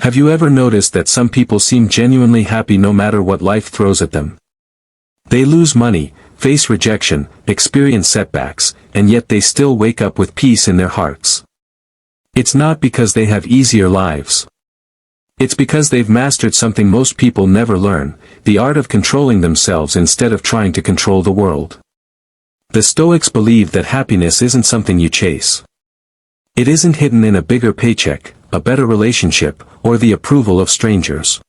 Have you ever noticed that some people seem genuinely happy no matter what life throws at them? They lose money, face rejection, experience setbacks, and yet they still wake up with peace in their hearts. It's not because they have easier lives. It's because they've mastered something most people never learn, the art of controlling themselves instead of trying to control the world. The Stoics believe that happiness isn't something you chase. It isn't hidden in a bigger paycheck, a better relationship, or the approval of strangers.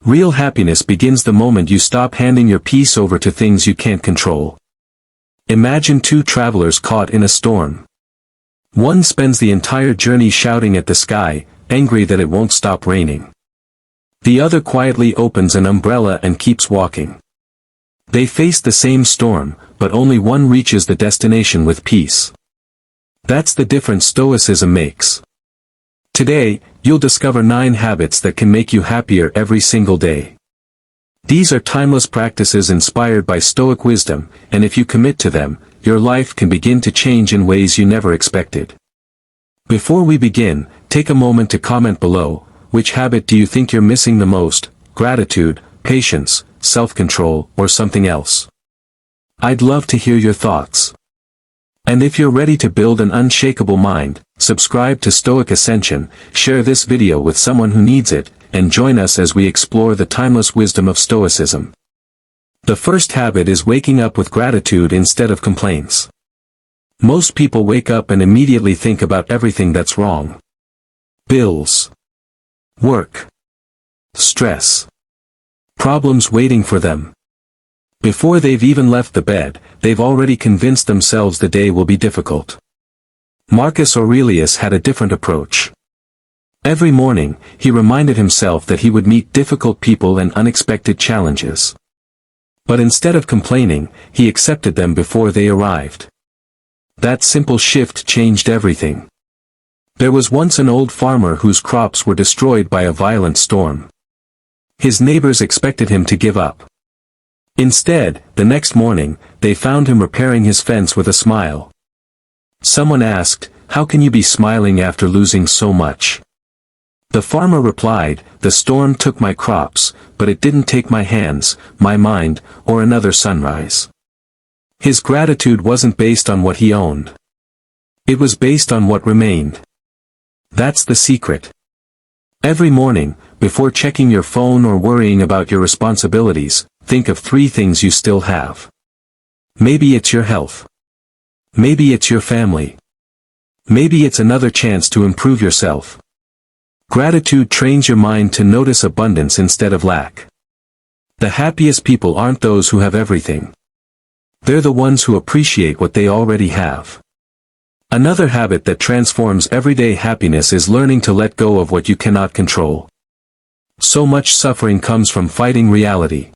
Real happiness begins the moment you stop handing your peace over to things you can't control. Imagine two travelers caught in a storm. One spends the entire journey shouting at the sky, angry that it won't stop raining. The other quietly opens an umbrella and keeps walking. They face the same storm, but only one reaches the destination with peace. That's the difference Stoicism makes. Today, you'll discover 9 habits that can make you happier every single day. These are timeless practices inspired by Stoic wisdom, and if you commit to them, your life can begin to change in ways you never expected. Before we begin, take a moment to comment below, which habit do you think you're missing the most, gratitude, patience, self-control, or something else? I'd love to hear your thoughts. And if you're ready to build an unshakable mind, subscribe to Stoic Ascension, share this video with someone who needs it, and join us as we explore the timeless wisdom of Stoicism. The first habit is waking up with gratitude instead of complaints. Most people wake up and immediately think about everything that's wrong. Bills. Work. Stress. Problems waiting for them. Before they've even left the bed, they've already convinced themselves the day will be difficult. Marcus Aurelius had a different approach. Every morning, he reminded himself that he would meet difficult people and unexpected challenges. But instead of complaining, he accepted them before they arrived. That simple shift changed everything. There was once an old farmer whose crops were destroyed by a violent storm. His neighbors expected him to give up. Instead, the next morning, they found him repairing his fence with a smile. Someone asked, "How can you be smiling after losing so much?" The farmer replied, "The storm took my crops, but it didn't take my hands, my mind, or another sunrise." His gratitude wasn't based on what he owned. It was based on what remained. That's the secret. Every morning, before checking your phone or worrying about your responsibilities, think of 3 things you still have. Maybe it's your health. Maybe it's your family. Maybe it's another chance to improve yourself. Gratitude trains your mind to notice abundance instead of lack. The happiest people aren't those who have everything. They're the ones who appreciate what they already have. Another habit that transforms everyday happiness is learning to let go of what you cannot control. So much suffering comes from fighting reality.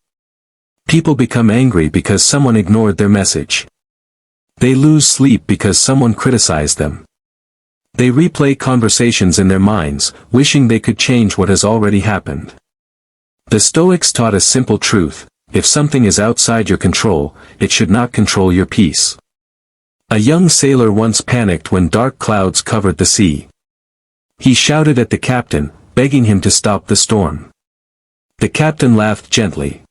People become angry because someone ignored their message. They lose sleep because someone criticized them. They replay conversations in their minds, wishing they could change what has already happened. The Stoics taught a simple truth: if something is outside your control, it should not control your peace. A young sailor once panicked when dark clouds covered the sea. He shouted at the captain, begging him to stop the storm. The captain laughed gently.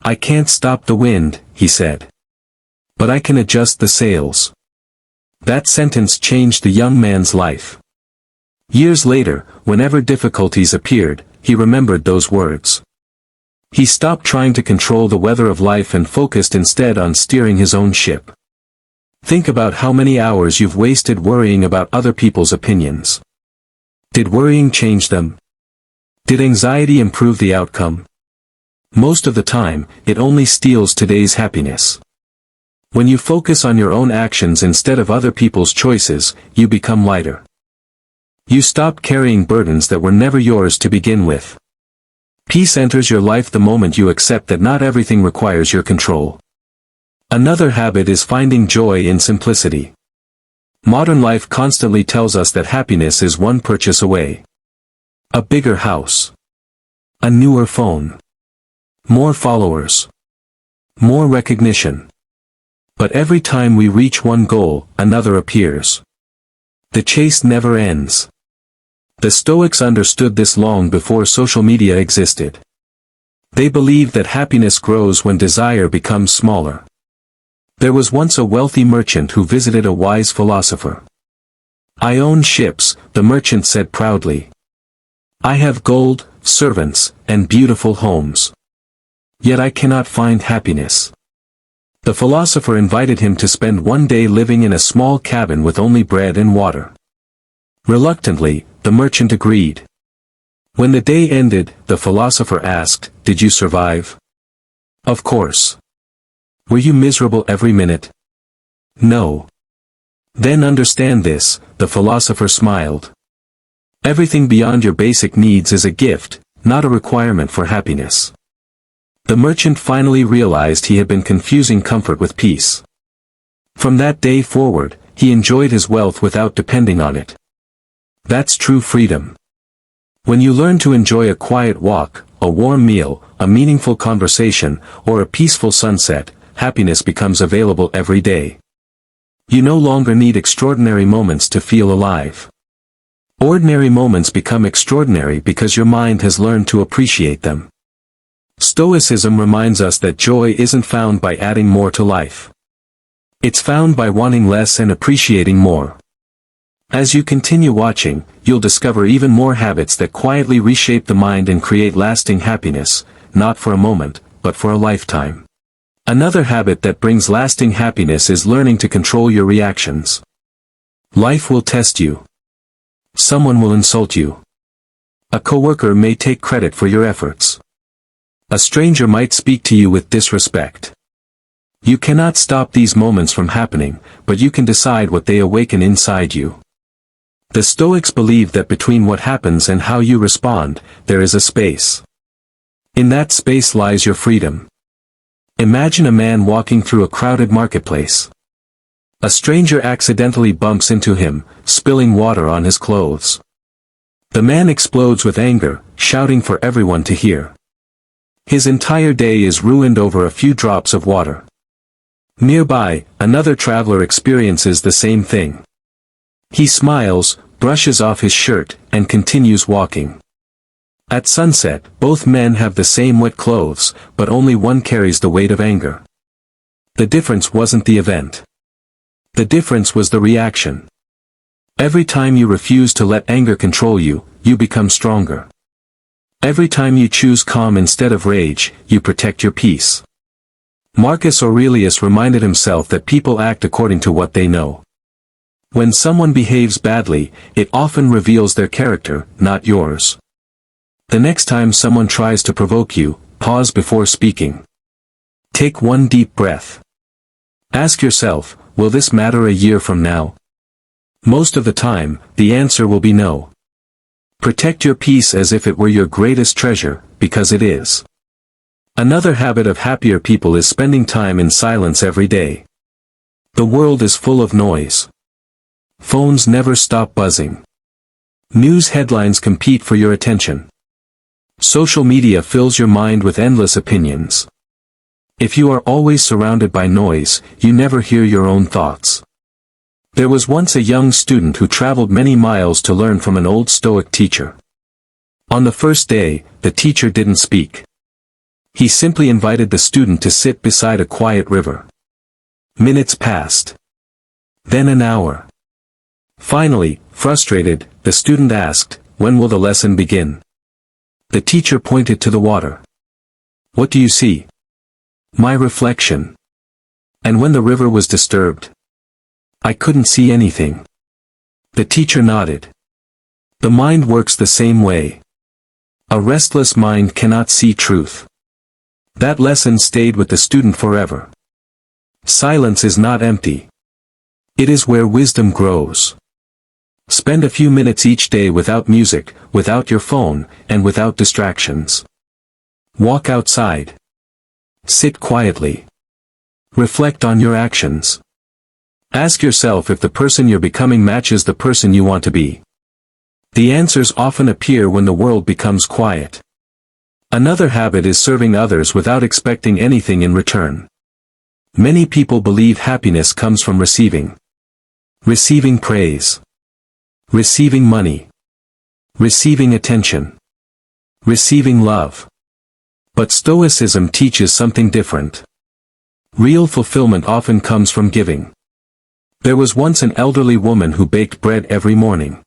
"I can't stop the wind," he said. "But I can adjust the sails." That sentence changed the young man's life. Years later, whenever difficulties appeared, he remembered those words. He stopped trying to control the weather of life and focused instead on steering his own ship. Think about how many hours you've wasted worrying about other people's opinions. Did worrying change them? Did anxiety improve the outcome? Most of the time, it only steals today's happiness. When you focus on your own actions instead of other people's choices, you become lighter. You stop carrying burdens that were never yours to begin with. Peace enters your life the moment you accept that not everything requires your control. Another habit is finding joy in simplicity. Modern life constantly tells us that happiness is one purchase away. A bigger house. A newer phone. More followers. More recognition. But every time we reach one goal, another appears. The chase never ends. The Stoics understood this long before social media existed. They believed that happiness grows when desire becomes smaller. There was once a wealthy merchant who visited a wise philosopher. "I own ships," the merchant said proudly. "I have gold, servants, and beautiful homes. Yet I cannot find happiness." The philosopher invited him to spend one day living in a small cabin with only bread and water. Reluctantly, the merchant agreed. When the day ended, the philosopher asked, "Did you survive?" "Of course." "Were you miserable every minute?" "No." "Then understand this," the philosopher smiled. "Everything beyond your basic needs is a gift, not a requirement for happiness." The merchant finally realized he had been confusing comfort with peace. From that day forward, he enjoyed his wealth without depending on it. That's true freedom. When you learn to enjoy a quiet walk, a warm meal, a meaningful conversation, or a peaceful sunset, happiness becomes available every day. You no longer need extraordinary moments to feel alive. Ordinary moments become extraordinary because your mind has learned to appreciate them. Stoicism reminds us that joy isn't found by adding more to life. It's found by wanting less and appreciating more. As you continue watching, you'll discover even more habits that quietly reshape the mind and create lasting happiness, not for a moment, but for a lifetime. Another habit that brings lasting happiness is learning to control your reactions. Life will test you. Someone will insult you. A coworker may take credit for your efforts. A stranger might speak to you with disrespect. You cannot stop these moments from happening, but you can decide what they awaken inside you. The Stoics believe that between what happens and how you respond, there is a space. In that space lies your freedom. Imagine a man walking through a crowded marketplace. A stranger accidentally bumps into him, spilling water on his clothes. The man explodes with anger, shouting for everyone to hear. His entire day is ruined over a few drops of water. Nearby, another traveler experiences the same thing. He smiles, brushes off his shirt, and continues walking. At sunset, both men have the same wet clothes, but only one carries the weight of anger. The difference wasn't the event. The difference was the reaction. Every time you refuse to let anger control you, you become stronger. Every time you choose calm instead of rage, you protect your peace. Marcus Aurelius reminded himself that people act according to what they know. When someone behaves badly, it often reveals their character, not yours. The next time someone tries to provoke you, pause before speaking. Take one deep breath. Ask yourself, will this matter a year from now? Most of the time, the answer will be no. Protect your peace as if it were your greatest treasure, because it is. Another habit of happier people is spending time in silence every day. The world is full of noise. Phones never stop buzzing. News headlines compete for your attention. Social media fills your mind with endless opinions. If you are always surrounded by noise, you never hear your own thoughts. There was once a young student who traveled many miles to learn from an old Stoic teacher. On the first day, the teacher didn't speak. He simply invited the student to sit beside a quiet river. Minutes passed. Then an hour. Finally, frustrated, the student asked, "When will the lesson begin?" The teacher pointed to the water. "What do you see?" "My reflection." "And when the river was disturbed?" "I couldn't see anything." The teacher nodded. The mind works the same way. A restless mind cannot see truth. That lesson stayed with the student forever. Silence is not empty. It is where wisdom grows. Spend a few minutes each day without music, without your phone, and without distractions. Walk outside. Sit quietly. Reflect on your actions. Ask yourself if the person you're becoming matches the person you want to be. The answers often appear when the world becomes quiet. Another habit is serving others without expecting anything in return. Many people believe happiness comes from receiving. Receiving praise. Receiving money. Receiving attention. Receiving love. But Stoicism teaches something different. Real fulfillment often comes from giving. There was once an elderly woman who baked bread every morning.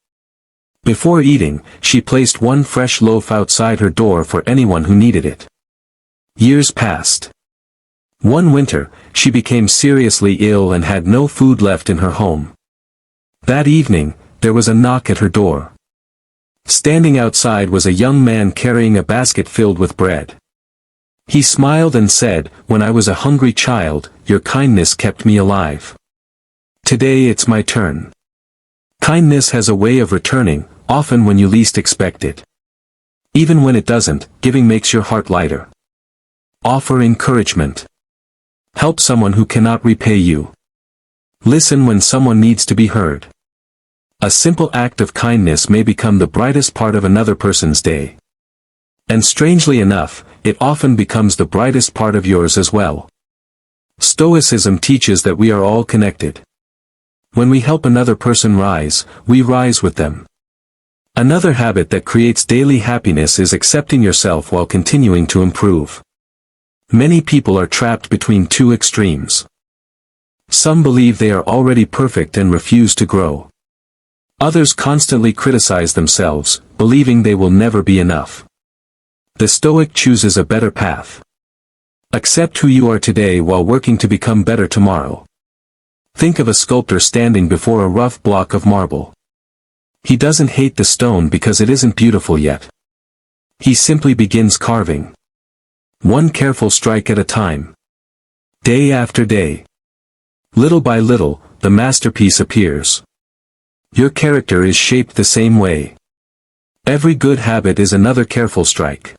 Before eating, she placed one fresh loaf outside her door for anyone who needed it. Years passed. One winter, she became seriously ill and had no food left in her home. That evening, there was a knock at her door. Standing outside was a young man carrying a basket filled with bread. He smiled and said, "When I was a hungry child, your kindness kept me alive. Today it's my turn." Kindness has a way of returning, often when you least expect it. Even when it doesn't, giving makes your heart lighter. Offer encouragement. Help someone who cannot repay you. Listen when someone needs to be heard. A simple act of kindness may become the brightest part of another person's day. And strangely enough, it often becomes the brightest part of yours as well. Stoicism teaches that we are all connected. When we help another person rise, we rise with them. Another habit that creates daily happiness is accepting yourself while continuing to improve. Many people are trapped between two extremes. Some believe they are already perfect and refuse to grow. Others constantly criticize themselves, believing they will never be enough. The Stoic chooses a better path. Accept who you are today while working to become better tomorrow. Think of a sculptor standing before a rough block of marble. He doesn't hate the stone because it isn't beautiful yet. He simply begins carving. One careful strike at a time. Day after day. Little by little, the masterpiece appears. Your character is shaped the same way. Every good habit is another careful strike.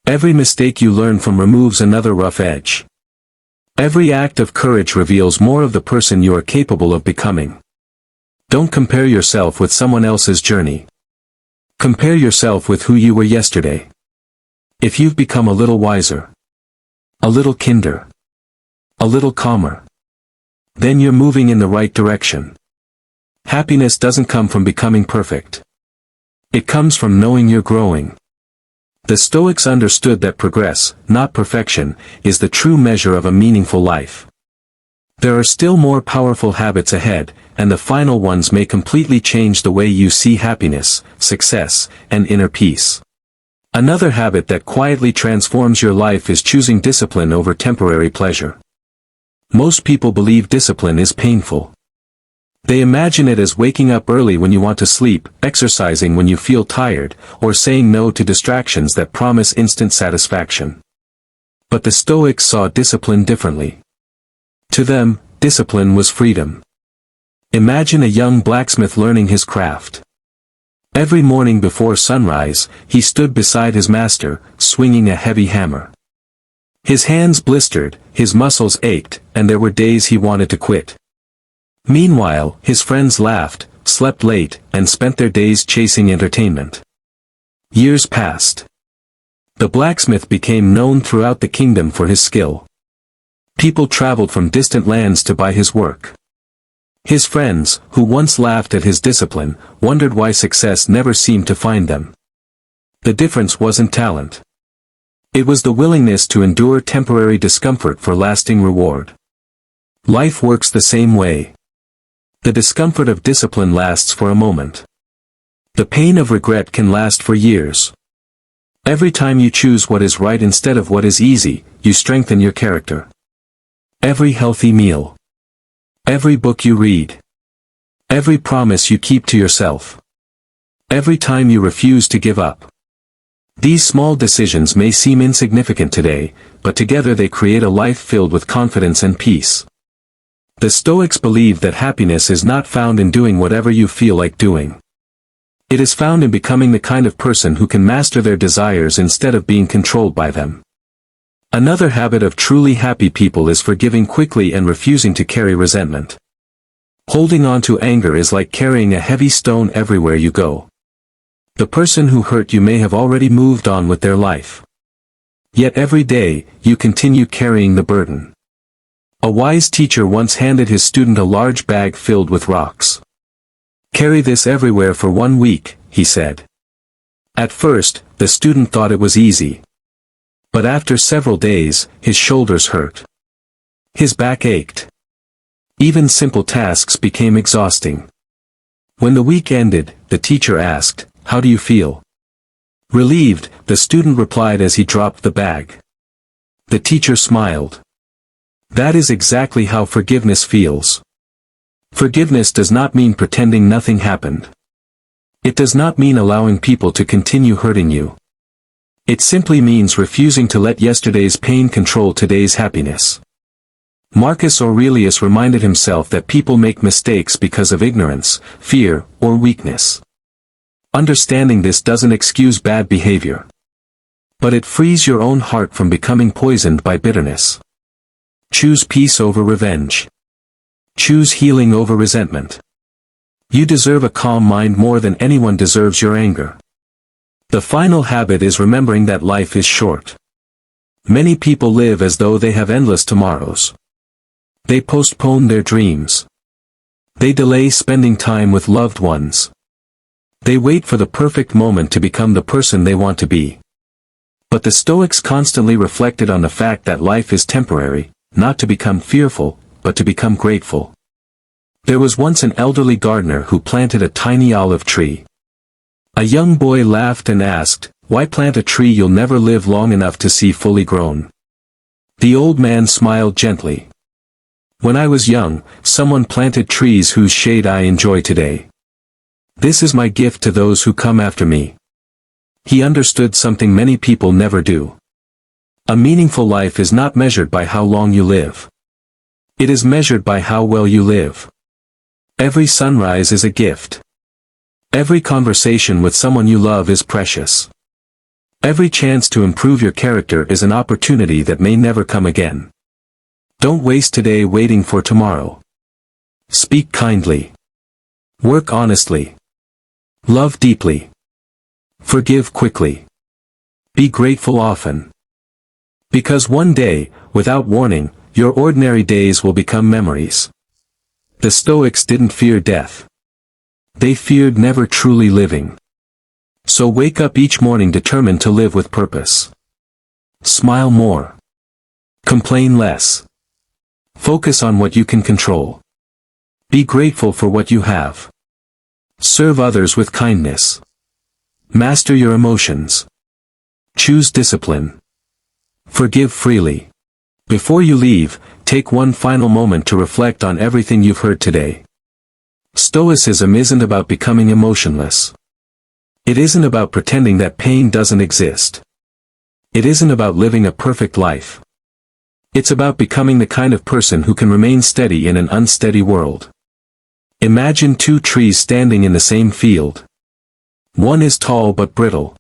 Every mistake you learn from removes another rough edge. Every act of courage reveals more of the person you are capable of becoming. Don't compare yourself with someone else's journey. Compare yourself with who you were yesterday. If you've become a little wiser, a little kinder, a little calmer, then you're moving in the right direction. Happiness doesn't come from becoming perfect. It comes from knowing you're growing. The Stoics understood that progress, not perfection, is the true measure of a meaningful life. There are still more powerful habits ahead, and the final ones may completely change the way you see happiness, success, and inner peace. Another habit that quietly transforms your life is choosing discipline over temporary pleasure. Most people believe discipline is painful. They imagine it as waking up early when you want to sleep, exercising when you feel tired, or saying no to distractions that promise instant satisfaction. But the Stoics saw discipline differently. To them, discipline was freedom. Imagine a young blacksmith learning his craft. Every morning before sunrise, he stood beside his master, swinging a heavy hammer. His hands blistered, his muscles ached, and there were days he wanted to quit. Meanwhile, his friends laughed, slept late, and spent their days chasing entertainment. Years passed. The blacksmith became known throughout the kingdom for his skill. People traveled from distant lands to buy his work. His friends, who once laughed at his discipline, wondered why success never seemed to find them. The difference wasn't talent. It was the willingness to endure temporary discomfort for lasting reward. Life works the same way. The discomfort of discipline lasts for a moment. The pain of regret can last for years. Every time you choose what is right instead of what is easy, you strengthen your character. Every healthy meal. Every book you read. Every promise you keep to yourself. Every time you refuse to give up. These small decisions may seem insignificant today, but together they create a life filled with confidence and peace. The Stoics believe that happiness is not found in doing whatever you feel like doing. It is found in becoming the kind of person who can master their desires instead of being controlled by them. Another habit of truly happy people is forgiving quickly and refusing to carry resentment. Holding on to anger is like carrying a heavy stone everywhere you go. The person who hurt you may have already moved on with their life. Yet every day, you continue carrying the burden. A wise teacher once handed his student a large bag filled with rocks. "Carry this everywhere for 1 week," he said. At first, the student thought it was easy. But after several days, his shoulders hurt. His back ached. Even simple tasks became exhausting. When the week ended, the teacher asked, "How do you feel?" Relieved, the student replied as he dropped the bag. The teacher smiled. That is exactly how forgiveness feels. Forgiveness does not mean pretending nothing happened. It does not mean allowing people to continue hurting you. It simply means refusing to let yesterday's pain control today's happiness. Marcus Aurelius reminded himself that people make mistakes because of ignorance, fear, or weakness. Understanding this doesn't excuse bad behavior. But it frees your own heart from becoming poisoned by bitterness. Choose peace over revenge. Choose healing over resentment. You deserve a calm mind more than anyone deserves your anger. The final habit is remembering that life is short. Many people live as though they have endless tomorrows. They postpone their dreams. They delay spending time with loved ones. They wait for the perfect moment to become the person they want to be. But the Stoics constantly reflected on the fact that life is temporary, not to become fearful, but to become grateful. There was once an elderly gardener who planted a tiny olive tree. A young boy laughed and asked, "Why plant a tree you'll never live long enough to see fully grown?" The old man smiled gently. "When I was young, someone planted trees whose shade I enjoy today. This is my gift to those who come after me." He understood something many people never do. A meaningful life is not measured by how long you live. It is measured by how well you live. Every sunrise is a gift. Every conversation with someone you love is precious. Every chance to improve your character is an opportunity that may never come again. Don't waste today waiting for tomorrow. Speak kindly. Work honestly. Love deeply. Forgive quickly. Be grateful often. Because one day, without warning, your ordinary days will become memories. The Stoics didn't fear death. They feared never truly living. So wake up each morning determined to live with purpose. Smile more. Complain less. Focus on what you can control. Be grateful for what you have. Serve others with kindness. Master your emotions. Choose discipline. Forgive freely. Before you leave, take one final moment to reflect on everything you've heard today. Stoicism isn't about becoming emotionless. It isn't about pretending that pain doesn't exist. It isn't about living a perfect life. It's about becoming the kind of person who can remain steady in an unsteady world. Imagine two trees standing in the same field. One is tall but brittle.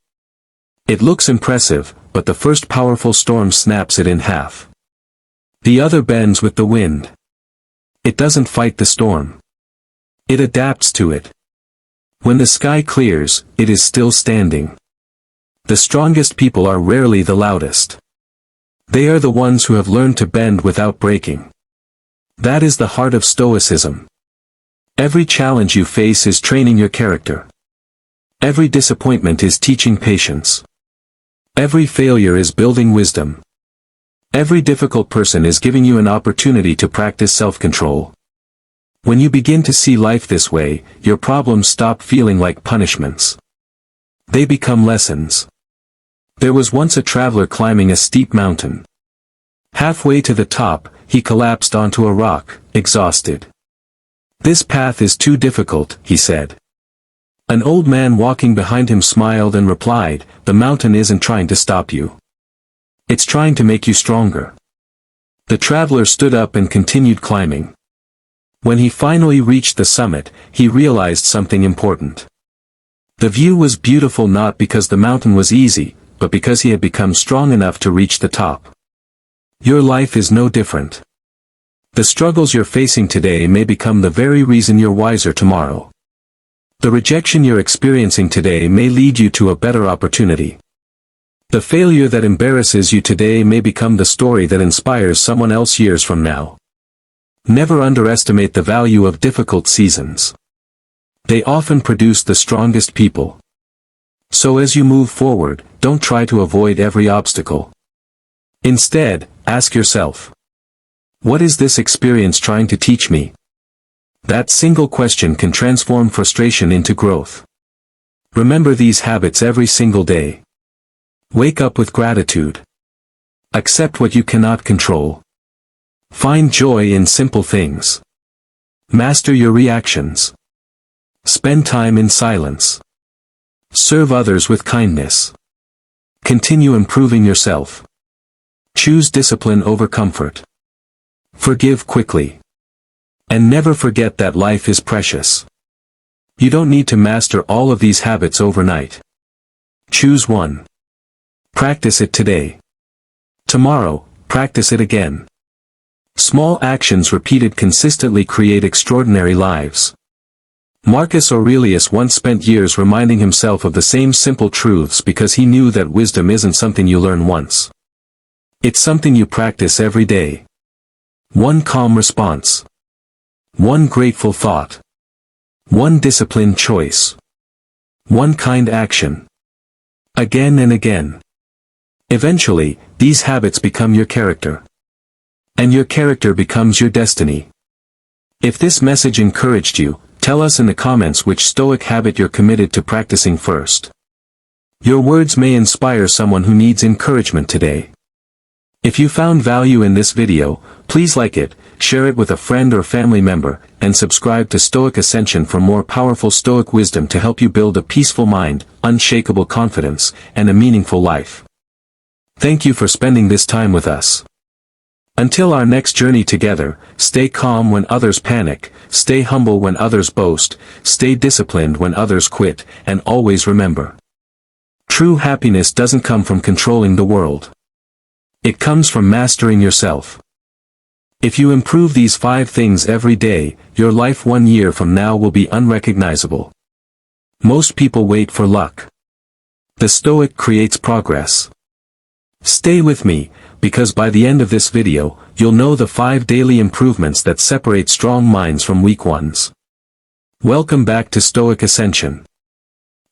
It looks impressive, but the first powerful storm snaps it in half. The other bends with the wind. It doesn't fight the storm. It adapts to it. When the sky clears, it is still standing. The strongest people are rarely the loudest. They are the ones who have learned to bend without breaking. That is the heart of Stoicism. Every challenge you face is training your character. Every disappointment is teaching patience. Every failure is building wisdom. Every difficult person is giving you an opportunity to practice self-control. When you begin to see life this way, your problems stop feeling like punishments. They become lessons. There was once a traveler climbing a steep mountain. Halfway to the top, he collapsed onto a rock, exhausted. "This path is too difficult," he said. An old man walking behind him smiled and replied, "The mountain isn't trying to stop you. It's trying to make you stronger." The traveler stood up and continued climbing. When he finally reached the summit, he realized something important. The view was beautiful not because the mountain was easy, but because he had become strong enough to reach the top. Your life is no different. The struggles you're facing today may become the very reason you're wiser tomorrow. The rejection you're experiencing today may lead you to a better opportunity. The failure that embarrasses you today may become the story that inspires someone else years from now. Never underestimate the value of difficult seasons. They often produce the strongest people. So as you move forward, don't try to avoid every obstacle. Instead, ask yourself, what is this experience trying to teach me? That single question can transform frustration into growth. Remember these habits every single day. Wake up with gratitude. Accept what you cannot control. Find joy in simple things. Master your reactions. Spend time in silence. Serve others with kindness. Continue improving yourself. Choose discipline over comfort. Forgive quickly. And never forget that life is precious. You don't need to master all of these habits overnight. Choose one. Practice it today. Tomorrow, practice it again. Small actions repeated consistently create extraordinary lives. Marcus Aurelius once spent years reminding himself of the same simple truths because he knew that wisdom isn't something you learn once. It's something you practice every day. One calm response. One grateful thought. One disciplined choice. One kind action. Again and again. Eventually, these habits become your character. And your character becomes your destiny. If this message encouraged you, tell us in the comments which Stoic habit you're committed to practicing first. Your words may inspire someone who needs encouragement today. If you found value in this video, please like it, share it with a friend or family member, and subscribe to Stoic Ascension for more powerful Stoic wisdom to help you build a peaceful mind, unshakable confidence, and a meaningful life. Thank you for spending this time with us. Until our next journey together, stay calm when others panic, stay humble when others boast, stay disciplined when others quit, and always remember. True happiness doesn't come from controlling the world. It comes from mastering yourself. If you improve these 5 things every day, your life 1 year from now will be unrecognizable. Most people wait for luck. The Stoic creates progress. Stay with me, because by the end of this video, you'll know the 5 daily improvements that separate strong minds from weak ones. Welcome back to Stoic Ascension.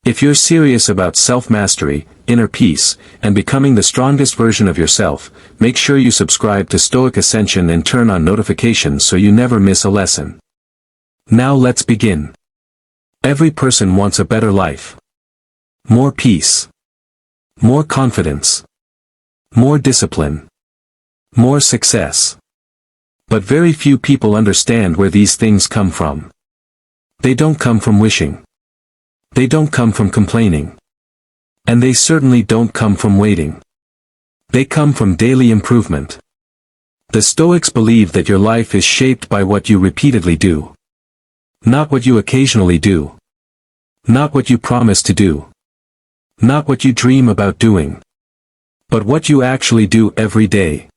If you're serious about self-mastery, inner peace, and becoming the strongest version of yourself, make sure you subscribe to Stoic Ascension and turn on notifications so you never miss a lesson. Now let's begin. Every person wants a better life. More peace. More confidence. More discipline. More success. But very few people understand where these things come from. They don't come from wishing. They don't come from complaining. And they certainly don't come from waiting. They come from daily improvement. The Stoics believe that your life is shaped by what you repeatedly do. Not what you occasionally do. Not what you promise to do. Not what you dream about doing. But what you actually do every day.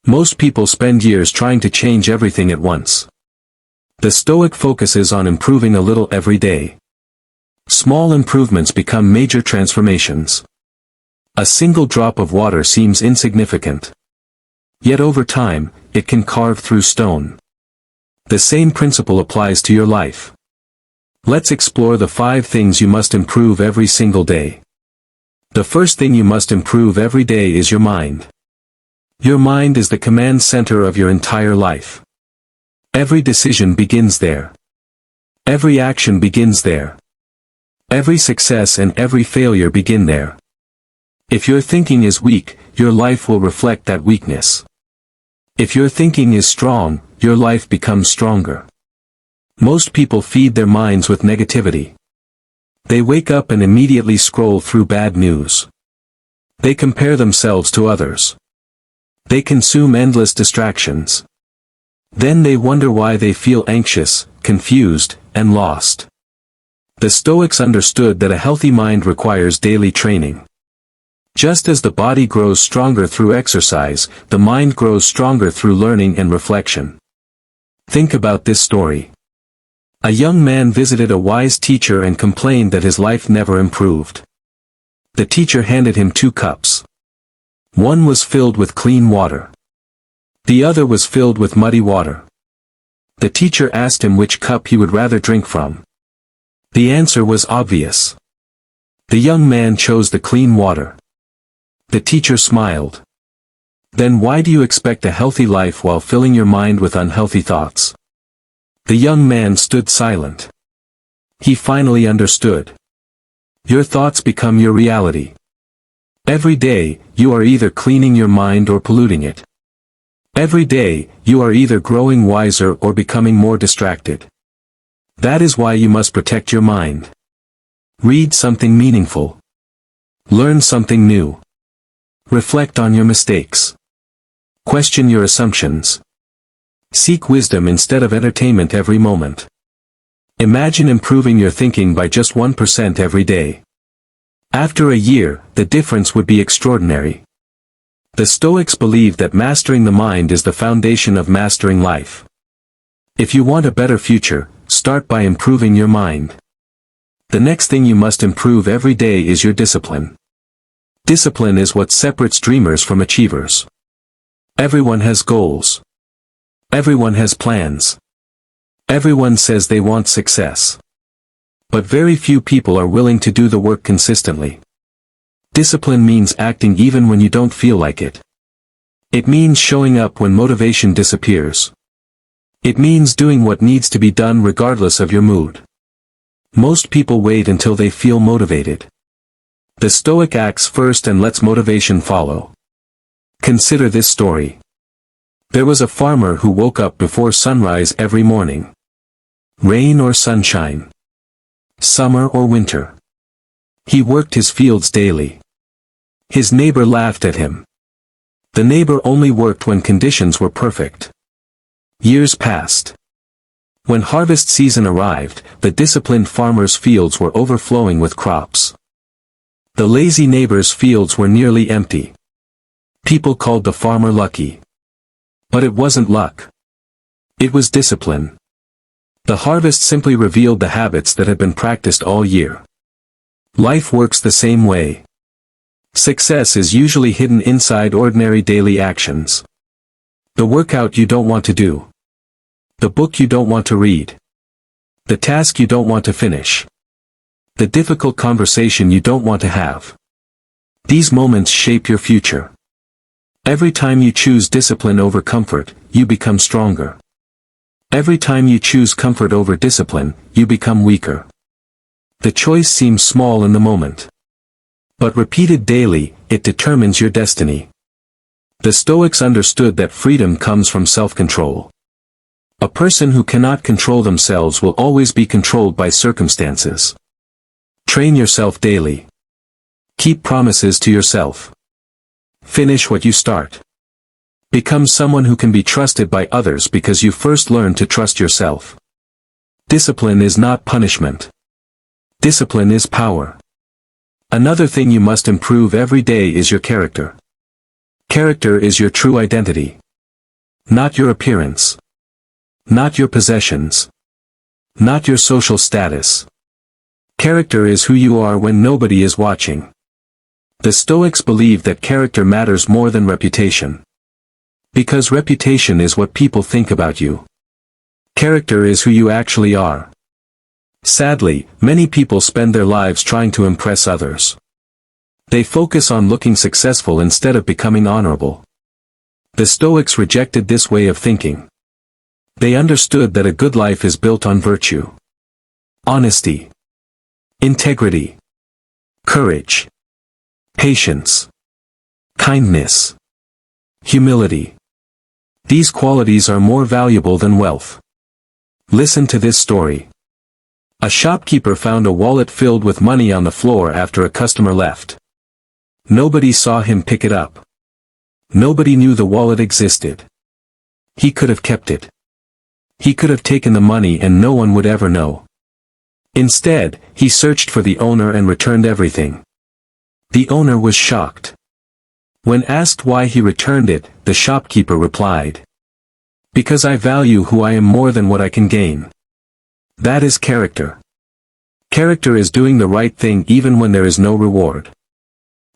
Most people spend years trying to change everything at once. The Stoic focuses on improving a little every day. Small improvements become major transformations. A single drop of water seems insignificant. Yet over time, it can carve through stone. The same principle applies to your life. Let's explore the 5 things you must improve every single day. The first thing you must improve every day is your mind. Your mind is the command center of your entire life. Every decision begins there. Every action begins there. Every success and every failure begin there. If your thinking is weak, your life will reflect that weakness. If your thinking is strong, your life becomes stronger. Most people feed their minds with negativity. They wake up and immediately scroll through bad news. They compare themselves to others. They consume endless distractions. Then they wonder why they feel anxious, confused, and lost. The Stoics understood that a healthy mind requires daily training. Just as the body grows stronger through exercise, the mind grows stronger through learning and reflection. Think about this story. A young man visited a wise teacher and complained that his life never improved. The teacher handed him 2 cups. One was filled with clean water. The other was filled with muddy water. The teacher asked him which cup he would rather drink from. The answer was obvious. The young man chose the clean water. The teacher smiled. Then why do you expect a healthy life while filling your mind with unhealthy thoughts? The young man stood silent. He finally understood. Your thoughts become your reality. Every day, you are either cleaning your mind or polluting it. Every day, you are either growing wiser or becoming more distracted. That is why you must protect your mind. Read something meaningful. Learn something new. Reflect on your mistakes. Question your assumptions. Seek wisdom instead of entertainment every moment. Imagine improving your thinking by just 1% every day. After a year, the difference would be extraordinary. The Stoics believe that mastering the mind is the foundation of mastering life. If you want a better future, start by improving your mind. The next thing you must improve every day is your discipline. Discipline is what separates dreamers from achievers. Everyone has goals. Everyone has plans. Everyone says they want success. But very few people are willing to do the work consistently. Discipline means acting even when you don't feel like it. It means showing up when motivation disappears. It means doing what needs to be done regardless of your mood. Most people wait until they feel motivated. The Stoic acts first and lets motivation follow. Consider this story. There was a farmer who woke up before sunrise every morning. Rain or sunshine. Summer or winter. He worked his fields daily. His neighbor laughed at him. The neighbor only worked when conditions were perfect. Years passed. When harvest season arrived, the disciplined farmer's fields were overflowing with crops. The lazy neighbor's fields were nearly empty. People called the farmer lucky. But it wasn't luck. It was discipline. The harvest simply revealed the habits that had been practiced all year. Life works the same way. Success is usually hidden inside ordinary daily actions. The workout you don't want to do. The book you don't want to read. The task you don't want to finish. The difficult conversation you don't want to have. These moments shape your future. Every time you choose discipline over comfort, you become stronger. Every time you choose comfort over discipline, you become weaker. The choice seems small in the moment. But repeated daily, it determines your destiny. The Stoics understood that freedom comes from self-control. A person who cannot control themselves will always be controlled by circumstances. Train yourself daily. Keep promises to yourself. Finish what you start. Become someone who can be trusted by others because you first learned to trust yourself. Discipline is not punishment. Discipline is power. Another thing you must improve every day is your character. Character is your true identity. Not your appearance. Not your possessions. Not your social status. Character is who you are when nobody is watching. The Stoics believe that character matters more than reputation. Because reputation is what people think about you. Character is who you actually are. Sadly, many people spend their lives trying to impress others. They focus on looking successful instead of becoming honorable. The Stoics rejected this way of thinking. They understood that a good life is built on virtue. Honesty. Integrity. Courage. Patience. Kindness. Humility. These qualities are more valuable than wealth. Listen to this story. A shopkeeper found a wallet filled with money on the floor after a customer left. Nobody saw him pick it up. Nobody knew the wallet existed. He could have kept it. He could have taken the money and no one would ever know. Instead, he searched for the owner and returned everything. The owner was shocked. When asked why he returned it, the shopkeeper replied, "Because I value who I am more than what I can gain." That is character. Character is doing the right thing even when there is no reward.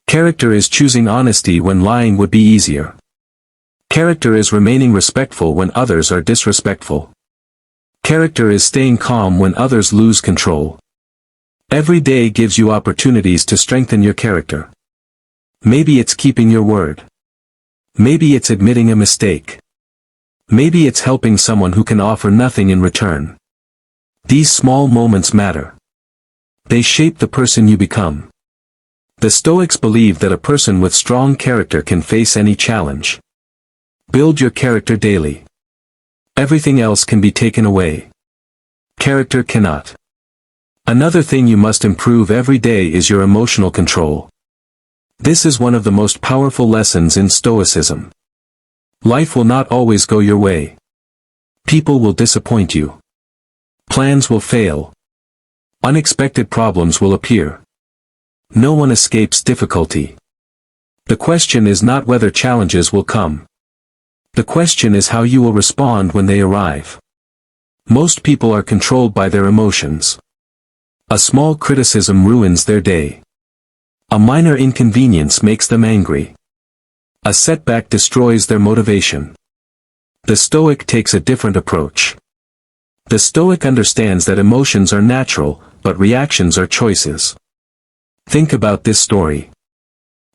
Character is choosing honesty when lying would be easier. Character is remaining respectful when others are disrespectful. Character is staying calm when others lose control. Every day gives you opportunities to strengthen your character. Maybe it's keeping your word. Maybe it's admitting a mistake. Maybe it's helping someone who can offer nothing in return. These small moments matter. They shape the person you become. The Stoics believe that a person with strong character can face any challenge. Build your character daily. Everything else can be taken away. Character cannot. Another thing you must improve every day is your emotional control. This is one of the most powerful lessons in Stoicism. Life will not always go your way. People will disappoint you. Plans will fail. Unexpected problems will appear. No one escapes difficulty. The question is not whether challenges will come. The question is how you will respond when they arrive. Most people are controlled by their emotions. A small criticism ruins their day. A minor inconvenience makes them angry. A setback destroys their motivation. The Stoic takes a different approach. The Stoic understands that emotions are natural, but reactions are choices. Think about this story.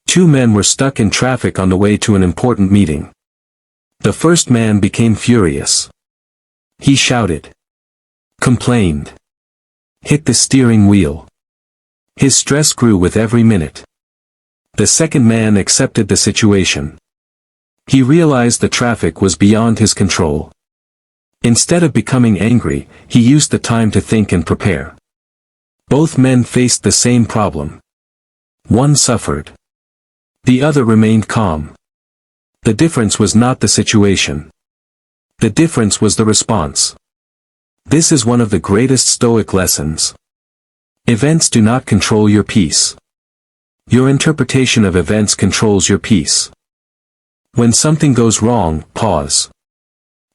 Two men were stuck in traffic on the way to an important meeting. The first man became furious. He shouted. Complained. Hit the steering wheel. His stress grew with every minute. The second man accepted the situation. He realized the traffic was beyond his control. Instead of becoming angry, he used the time to think and prepare. Both men faced the same problem. One suffered. The other remained calm. The difference was not the situation. The difference was the response. This is one of the greatest Stoic lessons. Events do not control your peace. Your interpretation of events controls your peace. When something goes wrong, pause.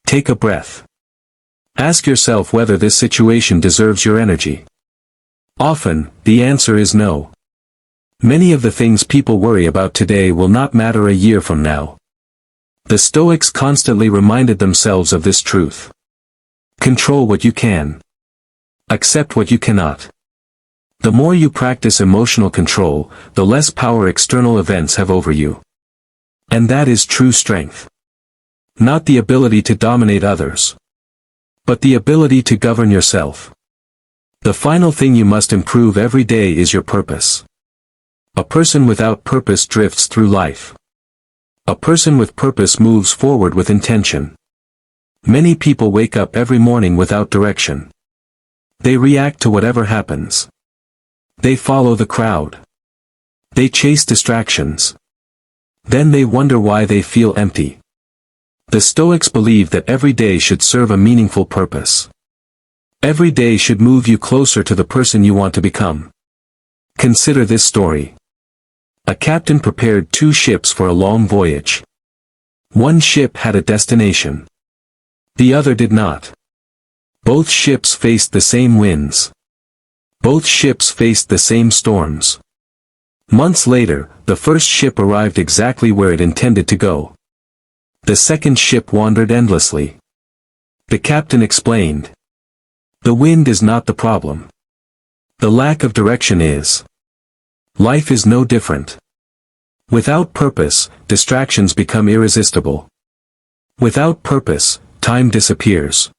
Take a breath. Ask yourself whether this situation deserves your energy. Often, the answer is no. Many of the things people worry about today will not matter a year from now. The Stoics constantly reminded themselves of this truth. Control what you can. Accept what you cannot. The more you practice emotional control, the less power external events have over you. And that is true strength. Not the ability to dominate others, but the ability to govern yourself. The final thing you must improve every day is your purpose. A person without purpose drifts through life. A person with purpose moves forward with intention. Many people wake up every morning without direction. They react to whatever happens. They follow the crowd. They chase distractions. Then they wonder why they feel empty. The Stoics believe that every day should serve a meaningful purpose. Every day should move you closer to the person you want to become. Consider this story. A captain prepared two ships for a long voyage. One ship had a destination. The other did not. Both ships faced the same winds. Both ships faced the same storms. Months later, the first ship arrived exactly where it intended to go. The second ship wandered endlessly. The captain explained. The wind is not the problem. The lack of direction is. Life is no different. Without purpose, distractions become irresistible. Without purpose, time disappears.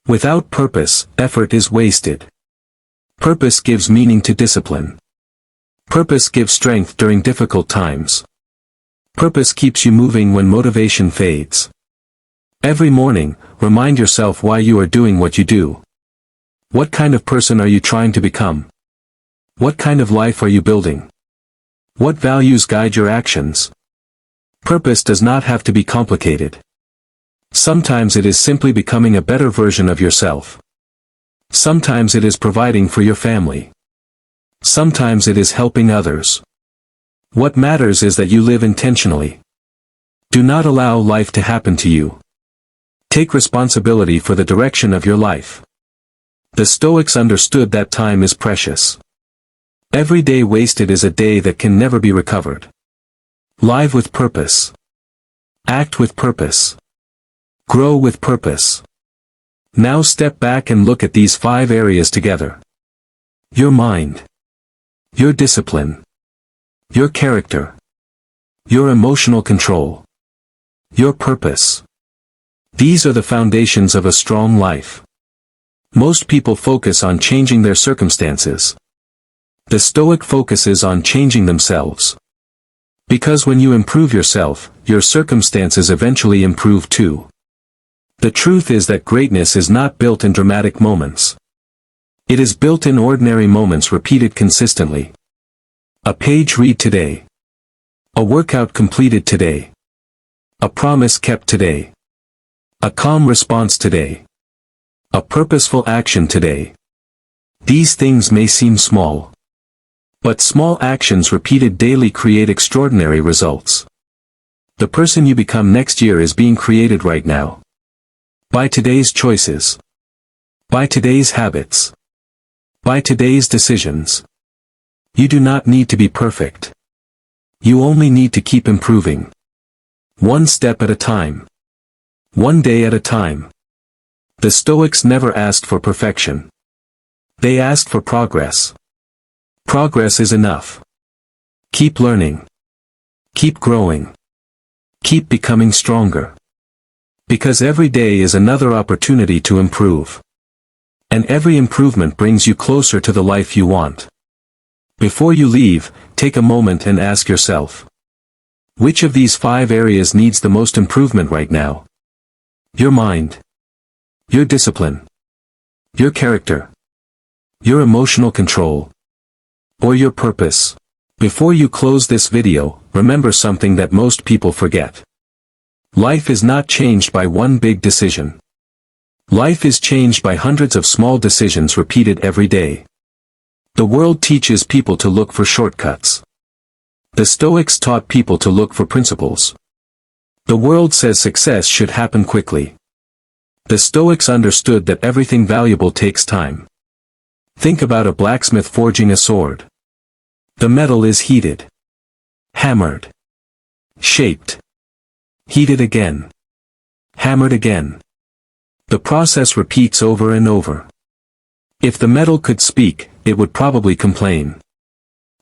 Without purpose, effort is wasted. Purpose gives meaning to discipline. Purpose gives strength during difficult times. Purpose keeps you moving when motivation fades. Every morning, remind yourself why you are doing what you do. What kind of person are you trying to become? What kind of life are you building? What values guide your actions? Purpose does not have to be complicated. Sometimes it is simply becoming a better version of yourself. Sometimes it is providing for your family. Sometimes it is helping others. What matters is that you live intentionally. Do not allow life to happen to you. Take responsibility for the direction of your life. The Stoics understood that time is precious. Every day wasted is a day that can never be recovered. Live with purpose. Act with purpose. Grow with purpose. Now step back and look at these 5 areas together. your mind, your discipline, your character, your emotional control, your purpose. These are the foundations of a strong life. Most people focus on changing their circumstances. The Stoic focuses on changing themselves. Because when you improve yourself, your circumstances eventually improve too. The truth is that greatness is not built in dramatic moments. It is built in ordinary moments repeated consistently. A page read today. A workout completed today. A promise kept today. A calm response today. A purposeful action today. These things may seem small. But small actions repeated daily create extraordinary results. The person you become next year is being created right now. By today's choices. By today's habits. By today's decisions. You do not need to be perfect. You only need to keep improving. One step at a time. One day at a time. The Stoics never asked for perfection. They asked for progress. Progress is enough. Keep learning. Keep growing. Keep becoming stronger. Because every day is another opportunity to improve. And every improvement brings you closer to the life you want. Before you leave, take a moment and ask yourself. Which of these 5 areas needs the most improvement right now? Your mind. Your discipline. Your character. Your emotional control. Or your purpose. Before you close this video, remember something that most people forget. Life is not changed by one big decision. Life is changed by hundreds of small decisions repeated every day. The world teaches people to look for shortcuts. The Stoics taught people to look for principles. The world says success should happen quickly. The Stoics understood that everything valuable takes time. Think about a blacksmith forging a sword. The metal is heated. Hammered. Shaped. Heated again. Hammered again. The process repeats over and over. If the metal could speak, it would probably complain.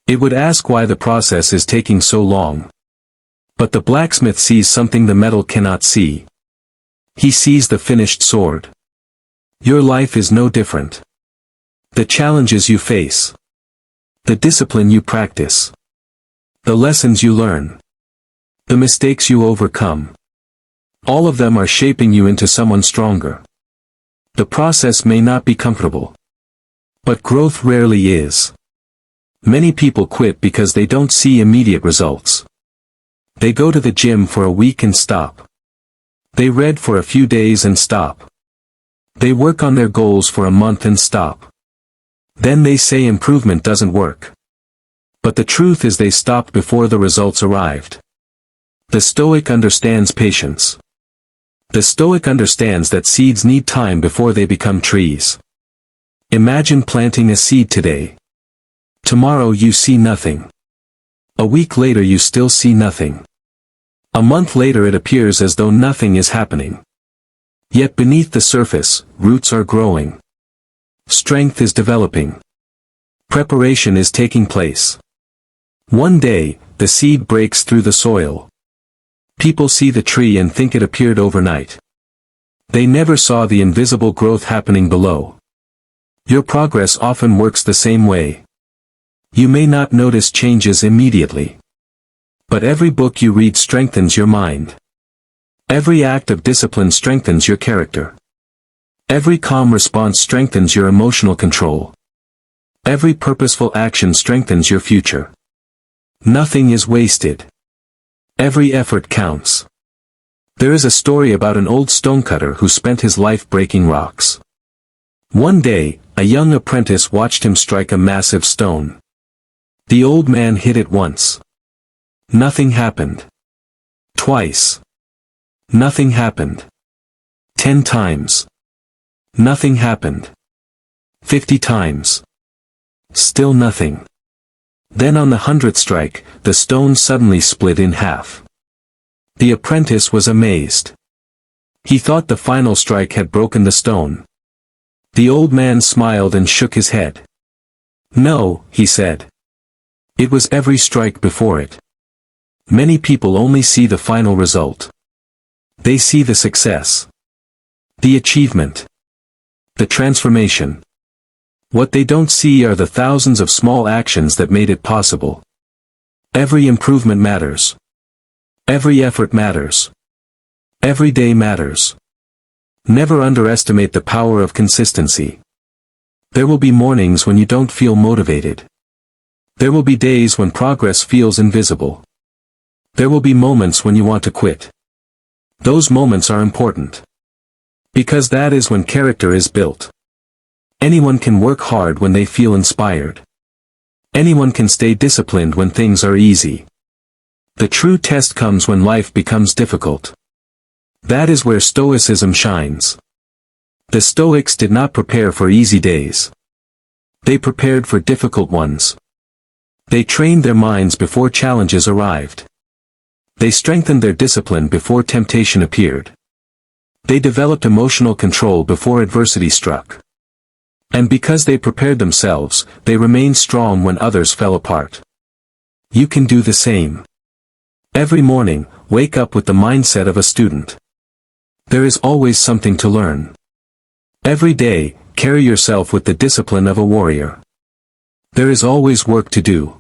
It would ask why the process is taking so long. But the blacksmith sees something the metal cannot see. He sees the finished sword. Your life is no different. The challenges you face. The discipline you practice. The lessons you learn. The mistakes you overcome. All of them are shaping you into someone stronger. The process may not be comfortable. But growth rarely is. Many people quit because they don't see immediate results. They go to the gym for a week and stop. They read for a few days and stop. They work on their goals for a month and stop. Then they say improvement doesn't work. But the truth is they stopped before the results arrived. The Stoic understands patience. The Stoic understands that seeds need time before they become trees. Imagine planting a seed today. Tomorrow you see nothing. A week later you still see nothing. A month later it appears as though nothing is happening. Yet beneath the surface, roots are growing. Strength is developing. Preparation is taking place. One day, the seed breaks through the soil. People see the tree and think it appeared overnight. They never saw the invisible growth happening below. Your progress often works the same way. You may not notice changes immediately. But every book you read strengthens your mind. Every act of discipline strengthens your character. Every calm response strengthens your emotional control. Every purposeful action strengthens your future. Nothing is wasted. Every effort counts. There is a story about an old stonecutter who spent his life breaking rocks. One day, a young apprentice watched him strike a massive stone. The old man hit it once. Nothing happened. Twice. Nothing happened. 10 times. Nothing happened. 50 times. Still nothing. Then on the 100th strike, the stone suddenly split in half. The apprentice was amazed. He thought the final strike had broken the stone. The old man smiled and shook his head. No, he said. It was every strike before it. Many people only see the final result. They see the success, the achievement, the transformation. What they don't see are the thousands of small actions that made it possible. Every improvement matters. Every effort matters. Every day matters. Never underestimate the power of consistency. There will be mornings when you don't feel motivated. There will be days when progress feels invisible. There will be moments when you want to quit. Those moments are important. Because that is when character is built. Anyone can work hard when they feel inspired. Anyone can stay disciplined when things are easy. The true test comes when life becomes difficult. That is where Stoicism shines. The Stoics did not prepare for easy days. They prepared for difficult ones. They trained their minds before challenges arrived. They strengthened their discipline before temptation appeared. They developed emotional control before adversity struck. And because they prepared themselves, they remained strong when others fell apart. You can do the same. Every morning, wake up with the mindset of a student. There is always something to learn. Every day, carry yourself with the discipline of a warrior. There is always work to do.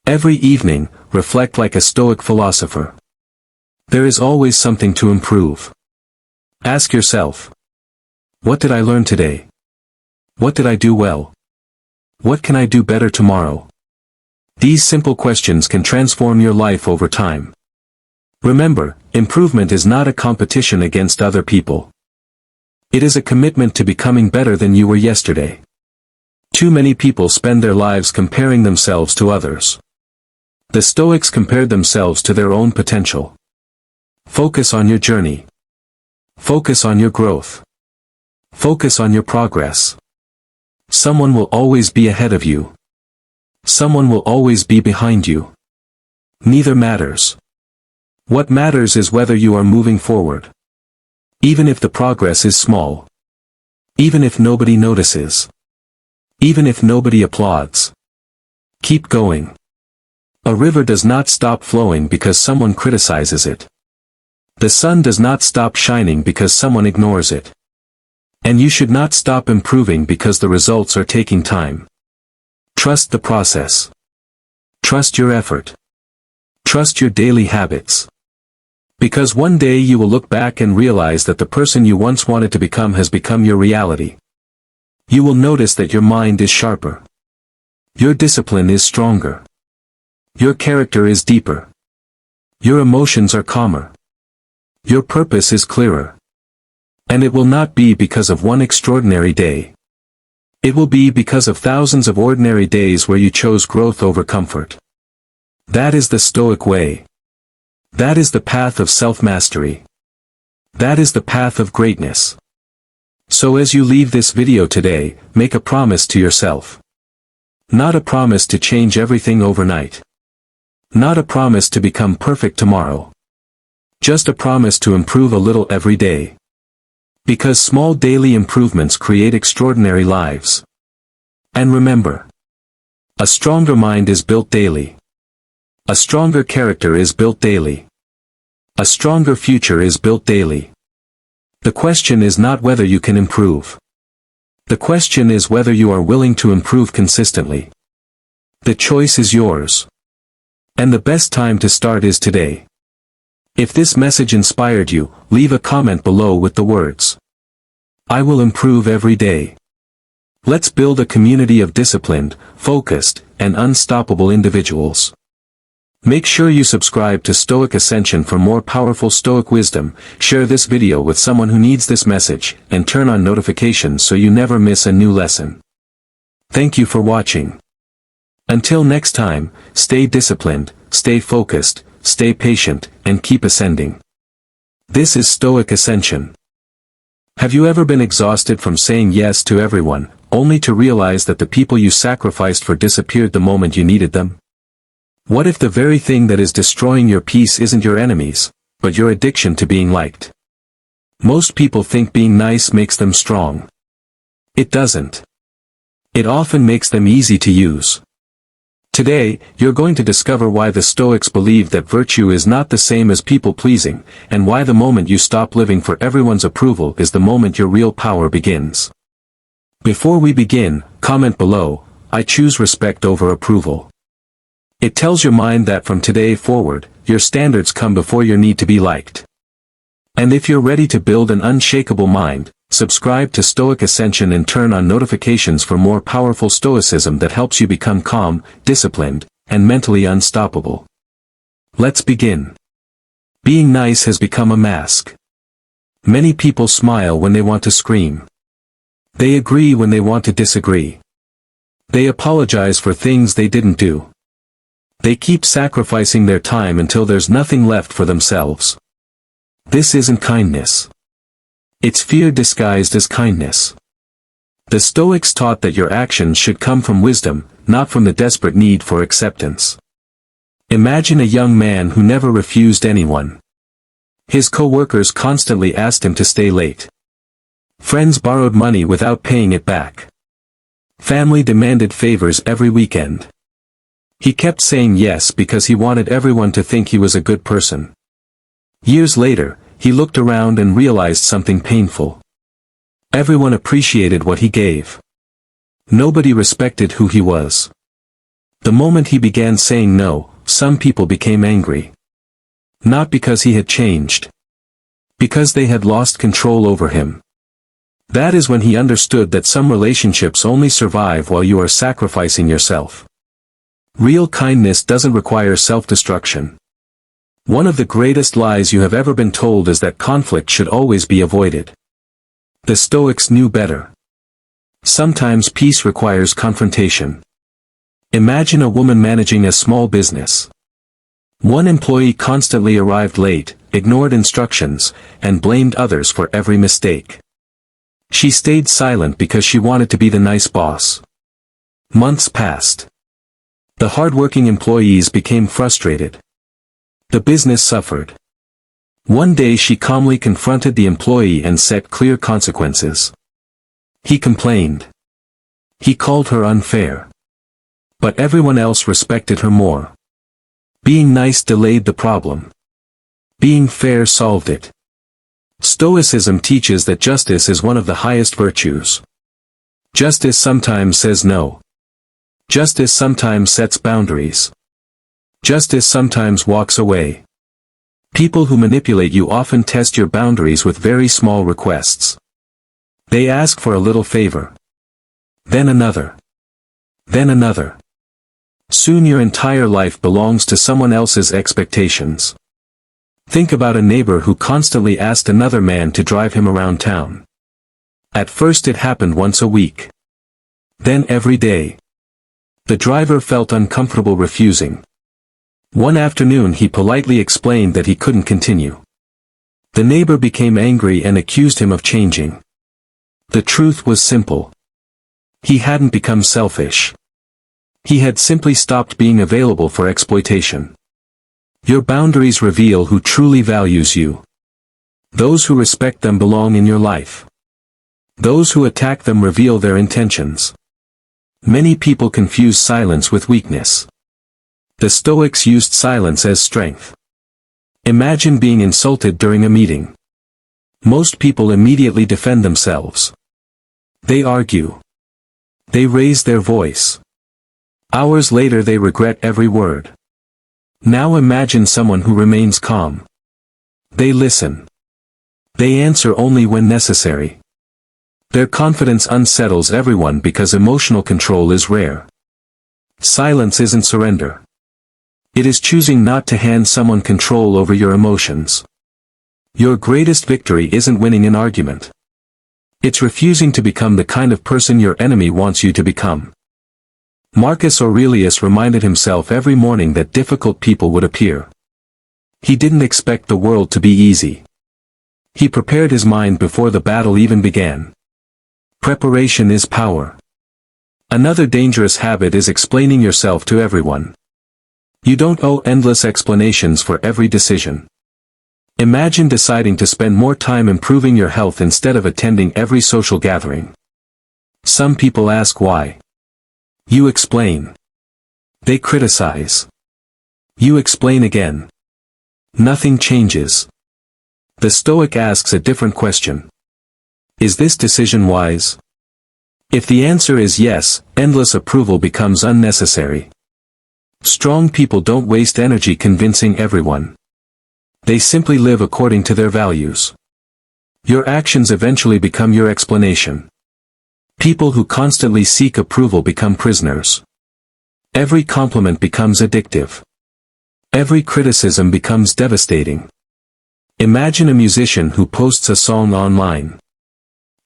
Every evening, reflect like a Stoic philosopher. There is always something to improve. Ask yourself, what did I learn today? What did I do well? What can I do better tomorrow? These simple questions can transform your life over time. Remember, improvement is not a competition against other people. It is a commitment to becoming better than you were yesterday. Too many people spend their lives comparing themselves to others. The Stoics compared themselves to their own potential. Focus on your journey. Focus on your growth. Focus on your progress. Someone will always be ahead of you. Someone will always be behind you. Neither matters. What matters is whether you are moving forward. Even if the progress is small. Even if nobody notices. Even if nobody applauds. Keep going. A river does not stop flowing because someone criticizes it. The sun does not stop shining because someone ignores it. And you should not stop improving because the results are taking time. Trust the process. Trust your effort. Trust your daily habits. Because one day you will look back and realize that the person you once wanted to become has become your reality. You will notice that your mind is sharper. Your discipline is stronger. Your character is deeper. Your emotions are calmer. Your purpose is clearer. And it will not be because of one extraordinary day. It will be because of thousands of ordinary days where you chose growth over comfort. That is the Stoic way. That is the path of self-mastery. That is the path of greatness. So as you leave this video today, make a promise to yourself. Not a promise to change everything overnight. Not a promise to become perfect tomorrow. Just a promise to improve a little every day. Because small daily improvements create extraordinary lives. And remember, a stronger mind is built daily. A stronger character is built daily. A stronger future is built daily. The question is not whether you can improve. The question is whether you are willing to improve consistently. The choice is yours. And the best time to start is today. If this message inspired you, leave a comment below with the words, I will improve every day. Let's build a community of disciplined, focused, and unstoppable individuals. Make sure you subscribe to Stoic Ascension for more powerful Stoic wisdom, share this video with someone who needs this message, and turn on notifications so you never miss a new lesson. Thank you for watching. Until next time, stay disciplined, stay focused, stay patient, and keep ascending. This is Stoic Ascension. Have you ever been exhausted from saying yes to everyone, only to realize that the people you sacrificed for disappeared the moment you needed them? What if the very thing that is destroying your peace isn't your enemies, but your addiction to being liked? Most people think being nice makes them strong. It doesn't. It often makes them easy to use. Today, you're going to discover why the Stoics believe that virtue is not the same as people-pleasing, and why the moment you stop living for everyone's approval is the moment your real power begins. Before we begin, comment below, "I choose respect over approval." It tells your mind that from today forward, your standards come before your need to be liked. And if you're ready to build an unshakable mind, subscribe to Stoic Ascension and turn on notifications for more powerful Stoicism that helps you become calm, disciplined, and mentally unstoppable. Let's begin. Being nice has become a mask. Many people smile when they want to scream. They agree when they want to disagree. They apologize for things they didn't do. They keep sacrificing their time until there's nothing left for themselves. This isn't kindness. It's fear disguised as kindness. The Stoics taught that your actions should come from wisdom, not from the desperate need for acceptance. Imagine a young man who never refused anyone. His co-workers constantly asked him to stay late. Friends borrowed money without paying it back. Family demanded favors every weekend. He kept saying yes because he wanted everyone to think he was a good person. Years later, he looked around and realized something painful. Everyone appreciated what he gave. Nobody respected who he was. The moment he began saying no, some people became angry. Not because he had changed. Because they had lost control over him. That is when he understood that some relationships only survive while you are sacrificing yourself. Real kindness doesn't require self-destruction. One of the greatest lies you have ever been told is that conflict should always be avoided. The Stoics knew better. Sometimes peace requires confrontation. Imagine a woman managing a small business. One employee constantly arrived late, ignored instructions, and blamed others for every mistake. She stayed silent because she wanted to be the nice boss. Months passed. The hard-working employees became frustrated. The business suffered. One day she calmly confronted the employee and set clear consequences. He complained. He called her unfair. But everyone else respected her more. Being nice delayed the problem. Being fair solved it. Stoicism teaches that justice is one of the highest virtues. Justice sometimes says no. Justice sometimes sets boundaries. Justice sometimes walks away. People who manipulate you often test your boundaries with very small requests. They ask for a little favor. Then another. Then another. Soon your entire life belongs to someone else's expectations. Think about a neighbor who constantly asked another man to drive him around town. At first it happened once a week. Then every day. The driver felt uncomfortable refusing. One afternoon he politely explained that he couldn't continue. The neighbor became angry and accused him of changing. The truth was simple. He hadn't become selfish. He had simply stopped being available for exploitation. Your boundaries reveal who truly values you. Those who respect them belong in your life. Those who attack them reveal their intentions. Many people confuse silence with weakness. The Stoics used silence as strength. Imagine being insulted during a meeting. Most people immediately defend themselves. They argue. They raise their voice. Hours later they regret every word. Now imagine someone who remains calm. They listen. They answer only when necessary. Their confidence unsettles everyone because emotional control is rare. Silence isn't surrender. It is choosing not to hand someone control over your emotions. Your greatest victory isn't winning an argument. It's refusing to become the kind of person your enemy wants you to become. Marcus Aurelius reminded himself every morning that difficult people would appear. He didn't expect the world to be easy. He prepared his mind before the battle even began. Preparation is power. Another dangerous habit is explaining yourself to everyone. You don't owe endless explanations for every decision. Imagine deciding to spend more time improving your health instead of attending every social gathering. Some people ask why. You explain. They criticize. You explain again. Nothing changes. The Stoic asks a different question. Is this decision wise? If the answer is yes, endless approval becomes unnecessary. Strong people don't waste energy convincing everyone. They simply live according to their values. Your actions eventually become your explanation. People who constantly seek approval become prisoners. Every compliment becomes addictive. Every criticism becomes devastating. Imagine a musician who posts a song online.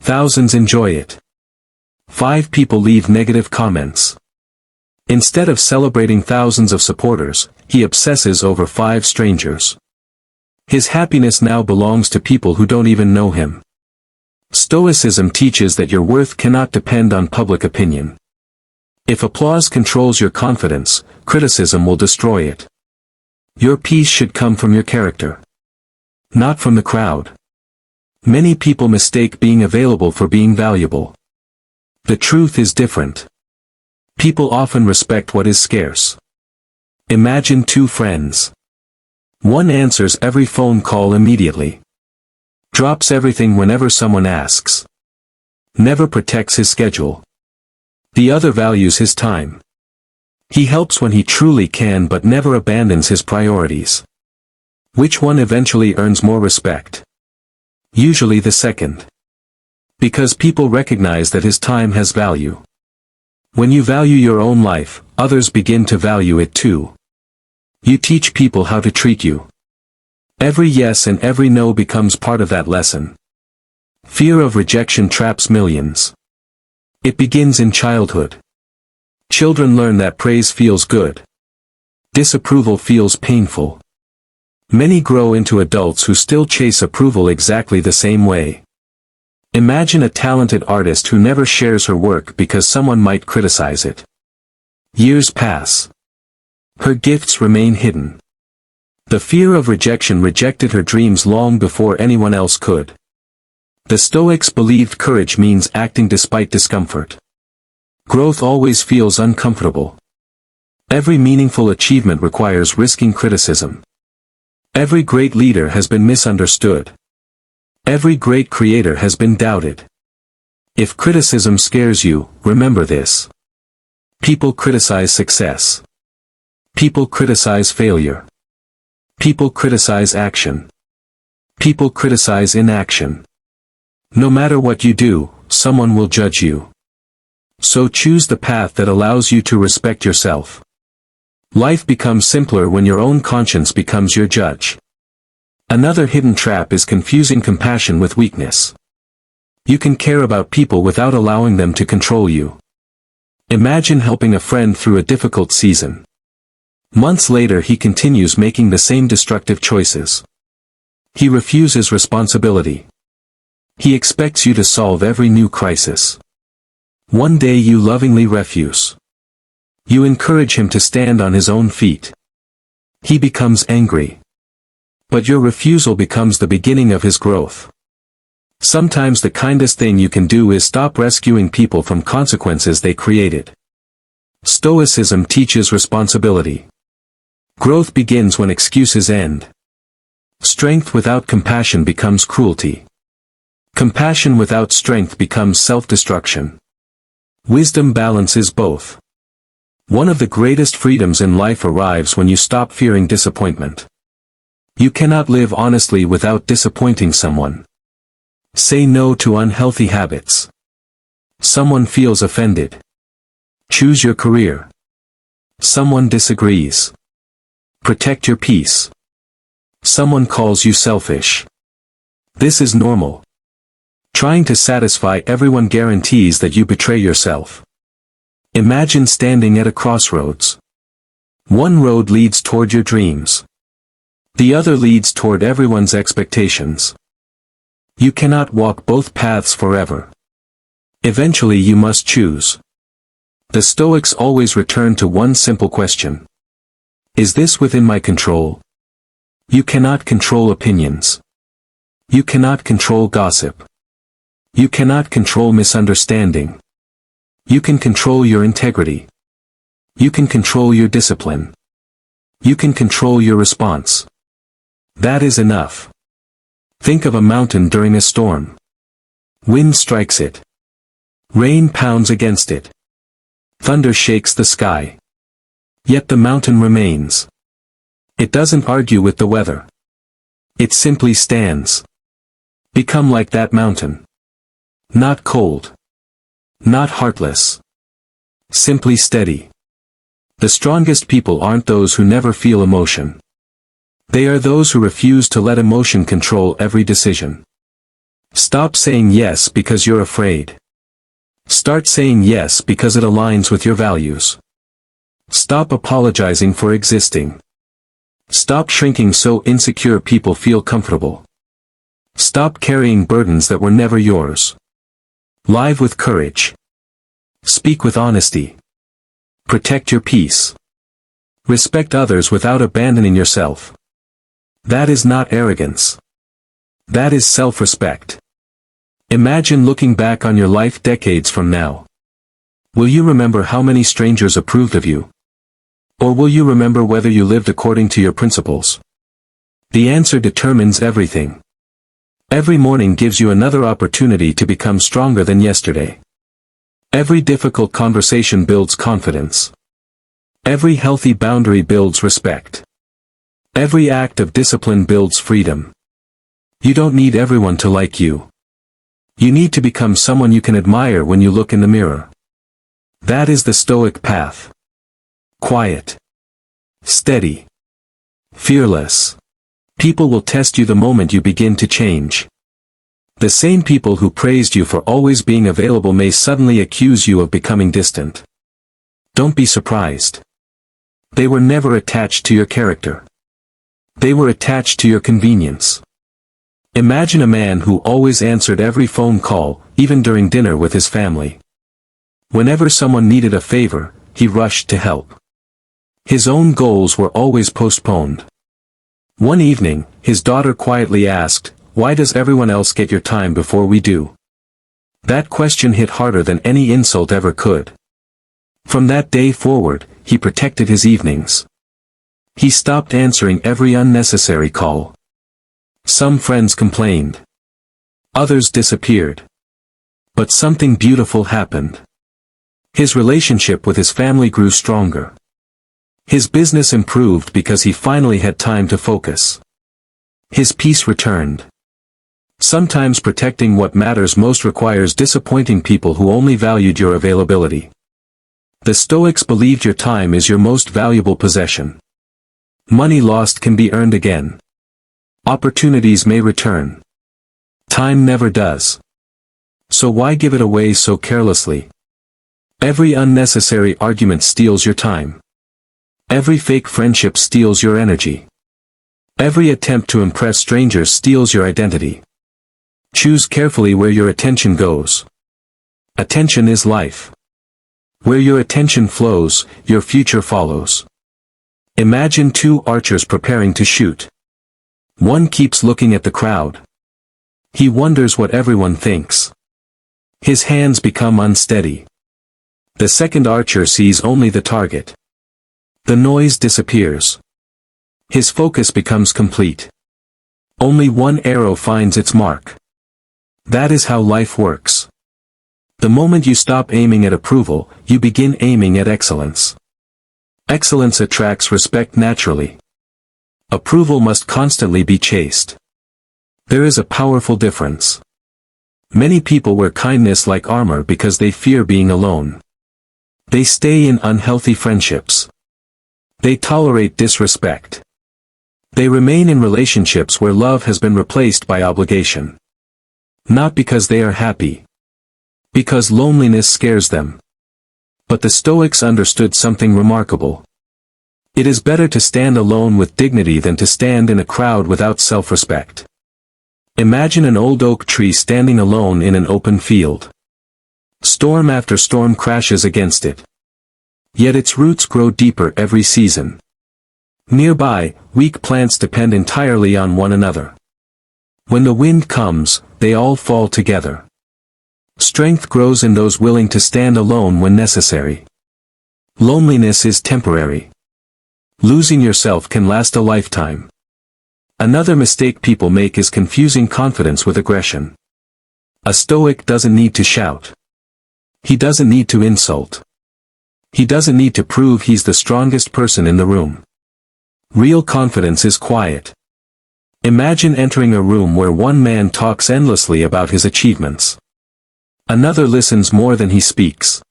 Thousands enjoy it. 5 people leave negative comments. Instead of celebrating thousands of supporters, he obsesses over 5 strangers. His happiness now belongs to people who don't even know him. Stoicism teaches that your worth cannot depend on public opinion. If applause controls your confidence, criticism will destroy it. Your peace should come from your character, not from the crowd. Many people mistake being available for being valuable. The truth is different. People often respect what is scarce. Imagine 2 friends. One answers every phone call immediately. Drops everything whenever someone asks. Never protects his schedule. The other values his time. He helps when he truly can but never abandons his priorities. Which one eventually earns more respect? Usually the second. Because people recognize that his time has value. When you value your own life, others begin to value it too. You teach people how to treat you. Every yes and every no becomes part of that lesson. Fear of rejection traps millions. It begins in childhood. Children learn that praise feels good. Disapproval feels painful. Many grow into adults who still chase approval exactly the same way. Imagine a talented artist who never shares her work because someone might criticize it. Years pass. Her gifts remain hidden. The fear of rejection rejected her dreams long before anyone else could. The Stoics believed courage means acting despite discomfort. Growth always feels uncomfortable. Every meaningful achievement requires risking criticism. Every great leader has been misunderstood. Every great creator has been doubted. If criticism scares you, remember this. People criticize success. People criticize failure. People criticize action. People criticize inaction. No matter what you do, someone will judge you. So choose the path that allows you to respect yourself. Life becomes simpler when your own conscience becomes your judge. Another hidden trap is confusing compassion with weakness. You can care about people without allowing them to control you. Imagine helping a friend through a difficult season. Months later he continues making the same destructive choices. He refuses responsibility. He expects you to solve every new crisis. One day you lovingly refuse. You encourage him to stand on his own feet. He becomes angry. But your refusal becomes the beginning of his growth. Sometimes the kindest thing you can do is stop rescuing people from consequences they created. Stoicism teaches responsibility. Growth begins when excuses end. Strength without compassion becomes cruelty. Compassion without strength becomes self-destruction. Wisdom balances both. One of the greatest freedoms in life arrives when you stop fearing disappointment. You cannot live honestly without disappointing someone. Say no to unhealthy habits. Someone feels offended. Choose your career. Someone disagrees. Protect your peace. Someone calls you selfish. This is normal. Trying to satisfy everyone guarantees that you betray yourself. Imagine standing at a crossroads. One road leads toward your dreams. The other leads toward everyone's expectations. You cannot walk both paths forever. Eventually you must choose. The Stoics always return to one simple question. Is this within my control? You cannot control opinions. You cannot control gossip. You cannot control misunderstanding. You can control your integrity. You can control your discipline. You can control your response. That is enough. Think of a mountain during a storm. Wind strikes it. Rain pounds against it. Thunder shakes the sky. Yet the mountain remains. It doesn't argue with the weather. It simply stands. Become like that mountain. Not cold. Not heartless. Simply steady. The strongest people aren't those who never feel emotion. They are those who refuse to let emotion control every decision. Stop saying yes because you're afraid. Start saying yes because it aligns with your values. Stop apologizing for existing. Stop shrinking so insecure people feel comfortable. Stop carrying burdens that were never yours. Live with courage. Speak with honesty. Protect your peace. Respect others without abandoning yourself. That is not arrogance. That is self-respect. Imagine looking back on your life decades from now. Will you remember how many strangers approved of you? Or will you remember whether you lived according to your principles? The answer determines everything. Every morning gives you another opportunity to become stronger than yesterday. Every difficult conversation builds confidence. Every healthy boundary builds respect. Every act of discipline builds freedom. You don't need everyone to like you. You need to become someone you can admire when you look in the mirror. That is the Stoic path. Quiet. Steady. Fearless. People will test you the moment you begin to change. The same people who praised you for always being available may suddenly accuse you of becoming distant. Don't be surprised. They were never attached to your character. They were attached to your convenience. Imagine a man who always answered every phone call, even during dinner with his family. Whenever someone needed a favor, he rushed to help. His own goals were always postponed. One evening, his daughter quietly asked, "Why does everyone else get your time before we do?" That question hit harder than any insult ever could. From that day forward, he protected his evenings. He stopped answering every unnecessary call. Some friends complained. Others disappeared. But something beautiful happened. His relationship with his family grew stronger. His business improved because he finally had time to focus. His peace returned. Sometimes protecting what matters most requires disappointing people who only valued your availability. The Stoics believed your time is your most valuable possession. Money lost can be earned again. Opportunities may return. Time never does. So why give it away so carelessly? Every unnecessary argument steals your time. Every fake friendship steals your energy. Every attempt to impress strangers steals your identity. Choose carefully where your attention goes. Attention is life. Where your attention flows, your future follows. Imagine two archers preparing to shoot. One keeps looking at the crowd. He wonders what everyone thinks. His hands become unsteady. The second archer sees only the target. The noise disappears. His focus becomes complete. Only one arrow finds its mark. That is how life works. The moment you stop aiming at approval, you begin aiming at excellence. Excellence attracts respect naturally. Approval must constantly be chased. There is a powerful difference. Many people wear kindness like armor because they fear being alone. They stay in unhealthy friendships. They tolerate disrespect. They remain in relationships where love has been replaced by obligation. Not because they are happy. Because loneliness scares them. But the Stoics understood something remarkable. It is better to stand alone with dignity than to stand in a crowd without self-respect. Imagine an old oak tree standing alone in an open field. Storm after storm crashes against it. Yet its roots grow deeper every season. Nearby, weak plants depend entirely on one another. When the wind comes, they all fall together. Strength grows in those willing to stand alone when necessary. Loneliness is temporary. Losing yourself can last a lifetime. Another mistake people make is confusing confidence with aggression. A Stoic doesn't need to shout. He doesn't need to insult. He doesn't need to prove he's the strongest person in the room. Real confidence is quiet. Imagine entering a room where one man talks endlessly about his achievements. Another listens more than he speaks.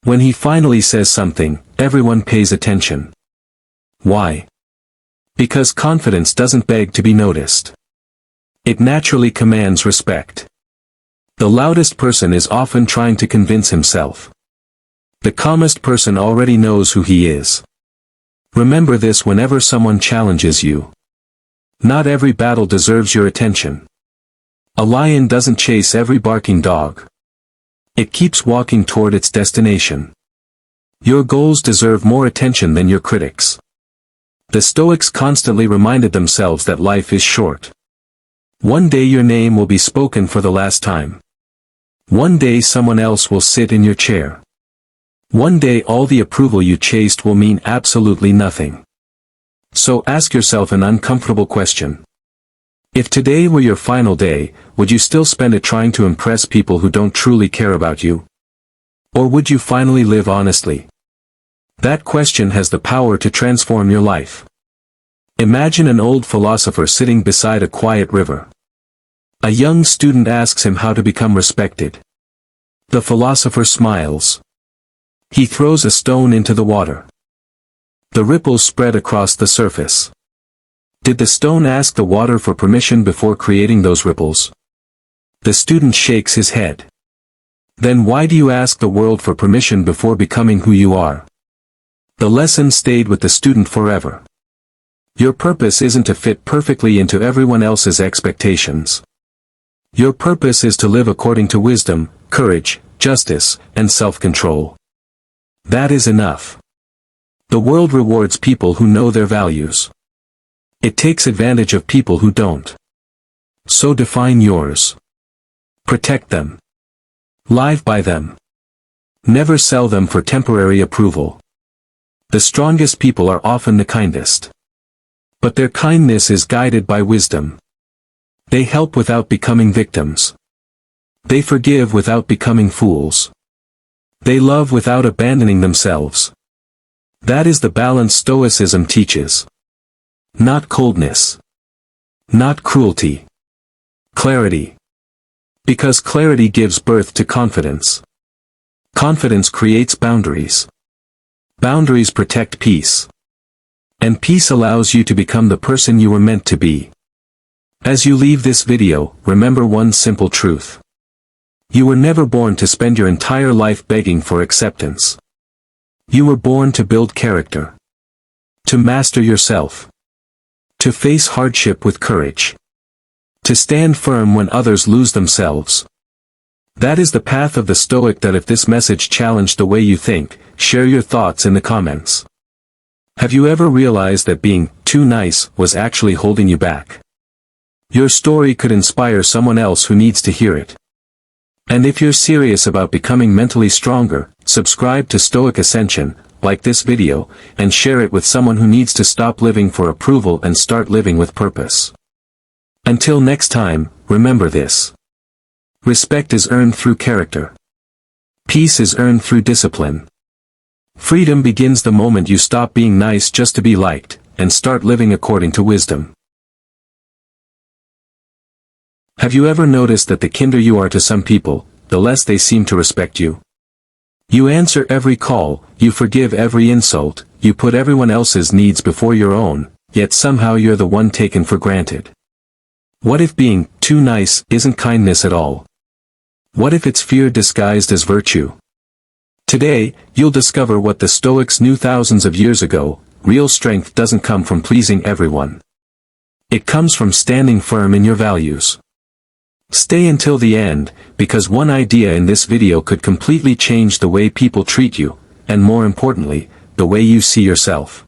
When he finally says something, everyone pays attention. Why? Because confidence doesn't beg to be noticed. It naturally commands respect. The loudest person is often trying to convince himself. The calmest person already knows who he is. Remember this whenever someone challenges you. Not every battle deserves your attention. A lion doesn't chase every barking dog. It keeps walking toward its destination. Your goals deserve more attention than your critics. The Stoics constantly reminded themselves that life is short. One day your name will be spoken for the last time. One day someone else will sit in your chair. One day all the approval you chased will mean absolutely nothing. So ask yourself an uncomfortable question. If today were your final day, would you still spend it trying to impress people who don't truly care about you? Or would you finally live honestly? That question has the power to transform your life. Imagine an old philosopher sitting beside a quiet river. A young student asks him how to become respected. The philosopher smiles. He throws a stone into the water. The ripples spread across the surface. Did the stone ask the water for permission before creating those ripples? The student shakes his head. Then why do you ask the world for permission before becoming who you are? The lesson stayed with the student forever. Your purpose isn't to fit perfectly into everyone else's expectations. Your purpose is to live according to wisdom, courage, justice, and self-control. That is enough. The world rewards people who know their values. It takes advantage of people who don't. So define yours. Protect them. Live by them. Never sell them for temporary approval. The strongest people are often the kindest. But their kindness is guided by wisdom. They help without becoming victims. They forgive without becoming fools. They love without abandoning themselves. That is the balance Stoicism teaches. Not coldness. Not cruelty. Clarity. Because clarity gives birth to confidence. Confidence creates boundaries. Boundaries protect peace. And peace allows you to become the person you were meant to be. As you leave this video, remember one simple truth. You were never born to spend your entire life begging for acceptance. You were born to build character. To master yourself. To face hardship with courage. To stand firm when others lose themselves. That is the path of the Stoic. That if this message challenged the way you think, share your thoughts in the comments. Have you ever realized that being too nice was actually holding you back? Your story could inspire someone else who needs to hear it. And if you're serious about becoming mentally stronger, subscribe to Stoic Ascension, like this video, and share it with someone who needs to stop living for approval and start living with purpose. Until next time, remember this. Respect is earned through character. Peace is earned through discipline. Freedom begins the moment you stop being nice just to be liked, and start living according to wisdom. Have you ever noticed that the kinder you are to some people, the less they seem to respect you? You answer every call, you forgive every insult, you put everyone else's needs before your own, yet somehow you're the one taken for granted. What if being too nice isn't kindness at all? What if it's fear disguised as virtue? Today, you'll discover what the Stoics knew thousands of years ago. Real strength doesn't come from pleasing everyone. It comes from standing firm in your values. Stay until the end, because one idea in this video could completely change the way people treat you, and more importantly, the way you see yourself.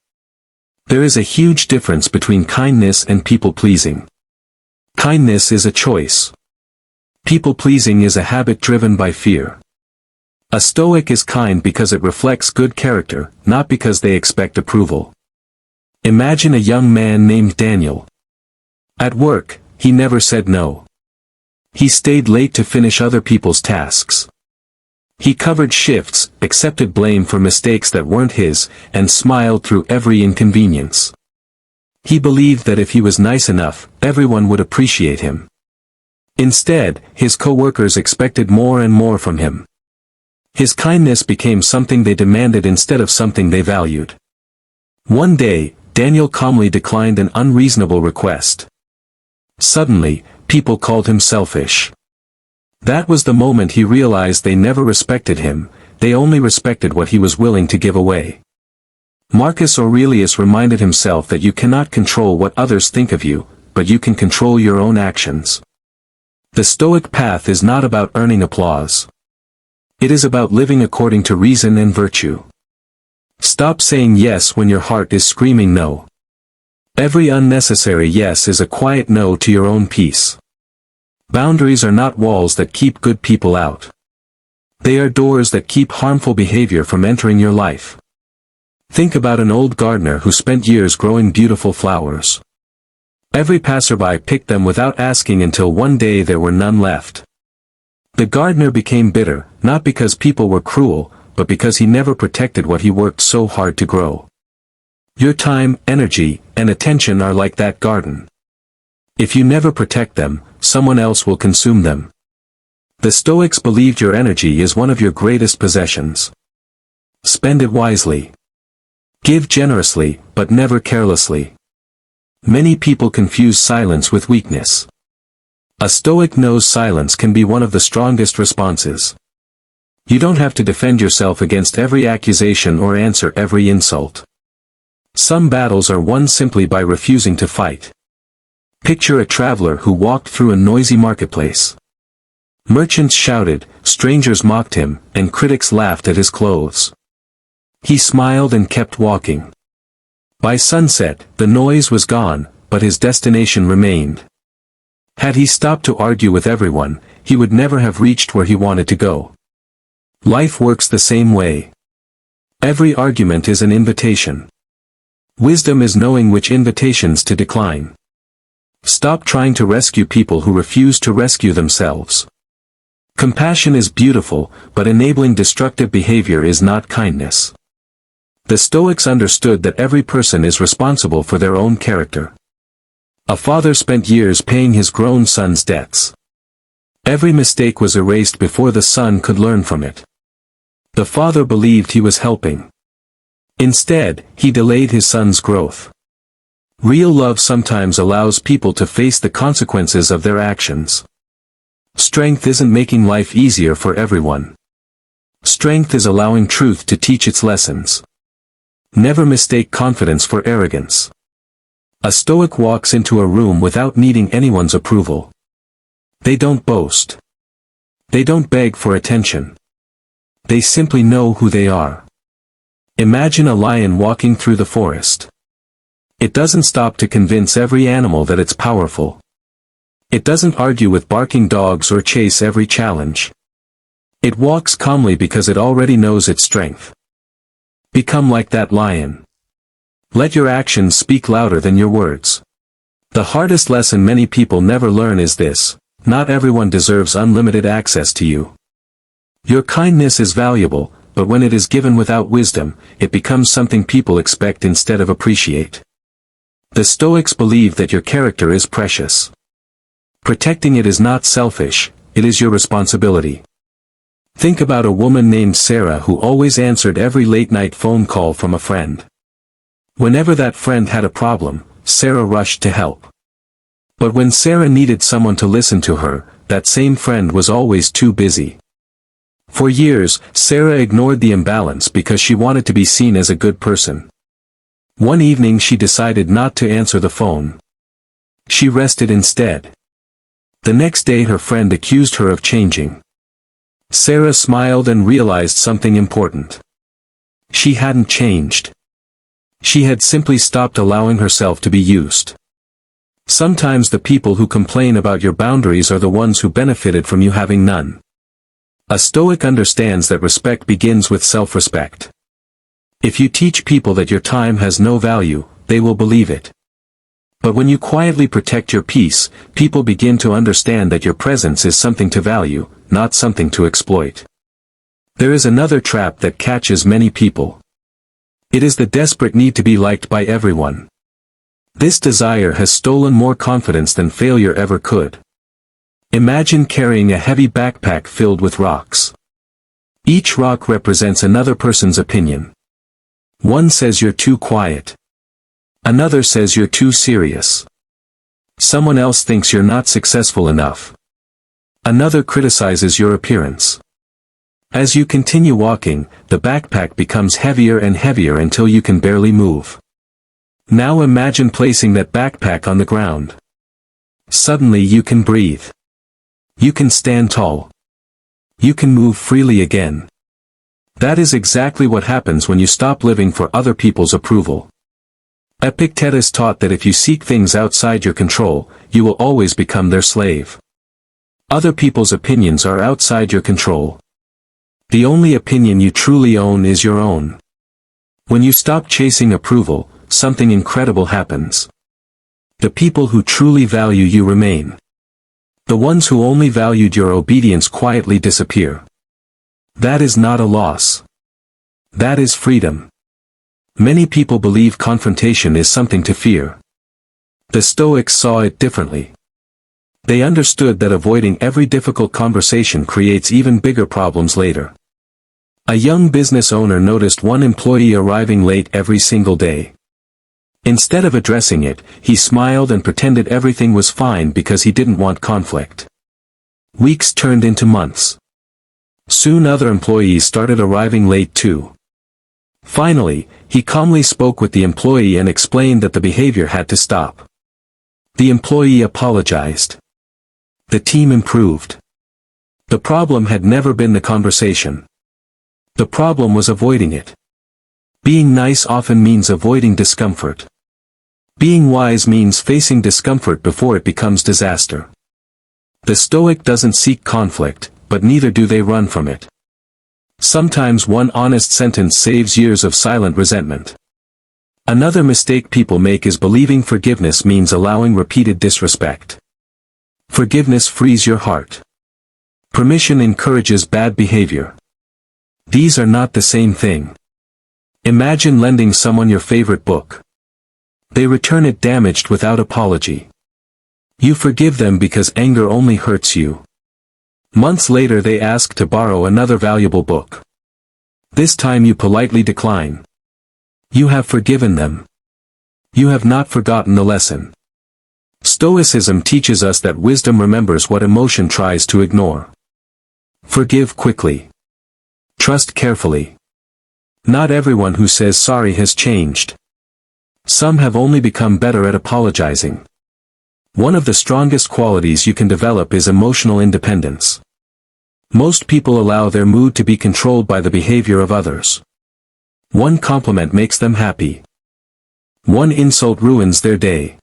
There is a huge difference between kindness and people-pleasing. Kindness is a choice. People-pleasing is a habit driven by fear. A Stoic is kind because it reflects good character, not because they expect approval. Imagine a young man named Daniel. At work, he never said no. He stayed late to finish other people's tasks. He covered shifts, accepted blame for mistakes that weren't his, and smiled through every inconvenience. He believed that if he was nice enough, everyone would appreciate him. Instead, his co-workers expected more and more from him. His kindness became something they demanded instead of something they valued. One day, Daniel calmly declined an unreasonable request. Suddenly, people called him selfish. That was the moment he realized they never respected him, they only respected what he was willing to give away. Marcus Aurelius reminded himself that you cannot control what others think of you, but you can control your own actions. The Stoic path is not about earning applause. It is about living according to reason and virtue. Stop saying yes when your heart is screaming no. Every unnecessary yes is a quiet no to your own peace. Boundaries are not walls that keep good people out. They are doors that keep harmful behavior from entering your life. Think about an old gardener who spent years growing beautiful flowers. Every passerby picked them without asking until one day there were none left. The gardener became bitter, not because people were cruel, but because he never protected what he worked so hard to grow. Your time, energy, and attention are like that garden. If you never protect them, someone else will consume them. The Stoics believed your energy is one of your greatest possessions. Spend it wisely. Give generously, but never carelessly. Many people confuse silence with weakness. A Stoic knows silence can be one of the strongest responses. You don't have to defend yourself against every accusation or answer every insult. Some battles are won simply by refusing to fight. Picture a traveler who walked through a noisy marketplace. Merchants shouted, strangers mocked him, and critics laughed at his clothes. He smiled and kept walking. By sunset, the noise was gone, but his destination remained. Had he stopped to argue with everyone, he would never have reached where he wanted to go. Life works the same way. Every argument is an invitation. Wisdom is knowing which invitations to decline. Stop trying to rescue people who refuse to rescue themselves. Compassion is beautiful, but enabling destructive behavior is not kindness. The Stoics understood that every person is responsible for their own character. A father spent years paying his grown son's debts. Every mistake was erased before the son could learn from it. The father believed he was helping. Instead, he delayed his son's growth. Real love sometimes allows people to face the consequences of their actions. Strength isn't making life easier for everyone. Strength is allowing truth to teach its lessons. Never mistake confidence for arrogance. A Stoic walks into a room without needing anyone's approval. They don't boast. They don't beg for attention. They simply know who they are. Imagine a lion walking through the forest. It doesn't stop to convince every animal that it's powerful. It doesn't argue with barking dogs or chase every challenge. It walks calmly because it already knows its strength. Become like that lion. Let your actions speak louder than your words. The hardest lesson many people never learn is this: not everyone deserves unlimited access to you. Your kindness is valuable, but when it is given without wisdom, it becomes something people expect instead of appreciate. The Stoics believe that your character is precious. Protecting it is not selfish, it is your responsibility. Think about a woman named Sarah who always answered every late-night phone call from a friend. Whenever that friend had a problem, Sarah rushed to help. But when Sarah needed someone to listen to her, that same friend was always too busy. For years, Sarah ignored the imbalance because she wanted to be seen as a good person. One evening she decided not to answer the phone. She rested instead. The next day her friend accused her of changing. Sarah smiled and realized something important. She hadn't changed. She had simply stopped allowing herself to be used. Sometimes the people who complain about your boundaries are the ones who benefited from you having none. A Stoic understands that respect begins with self-respect. If you teach people that your time has no value, they will believe it. But when you quietly protect your peace, people begin to understand that your presence is something to value, not something to exploit. There is another trap that catches many people. It is the desperate need to be liked by everyone. This desire has stolen more confidence than failure ever could. Imagine carrying a heavy backpack filled with rocks. Each rock represents another person's opinion. One says you're too quiet. Another says you're too serious. Someone else thinks you're not successful enough. Another criticizes your appearance. As you continue walking, the backpack becomes heavier and heavier until you can barely move. Now imagine placing that backpack on the ground. Suddenly you can breathe. You can stand tall. You can move freely again. That is exactly what happens when you stop living for other people's approval. Epictetus taught that if you seek things outside your control, you will always become their slave. Other people's opinions are outside your control. The only opinion you truly own is your own. When you stop chasing approval, something incredible happens. The people who truly value you remain. The ones who only valued your obedience quietly disappear. That is not a loss. That is freedom. Many people believe confrontation is something to fear. The Stoics saw it differently. They understood that avoiding every difficult conversation creates even bigger problems later. A young business owner noticed one employee arriving late every single day. Instead of addressing it, he smiled and pretended everything was fine because he didn't want conflict. Weeks turned into months. Soon other employees started arriving late too. Finally, he calmly spoke with the employee and explained that the behavior had to stop. The employee apologized. The team improved. The problem had never been the conversation. The problem was avoiding it. Being nice often means avoiding discomfort. Being wise means facing discomfort before it becomes disaster. The Stoic doesn't seek conflict, but neither do they run from it. Sometimes one honest sentence saves years of silent resentment. Another mistake people make is believing forgiveness means allowing repeated disrespect. Forgiveness frees your heart. Permission encourages bad behavior. These are not the same thing. Imagine lending someone your favorite book. They return it damaged without apology. You forgive them because anger only hurts you. Months later they ask to borrow another valuable book. This time you politely decline. You have forgiven them. You have not forgotten the lesson. Stoicism teaches us that wisdom remembers what emotion tries to ignore. Forgive quickly. Trust carefully. Not everyone who says sorry has changed. Some have only become better at apologizing. One of the strongest qualities you can develop is emotional independence. Most people allow their mood to be controlled by the behavior of others. One compliment makes them happy. One insult ruins their day.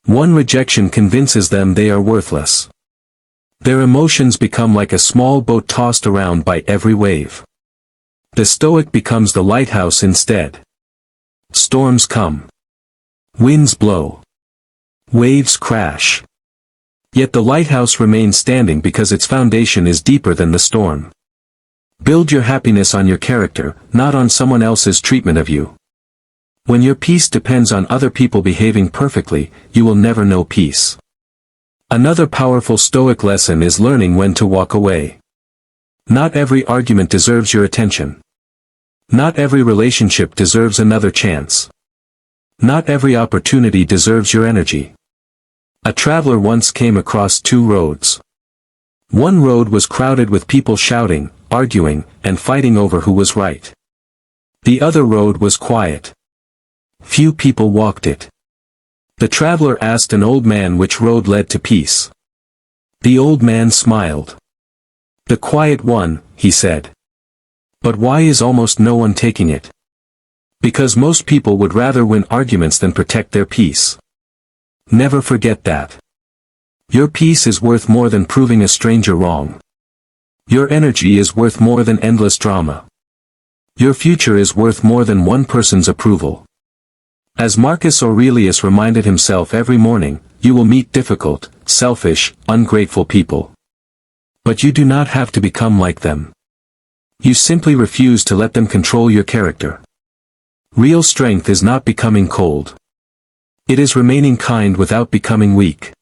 One rejection convinces them they are worthless. Their emotions become like a small boat tossed around by every wave. The Stoic becomes the lighthouse instead. Storms come. Winds blow. Waves crash. Yet the lighthouse remains standing because its foundation is deeper than the storm. Build your happiness on your character, not on someone else's treatment of you. When your peace depends on other people behaving perfectly, you will never know peace. Another powerful Stoic lesson is learning when to walk away. Not every argument deserves your attention. Not every relationship deserves another chance. Not every opportunity deserves your energy. A traveler once came across two roads. One road was crowded with people shouting, arguing, and fighting over who was right. The other road was quiet. Few people walked it. The traveler asked an old man which road led to peace. The old man smiled. The quiet one, he said. But why is almost no one taking it? Because most people would rather win arguments than protect their peace. Never forget that. Your peace is worth more than proving a stranger wrong. Your energy is worth more than endless drama. Your future is worth more than one person's approval. As Marcus Aurelius reminded himself every morning, you will meet difficult, selfish, ungrateful people. But you do not have to become like them. You simply refuse to let them control your character. Real strength is not becoming cold. It is remaining kind without becoming weak.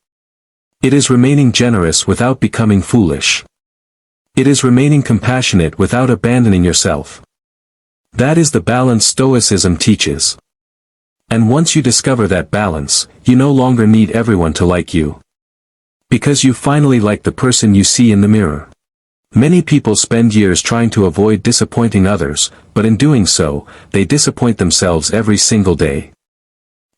It is remaining generous without becoming foolish. It is remaining compassionate without abandoning yourself. That is the balance Stoicism teaches. And once you discover that balance, you no longer need everyone to like you. Because you finally like the person you see in the mirror. Many people spend years trying to avoid disappointing others, but in doing so, they disappoint themselves every single day.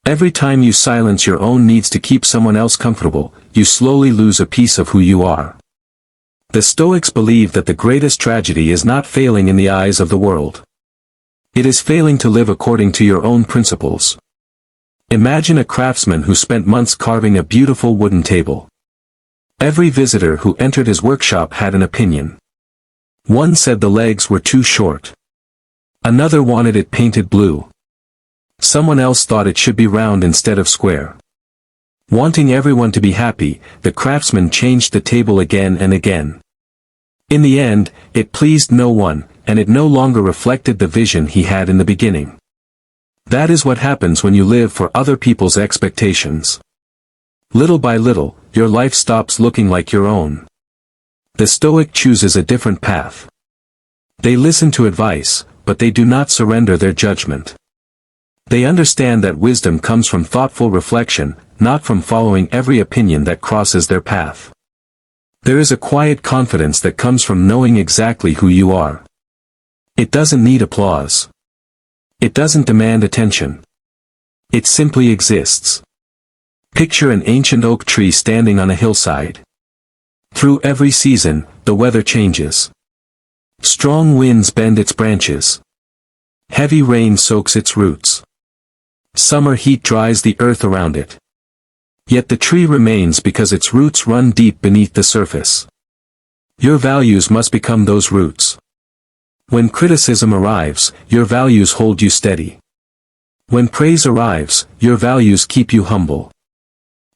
Every time you silence your own needs to keep someone else comfortable, you slowly lose a piece of who you are. The Stoics believe that the greatest tragedy is not failing in the eyes of the world. It is failing to live according to your own principles. Imagine a craftsman who spent months carving a beautiful wooden table. Every visitor who entered his workshop had an opinion. One said the legs were too short. Another wanted it painted blue. Someone else thought it should be round instead of square. Wanting everyone to be happy, the craftsman changed the table again and again. In the end, it pleased no one, and it no longer reflected the vision he had in the beginning. That is what happens when you live for other people's expectations. Little by little, your life stops looking like your own. The Stoic chooses a different path. They listen to advice, but they do not surrender their judgment. They understand that wisdom comes from thoughtful reflection, not from following every opinion that crosses their path. There is a quiet confidence that comes from knowing exactly who you are. It doesn't need applause. It doesn't demand attention. It simply exists. Picture an ancient oak tree standing on a hillside. Through every season, the weather changes. Strong winds bend its branches. Heavy rain soaks its roots. Summer heat dries the earth around it. Yet the tree remains because its roots run deep beneath the surface. Your values must become those roots. When criticism arrives, your values hold you steady. When praise arrives, your values keep you humble.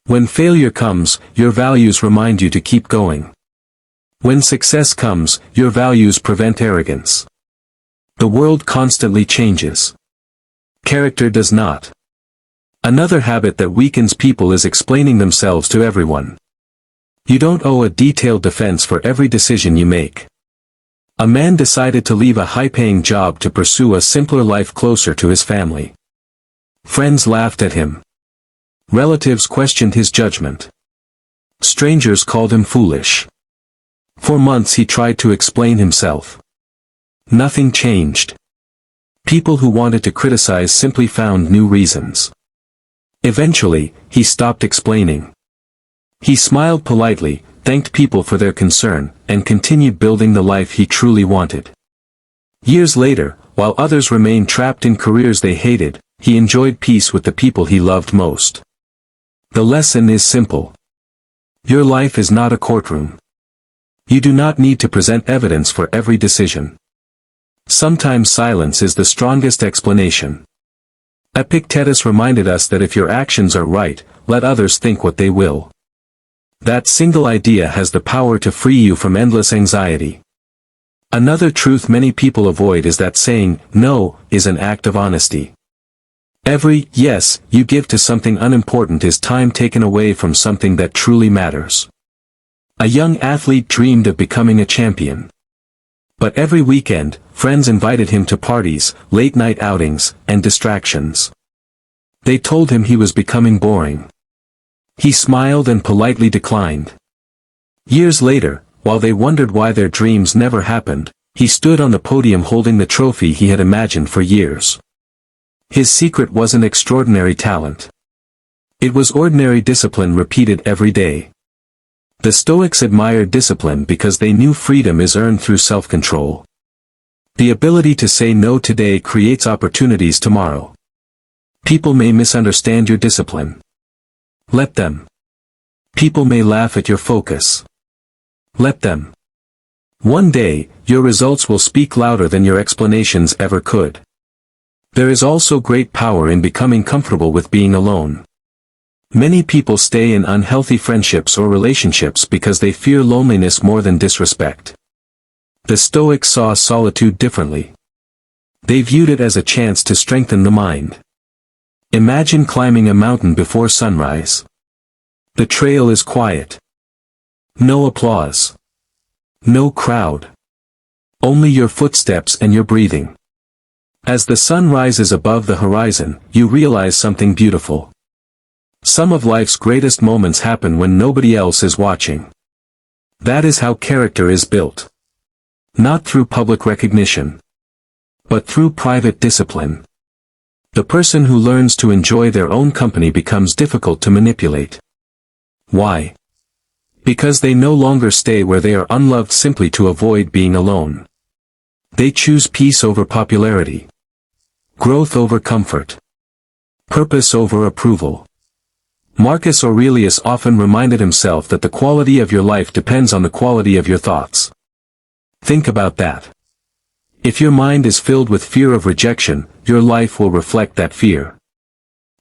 When failure comes, your values remind you to keep going. When success comes, your values prevent arrogance. The world constantly changes. Character does not. Another habit that weakens people is explaining themselves to everyone. You don't owe a detailed defense for every decision you make. A man decided to leave a high-paying job to pursue a simpler life closer to his family. Friends laughed at him. Relatives questioned his judgment. Strangers called him foolish. For months he tried to explain himself. Nothing changed. People who wanted to criticize simply found new reasons. Eventually, he stopped explaining. He smiled politely, thanked people for their concern, and continued building the life he truly wanted. Years later, while others remained trapped in careers they hated, he enjoyed peace with the people he loved most. The lesson is simple. Your life is not a courtroom. You do not need to present evidence for every decision. Sometimes silence is the strongest explanation. Epictetus reminded us that if your actions are right, let others think what they will. That single idea has the power to free you from endless anxiety. Another truth many people avoid is that saying no is an act of honesty. Every yes you give to something unimportant is time taken away from something that truly matters. A young athlete dreamed of becoming a champion. But every weekend, friends invited him to parties, late-night outings, and distractions. They told him he was becoming boring. He smiled and politely declined. Years later, while they wondered why their dreams never happened, he stood on the podium holding the trophy he had imagined for years. His secret wasn't extraordinary talent. It was ordinary discipline repeated every day. The Stoics admired discipline because they knew freedom is earned through self-control. The ability to say no today creates opportunities tomorrow. People may misunderstand your discipline. Let them. People may laugh at your focus. Let them. One day, your results will speak louder than your explanations ever could. There is also great power in becoming comfortable with being alone. Many people stay in unhealthy friendships or relationships because they fear loneliness more than disrespect. The Stoics saw solitude differently. They viewed it as a chance to strengthen the mind. Imagine climbing a mountain before sunrise. The trail is quiet. No applause. No crowd. Only your footsteps and your breathing. As the sun rises above the horizon, you realize something beautiful. Some of life's greatest moments happen when nobody else is watching. That is how character is built. Not through public recognition, but through private discipline. The person who learns to enjoy their own company becomes difficult to manipulate. Why? Because they no longer stay where they are unloved simply to avoid being alone. They choose peace over popularity. Growth over comfort. Purpose over approval. Marcus Aurelius often reminded himself that the quality of your life depends on the quality of your thoughts. Think about that. If your mind is filled with fear of rejection, your life will reflect that fear.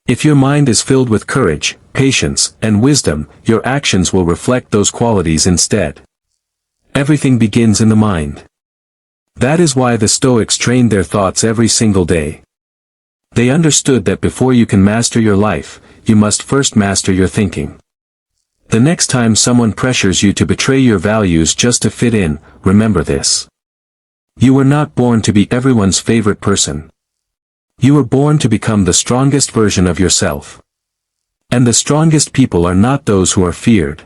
If your mind is filled with courage, patience, and wisdom, your actions will reflect those qualities instead. Everything begins in the mind. That is why the Stoics trained their thoughts every single day. They understood that before you can master your life, you must first master your thinking. The next time someone pressures you to betray your values just to fit in, remember this. You were not born to be everyone's favorite person. You were born to become the strongest version of yourself. And the strongest people are not those who are feared.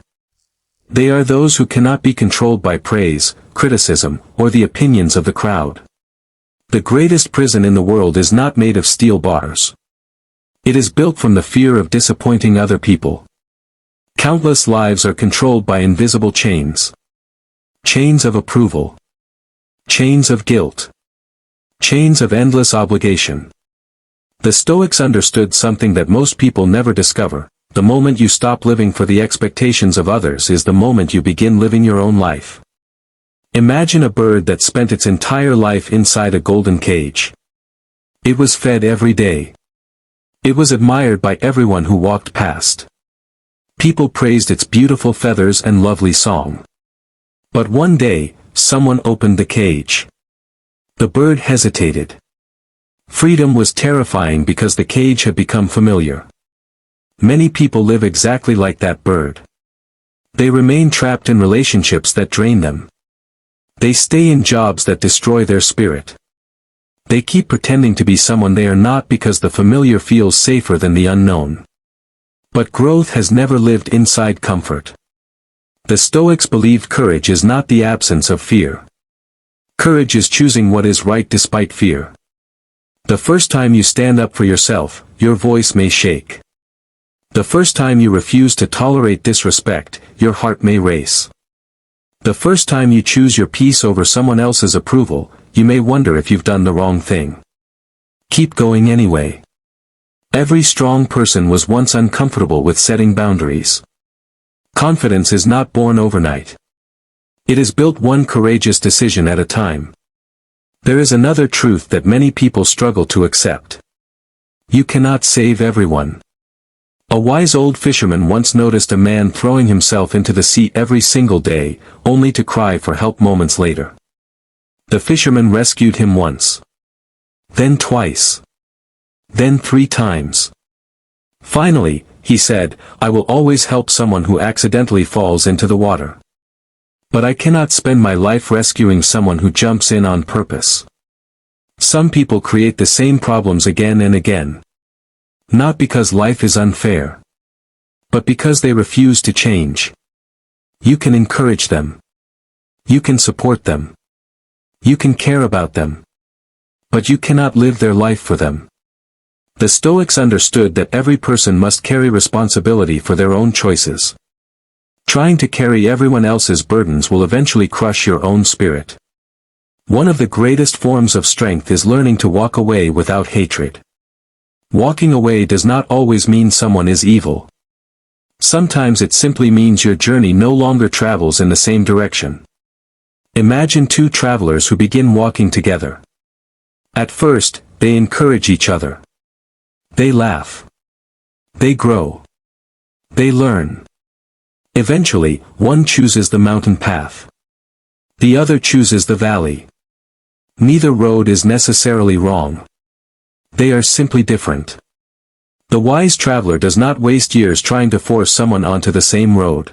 They are those who cannot be controlled by praise, criticism, or the opinions of the crowd. The greatest prison in the world is not made of steel bars. It is built from the fear of disappointing other people. Countless lives are controlled by invisible chains. Chains of approval. Chains of guilt. Chains of endless obligation. The Stoics understood something that most people never discover. The moment you stop living for the expectations of others is the moment you begin living your own life. Imagine a bird that spent its entire life inside a golden cage. It was fed every day. It was admired by everyone who walked past. People praised its beautiful feathers and lovely song. But one day, someone opened the cage. The bird hesitated. Freedom was terrifying because the cage had become familiar. Many people live exactly like that bird. They remain trapped in relationships that drain them. They stay in jobs that destroy their spirit. They keep pretending to be someone they are not because the familiar feels safer than the unknown. But growth has never lived inside comfort. The Stoics believed courage is not the absence of fear. Courage is choosing what is right despite fear. The first time you stand up for yourself, your voice may shake. The first time you refuse to tolerate disrespect, your heart may race. The first time you choose your peace over someone else's approval, you may wonder if you've done the wrong thing. Keep going anyway. Every strong person was once uncomfortable with setting boundaries. Confidence is not born overnight. It is built one courageous decision at a time. There is another truth that many people struggle to accept. You cannot save everyone. A wise old fisherman once noticed a man throwing himself into the sea every single day, only to cry for help moments later. The fisherman rescued him once. Then twice. Then 3 times. Finally, he said, I will always help someone who accidentally falls into the water. But I cannot spend my life rescuing someone who jumps in on purpose. Some people create the same problems again and again. Not because life is unfair, but because they refuse to change. You can encourage them. You can support them. You can care about them. But you cannot live their life for them. The Stoics understood that every person must carry responsibility for their own choices. Trying to carry everyone else's burdens will eventually crush your own spirit. One of the greatest forms of strength is learning to walk away without hatred. Walking away does not always mean someone is evil. Sometimes it simply means your journey no longer travels in the same direction. Imagine two travelers who begin walking together. At first, they encourage each other. They laugh. They grow. They learn. Eventually, one chooses the mountain path. The other chooses the valley. Neither road is necessarily wrong. They are simply different. The wise traveler does not waste years trying to force someone onto the same road.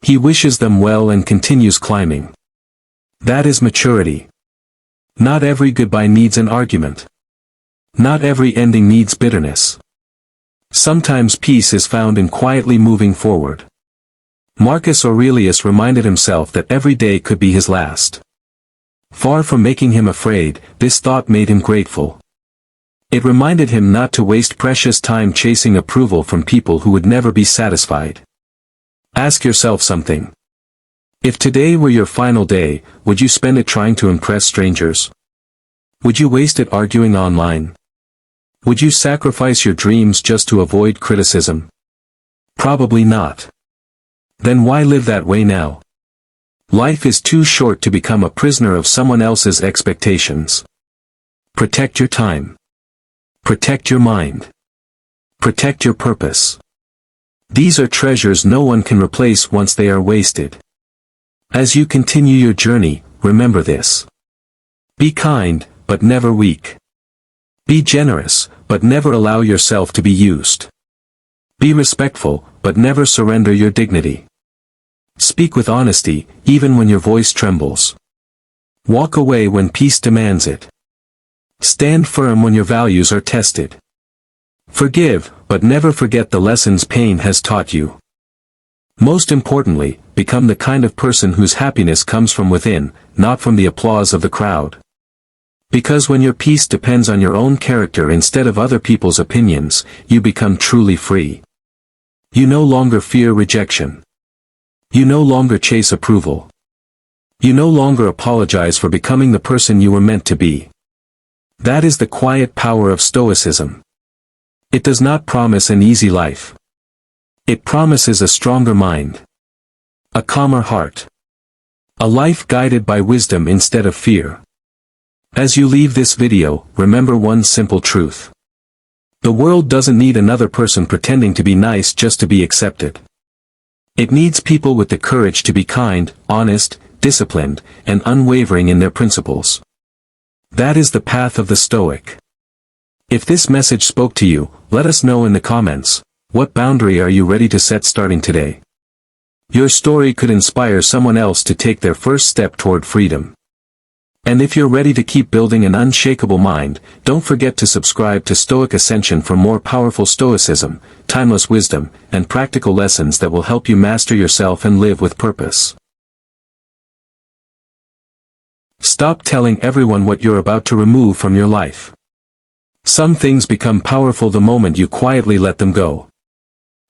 He wishes them well and continues climbing. That is maturity. Not every goodbye needs an argument. Not every ending needs bitterness. Sometimes peace is found in quietly moving forward. Marcus Aurelius reminded himself that every day could be his last. Far from making him afraid, this thought made him grateful. It reminded him not to waste precious time chasing approval from people who would never be satisfied. Ask yourself something. If today were your final day, would you spend it trying to impress strangers? Would you waste it arguing online? Would you sacrifice your dreams just to avoid criticism? Probably not. Then why live that way now? Life is too short to become a prisoner of someone else's expectations. Protect your time. Protect your mind. Protect your purpose. These are treasures no one can replace once they are wasted. As you continue your journey, remember this. Be kind, but never weak. Be generous, but never allow yourself to be used. Be respectful, but never surrender your dignity. Speak with honesty, even when your voice trembles. Walk away when peace demands it. Stand firm when your values are tested. Forgive, but never forget the lessons pain has taught you. Most importantly, become the kind of person whose happiness comes from within, not from the applause of the crowd. Because when your peace depends on your own character instead of other people's opinions, you become truly free. You no longer fear rejection. You no longer chase approval. You no longer apologize for becoming the person you were meant to be. That is the quiet power of Stoicism. It does not promise an easy life. It promises a stronger mind. A calmer heart. A life guided by wisdom instead of fear. As you leave this video, remember one simple truth. The world doesn't need another person pretending to be nice just to be accepted. It needs people with the courage to be kind, honest, disciplined, and unwavering in their principles. That is the path of the Stoic. If this message spoke to you, let us know in the comments. What boundary are you ready to set starting today? Your story could inspire someone else to take their first step toward freedom. And if you're ready to keep building an unshakable mind, don't forget to subscribe to Stoic Ascension for more powerful Stoicism, timeless wisdom, and practical lessons that will help you master yourself and live with purpose. Stop telling everyone what you're about to remove from your life. Some things become powerful the moment you quietly let them go.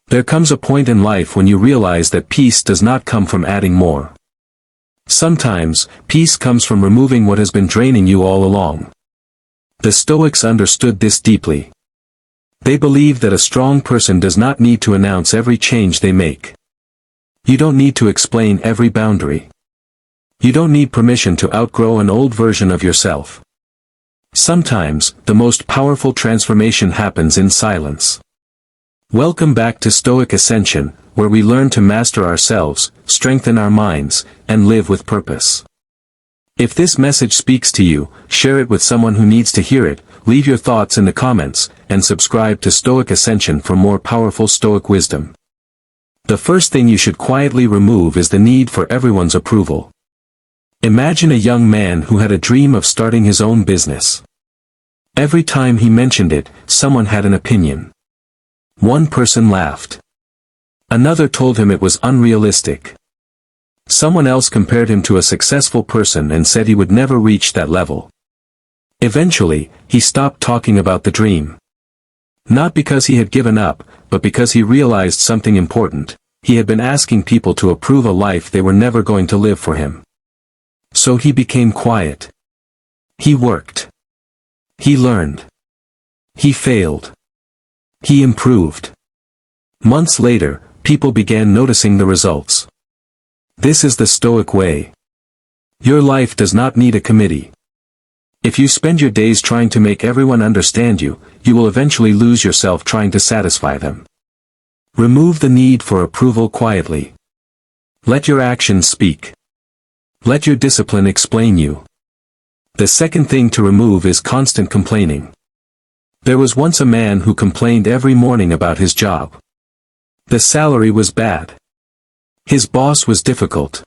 There comes a point in life when you realize that peace does not come from adding more. Sometimes, peace comes from removing what has been draining you all along. The Stoics understood this deeply. They believed that a strong person does not need to announce every change they make. You don't need to explain every boundary. You don't need permission to outgrow an old version of yourself. Sometimes, the most powerful transformation happens in silence. Welcome back to Stoic Ascension, where we learn to master ourselves, strengthen our minds, and live with purpose. If this message speaks to you, share it with someone who needs to hear it, leave your thoughts in the comments, and subscribe to Stoic Ascension for more powerful Stoic wisdom. The first thing you should quietly remove is the need for everyone's approval. Imagine a young man who had a dream of starting his own business. Every time he mentioned it, someone had an opinion. One person laughed. Another told him it was unrealistic. Someone else compared him to a successful person and said he would never reach that level. Eventually, he stopped talking about the dream. Not because he had given up, but because he realized something important. He had been asking people to approve a life they were never going to live for him. So he became quiet. He worked. He learned. He failed. He improved. Months later, people began noticing the results. This is the Stoic way. Your life does not need a committee. If you spend your days trying to make everyone understand you, you will eventually lose yourself trying to satisfy them. Remove the need for approval quietly. Let your actions speak. Let your discipline explain you. The second thing to remove is constant complaining. There was once a man who complained every morning about his job. The salary was bad. His boss was difficult.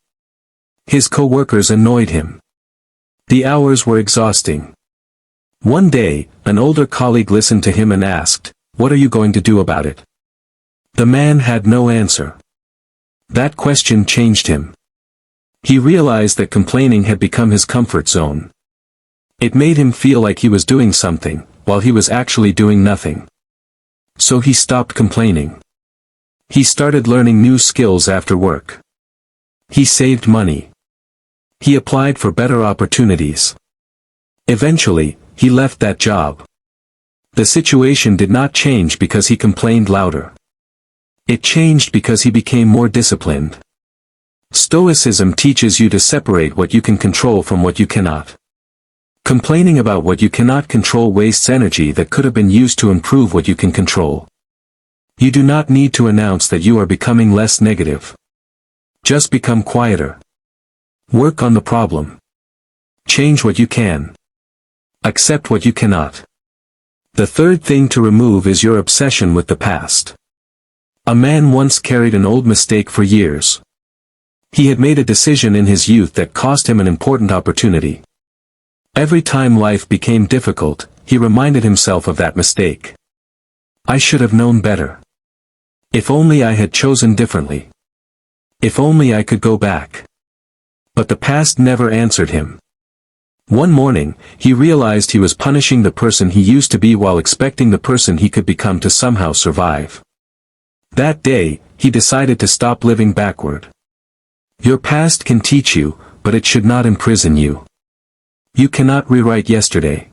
His co-workers annoyed him. The hours were exhausting. One day, an older colleague listened to him and asked, "What are you going to do about it?" The man had no answer. That question changed him. He realized that complaining had become his comfort zone. It made him feel like he was doing something, while he was actually doing nothing. So he stopped complaining. He started learning new skills after work. He saved money. He applied for better opportunities. Eventually, he left that job. The situation did not change because he complained louder. It changed because he became more disciplined. Stoicism teaches you to separate what you can control from what you cannot. Complaining about what you cannot control wastes energy that could have been used to improve what you can control. You do not need to announce that you are becoming less negative. Just become quieter. Work on the problem. Change what you can. Accept what you cannot. The third thing to remove is your obsession with the past. A man once carried an old mistake for years. He had made a decision in his youth that cost him an important opportunity. Every time life became difficult, he reminded himself of that mistake. I should have known better. If only I had chosen differently. If only I could go back. But the past never answered him. One morning, he realized he was punishing the person he used to be while expecting the person he could become to somehow survive. That day, he decided to stop living backward. Your past can teach you, but it should not imprison you. You cannot rewrite yesterday.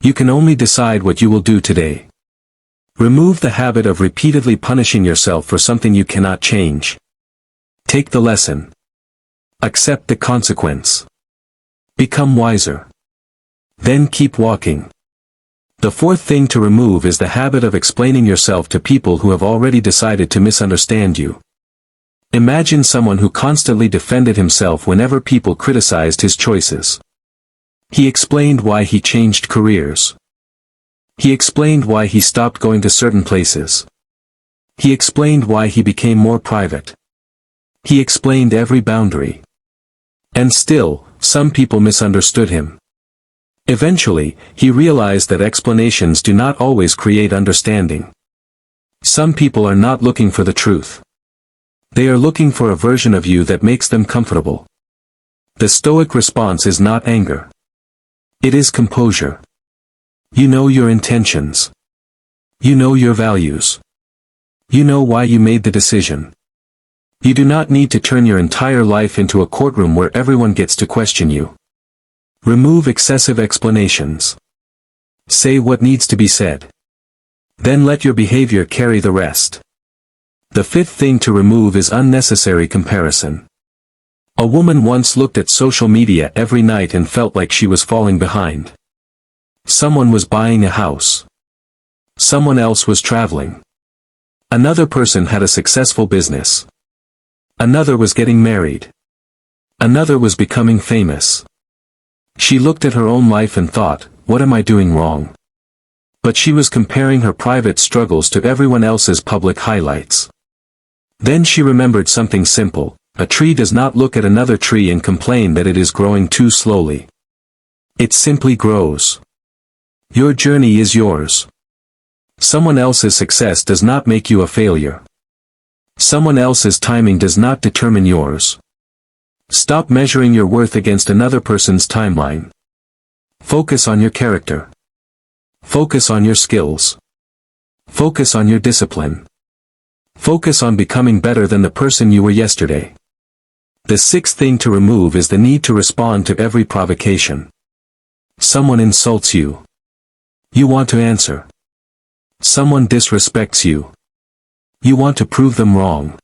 You can only decide what you will do today. Remove the habit of repeatedly punishing yourself for something you cannot change. Take the lesson. Accept the consequence. Become wiser. Then keep walking. The fourth thing to remove is the habit of explaining yourself to people who have already decided to misunderstand you. Imagine someone who constantly defended himself whenever people criticized his choices. He explained why he changed careers. He explained why he stopped going to certain places. He explained why he became more private. He explained every boundary. And still, some people misunderstood him. Eventually, he realized that explanations do not always create understanding. Some people are not looking for the truth. They are looking for a version of you that makes them comfortable. The Stoic response is not anger. It is composure. You know your intentions. You know your values. You know why you made the decision. You do not need to turn your entire life into a courtroom where everyone gets to question you. Remove excessive explanations. Say what needs to be said. Then let your behavior carry the rest. The fifth thing to remove is unnecessary comparison. A woman once looked at social media every night and felt like she was falling behind. Someone was buying a house. Someone else was traveling. Another person had a successful business. Another was getting married. Another was becoming famous. She looked at her own life and thought, what am I doing wrong? But she was comparing her private struggles to everyone else's public highlights. Then she remembered something simple: a tree does not look at another tree and complain that it is growing too slowly. It simply grows. Your journey is yours. Someone else's success does not make you a failure. Someone else's timing does not determine yours. Stop measuring your worth against another person's timeline. Focus on your character. Focus on your skills. Focus on your discipline. Focus on becoming better than the person you were yesterday. The sixth thing to remove is the need to respond to every provocation. Someone insults you. You want to answer. Someone disrespects you. You want to prove them wrong.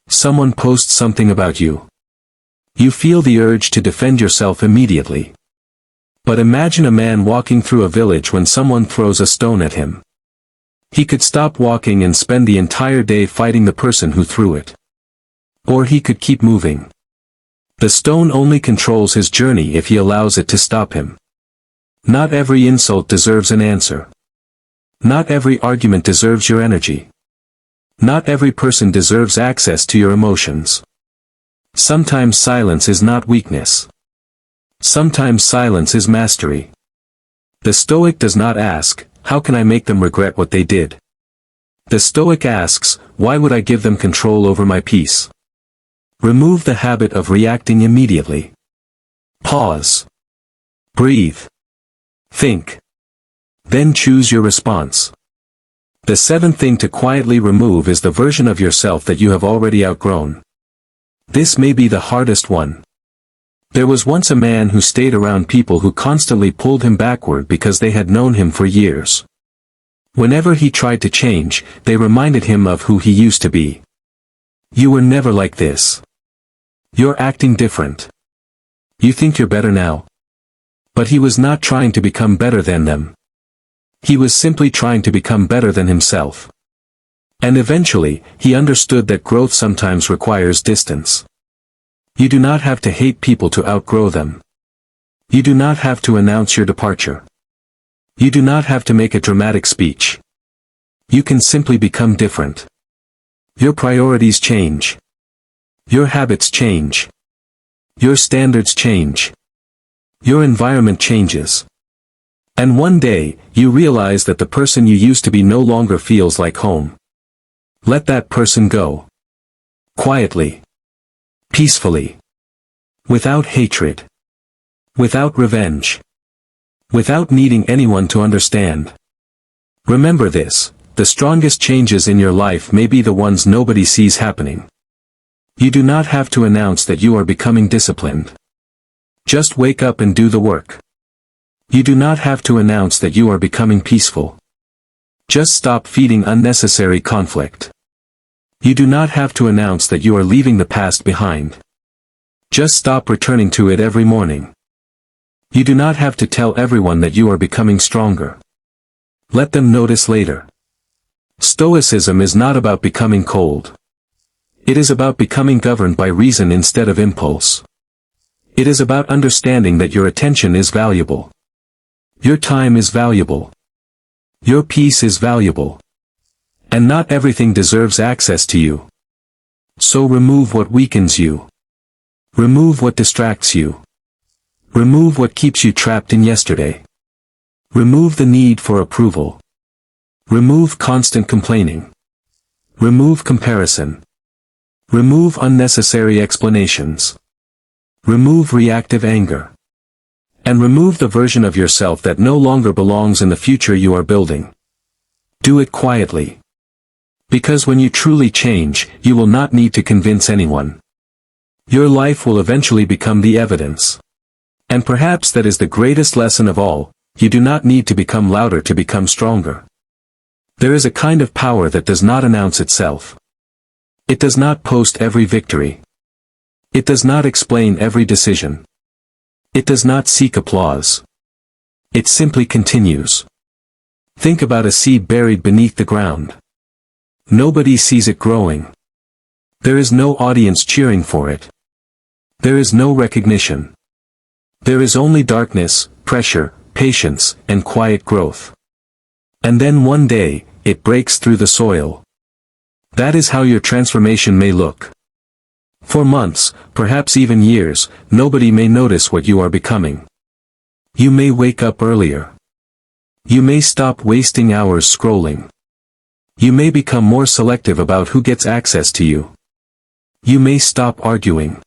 Someone posts something about you. You feel the urge to defend yourself immediately. But imagine a man walking through a village when someone throws a stone at him. He could stop walking and spend the entire day fighting the person who threw it. Or he could keep moving. The stone only controls his journey if he allows it to stop him. Not every insult deserves an answer. Not every argument deserves your energy. Not every person deserves access to your emotions. Sometimes silence is not weakness. Sometimes silence is mastery. The Stoic does not ask, how can I make them regret what they did? The Stoic asks, why would I give them control over my peace? Remove the habit of reacting immediately. Pause. Breathe. Think. Then choose your response. The seventh thing to quietly remove is the version of yourself that you have already outgrown. This may be the hardest one. There was once a man who stayed around people who constantly pulled him backward because they had known him for years. Whenever he tried to change, they reminded him of who he used to be. You were never like this. You're acting different. You think you're better now. But he was not trying to become better than them. He was simply trying to become better than himself. And eventually, he understood that growth sometimes requires distance. You do not have to hate people to outgrow them. You do not have to announce your departure. You do not have to make a dramatic speech. You can simply become different. Your priorities change. Your habits change. Your standards change. Your environment changes. And one day, you realize that the person you used to be no longer feels like home. Let that person go. Quietly. Peacefully. Without hatred. Without revenge. Without needing anyone to understand. Remember this, the strongest changes in your life may be the ones nobody sees happening. You do not have to announce that you are becoming disciplined. Just wake up and do the work. You do not have to announce that you are becoming peaceful. Just stop feeding unnecessary conflict. You do not have to announce that you are leaving the past behind. Just stop returning to it every morning. You do not have to tell everyone that you are becoming stronger. Let them notice later. Stoicism is not about becoming cold. It is about becoming governed by reason instead of impulse. It is about understanding that your attention is valuable. Your time is valuable. Your peace is valuable. And not everything deserves access to you. So remove what weakens you. Remove what distracts you. Remove what keeps you trapped in yesterday. Remove the need for approval. Remove constant complaining. Remove comparison. Remove unnecessary explanations. Remove reactive anger. And remove the version of yourself that no longer belongs in the future you are building. Do it quietly. Because when you truly change, you will not need to convince anyone. Your life will eventually become the evidence. And perhaps that is the greatest lesson of all, you do not need to become louder to become stronger. There is a kind of power that does not announce itself. It does not post every victory. It does not explain every decision. It does not seek applause. It simply continues. Think about a seed buried beneath the ground. Nobody sees it growing. There is no audience cheering for it. There is no recognition. There is only darkness, pressure, patience, and quiet growth. And then one day, it breaks through the soil. That is how your transformation may look. For months, perhaps even years, nobody may notice what you are becoming. You may wake up earlier. You may stop wasting hours scrolling. You may become more selective about who gets access to you. You may stop arguing.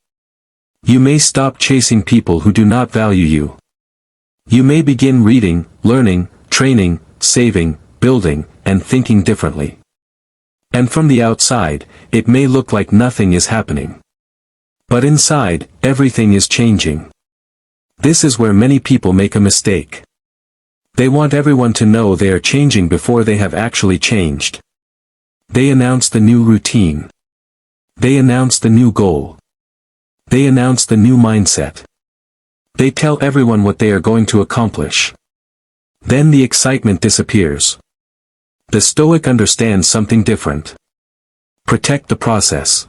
You may stop chasing people who do not value you. You may begin reading, learning, training, saving, building, and thinking differently. And from the outside, it may look like nothing is happening. But inside, everything is changing. This is where many people make a mistake. They want everyone to know they are changing before they have actually changed. They announce the new routine. They announce the new goal. They announce the new mindset. They tell everyone what they are going to accomplish. Then the excitement disappears. The Stoic understands something different. Protect the process.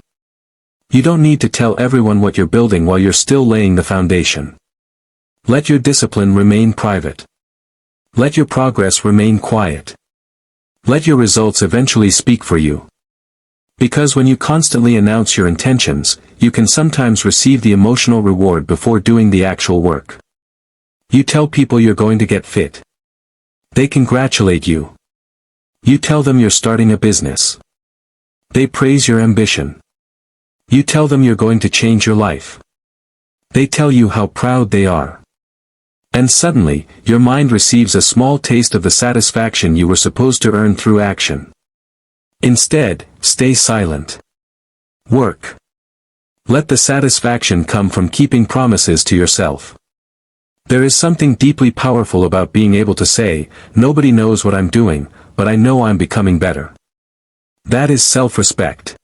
You don't need to tell everyone what you're building while you're still laying the foundation. Let your discipline remain private. Let your progress remain quiet. Let your results eventually speak for you. Because when you constantly announce your intentions, you can sometimes receive the emotional reward before doing the actual work. You tell people you're going to get fit. They congratulate you. You tell them you're starting a business. They praise your ambition. You tell them you're going to change your life. They tell you how proud they are. And suddenly, your mind receives a small taste of the satisfaction you were supposed to earn through action. Instead, stay silent. Work. Let the satisfaction come from keeping promises to yourself. There is something deeply powerful about being able to say, "Nobody knows what I'm doing, but I know I'm becoming better." That is self-respect.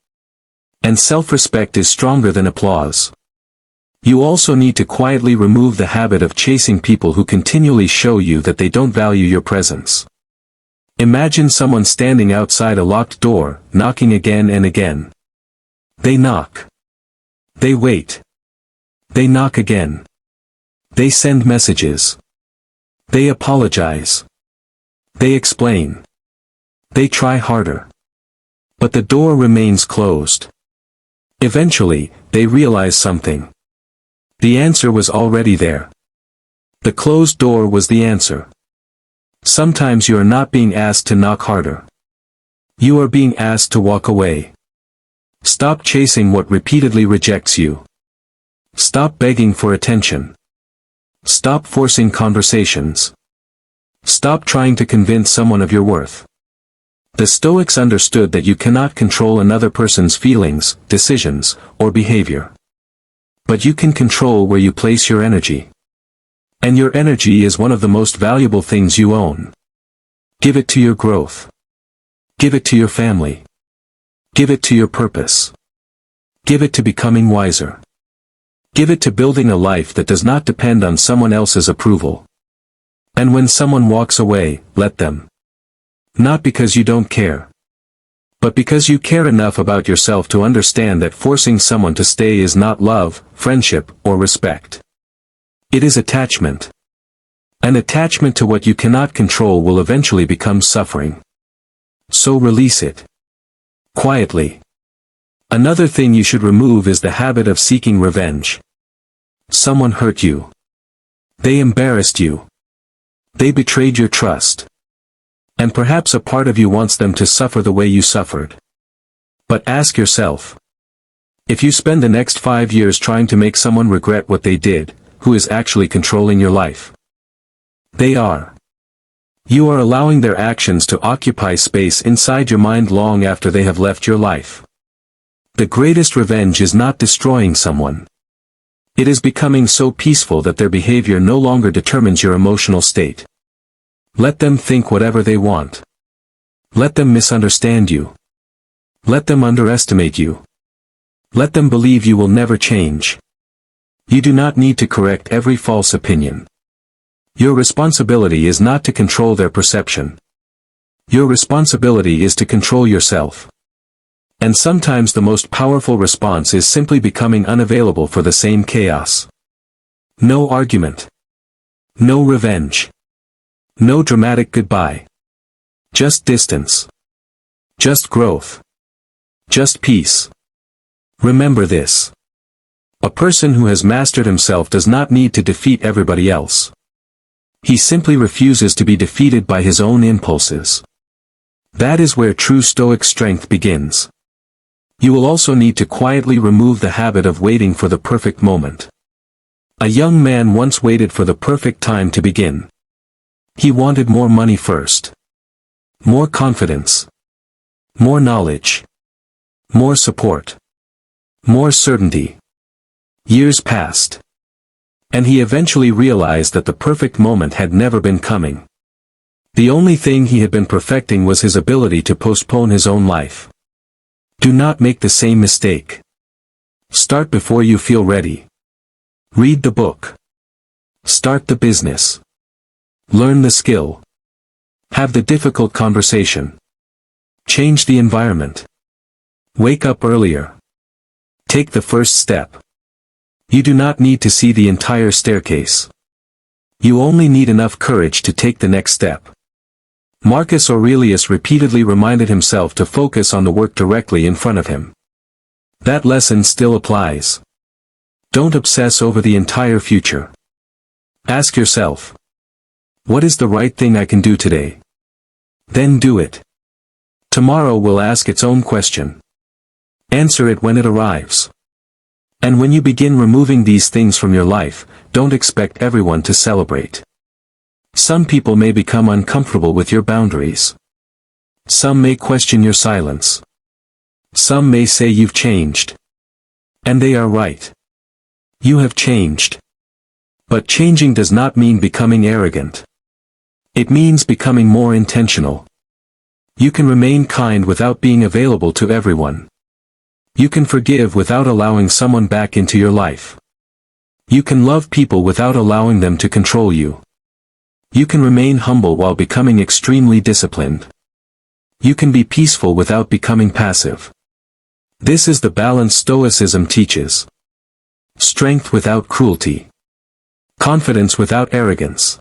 And self-respect is stronger than applause. You also need to quietly remove the habit of chasing people who continually show you that they don't value your presence. Imagine someone standing outside a locked door, knocking again and again. They knock. They wait. They knock again. They send messages. They apologize. They explain. They try harder. But the door remains closed. Eventually, they realize something. The answer was already there. The closed door was the answer. Sometimes you are not being asked to knock harder. You are being asked to walk away. Stop chasing what repeatedly rejects you. Stop begging for attention. Stop forcing conversations. Stop trying to convince someone of your worth. The Stoics understood that you cannot control another person's feelings, decisions, or behavior. But you can control where you place your energy. And your energy is one of the most valuable things you own. Give it to your growth. Give it to your family. Give it to your purpose. Give it to becoming wiser. Give it to building a life that does not depend on someone else's approval. And when someone walks away, let them. Not because you don't care. But because you care enough about yourself to understand that forcing someone to stay is not love, friendship, or respect. It is attachment. An attachment to what you cannot control will eventually become suffering. So release it. Quietly. Another thing you should remove is the habit of seeking revenge. Someone hurt you. They embarrassed you. They betrayed your trust. And perhaps a part of you wants them to suffer the way you suffered. But ask yourself. If you spend the next 5 years trying to make someone regret what they did, who is actually controlling your life? They are. You are allowing their actions to occupy space inside your mind long after they have left your life. The greatest revenge is not destroying someone. It is becoming so peaceful that their behavior no longer determines your emotional state. Let them think whatever they want. Let them misunderstand you. Let them underestimate you. Let them believe you will never change. You do not need to correct every false opinion. Your responsibility is not to control their perception. Your responsibility is to control yourself. And sometimes the most powerful response is simply becoming unavailable for the same chaos. No argument. No revenge. No dramatic goodbye. Just distance. Just growth. Just peace. Remember this. A person who has mastered himself does not need to defeat everybody else. He simply refuses to be defeated by his own impulses. That is where true Stoic strength begins. You will also need to quietly remove the habit of waiting for the perfect moment. A young man once waited for the perfect time to begin. He wanted more money first. More confidence. More knowledge. More support. More certainty. Years passed. And he eventually realized that the perfect moment had never been coming. The only thing he had been perfecting was his ability to postpone his own life. Do not make the same mistake. Start before you feel ready. Read the book. Start the business. Learn the skill. Have the difficult conversation. Change the environment. Wake up earlier. Take the first step. You do not need to see the entire staircase. You only need enough courage to take the next step. Marcus Aurelius repeatedly reminded himself to focus on the work directly in front of him. That lesson still applies. Don't obsess over the entire future. Ask yourself, what is the right thing I can do today? Then do it. Tomorrow will ask its own question. Answer it when it arrives. And when you begin removing these things from your life, don't expect everyone to celebrate. Some people may become uncomfortable with your boundaries. Some may question your silence. Some may say you've changed. And they are right. You have changed. But changing does not mean becoming arrogant. It means becoming more intentional. You can remain kind without being available to everyone. You can forgive without allowing someone back into your life. You can love people without allowing them to control you. You can remain humble while becoming extremely disciplined. You can be peaceful without becoming passive. This is the balance Stoicism teaches. Strength without cruelty. Confidence without arrogance.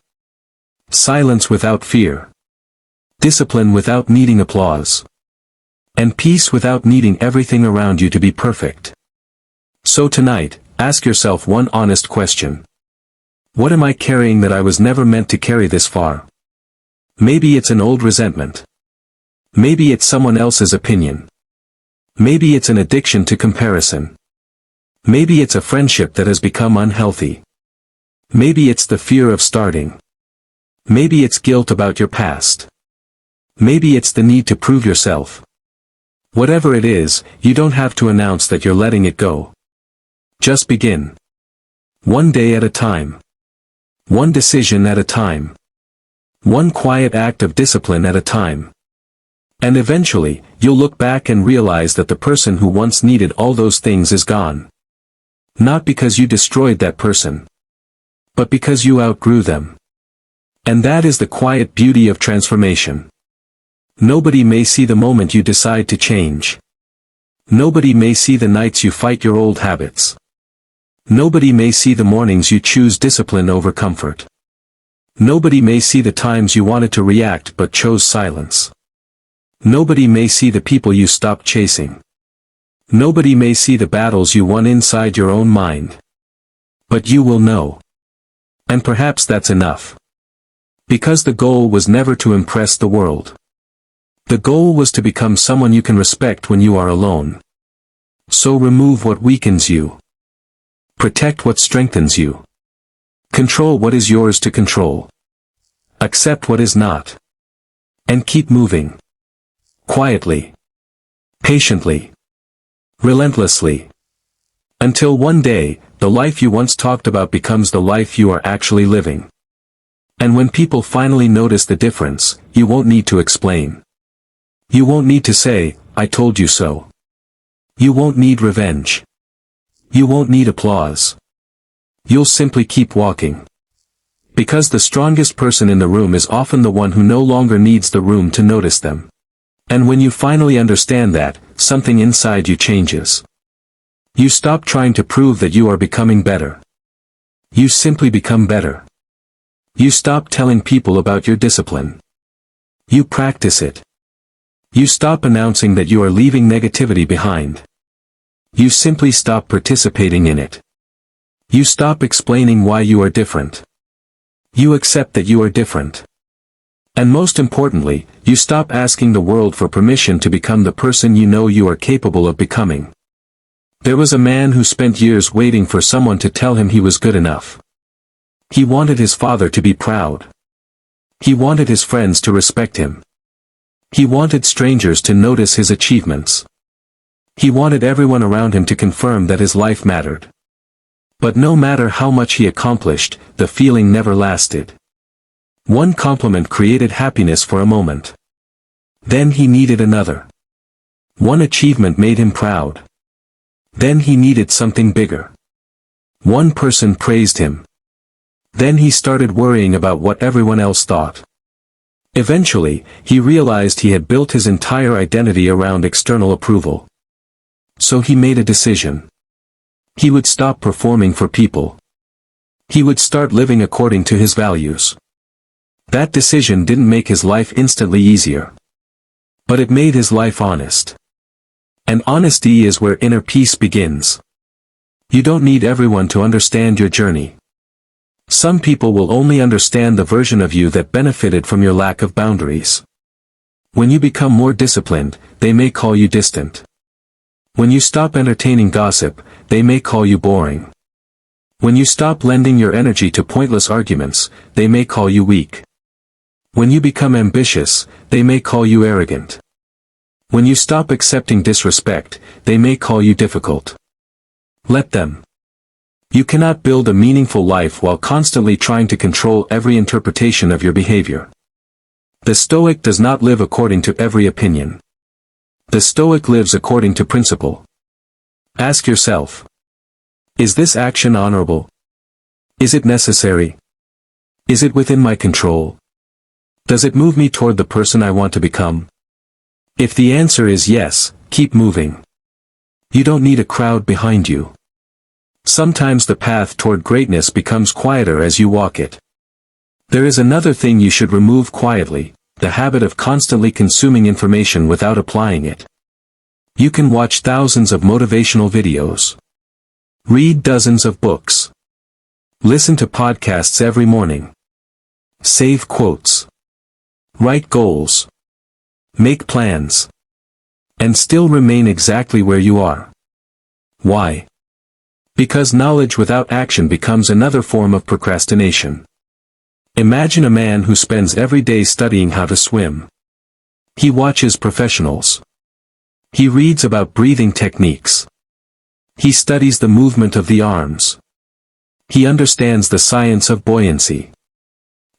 Silence without fear. Discipline without needing applause. And peace without needing everything around you to be perfect. So tonight, ask yourself one honest question. What am I carrying that I was never meant to carry this far? Maybe it's an old resentment. Maybe it's someone else's opinion. Maybe it's an addiction to comparison. Maybe it's a friendship that has become unhealthy. Maybe it's the fear of starting. Maybe it's guilt about your past. Maybe it's the need to prove yourself. Whatever it is, you don't have to announce that you're letting it go. Just begin. One day at a time. One decision at a time. One quiet act of discipline at a time. And eventually, you'll look back and realize that the person who once needed all those things is gone. Not because you destroyed that person, but because you outgrew them. And that is the quiet beauty of transformation. Nobody may see the moment you decide to change. Nobody may see the nights you fight your old habits. Nobody may see the mornings you choose discipline over comfort. Nobody may see the times you wanted to react but chose silence. Nobody may see the people you stopped chasing. Nobody may see the battles you won inside your own mind. But you will know. And perhaps that's enough. Because the goal was never to impress the world. The goal was to become someone you can respect when you are alone. So remove what weakens you. Protect what strengthens you. Control what is yours to control. Accept what is not. And keep moving. Quietly. Patiently. Relentlessly. Until one day, the life you once talked about becomes the life you are actually living. And when people finally notice the difference, you won't need to explain. You won't need to say, I told you so. You won't need revenge. You won't need applause. You'll simply keep walking. Because the strongest person in the room is often the one who no longer needs the room to notice them. And when you finally understand that, something inside you changes. You stop trying to prove that you are becoming better. You simply become better. You stop telling people about your discipline. You practice it. You stop announcing that you are leaving negativity behind. You simply stop participating in it. You stop explaining why you are different. You accept that you are different. And most importantly, you stop asking the world for permission to become the person you know you are capable of becoming. There was a man who spent years waiting for someone to tell him he was good enough. He wanted his father to be proud. He wanted his friends to respect him. He wanted strangers to notice his achievements. He wanted everyone around him to confirm that his life mattered. But no matter how much he accomplished, the feeling never lasted. One compliment created happiness for a moment. Then he needed another. One achievement made him proud. Then he needed something bigger. One person praised him. Then he started worrying about what everyone else thought. Eventually, he realized he had built his entire identity around external approval. So he made a decision. He would stop performing for people. He would start living according to his values. That decision didn't make his life instantly easier. But it made his life honest. And honesty is where inner peace begins. You don't need everyone to understand your journey. Some people will only understand the version of you that benefited from your lack of boundaries. When you become more disciplined, they may call you distant. When you stop entertaining gossip, they may call you boring. When you stop lending your energy to pointless arguments, they may call you weak. When you become ambitious, they may call you arrogant. When you stop accepting disrespect, they may call you difficult. Let them. You cannot build a meaningful life while constantly trying to control every interpretation of your behavior. The Stoic does not live according to every opinion. The Stoic lives according to principle. Ask yourself. Is this action honorable? Is it necessary? Is it within my control? Does it move me toward the person I want to become? If the answer is yes, keep moving. You don't need a crowd behind you. Sometimes the path toward greatness becomes quieter as you walk it. There is another thing you should remove quietly, the habit of constantly consuming information without applying it. You can watch thousands of motivational videos. Read dozens of books. Listen to podcasts every morning. Save quotes. Write goals. Make plans. And still remain exactly where you are. Why? Because knowledge without action becomes another form of procrastination. Imagine a man who spends every day studying how to swim. He watches professionals. He reads about breathing techniques. He studies the movement of the arms. He understands the science of buoyancy.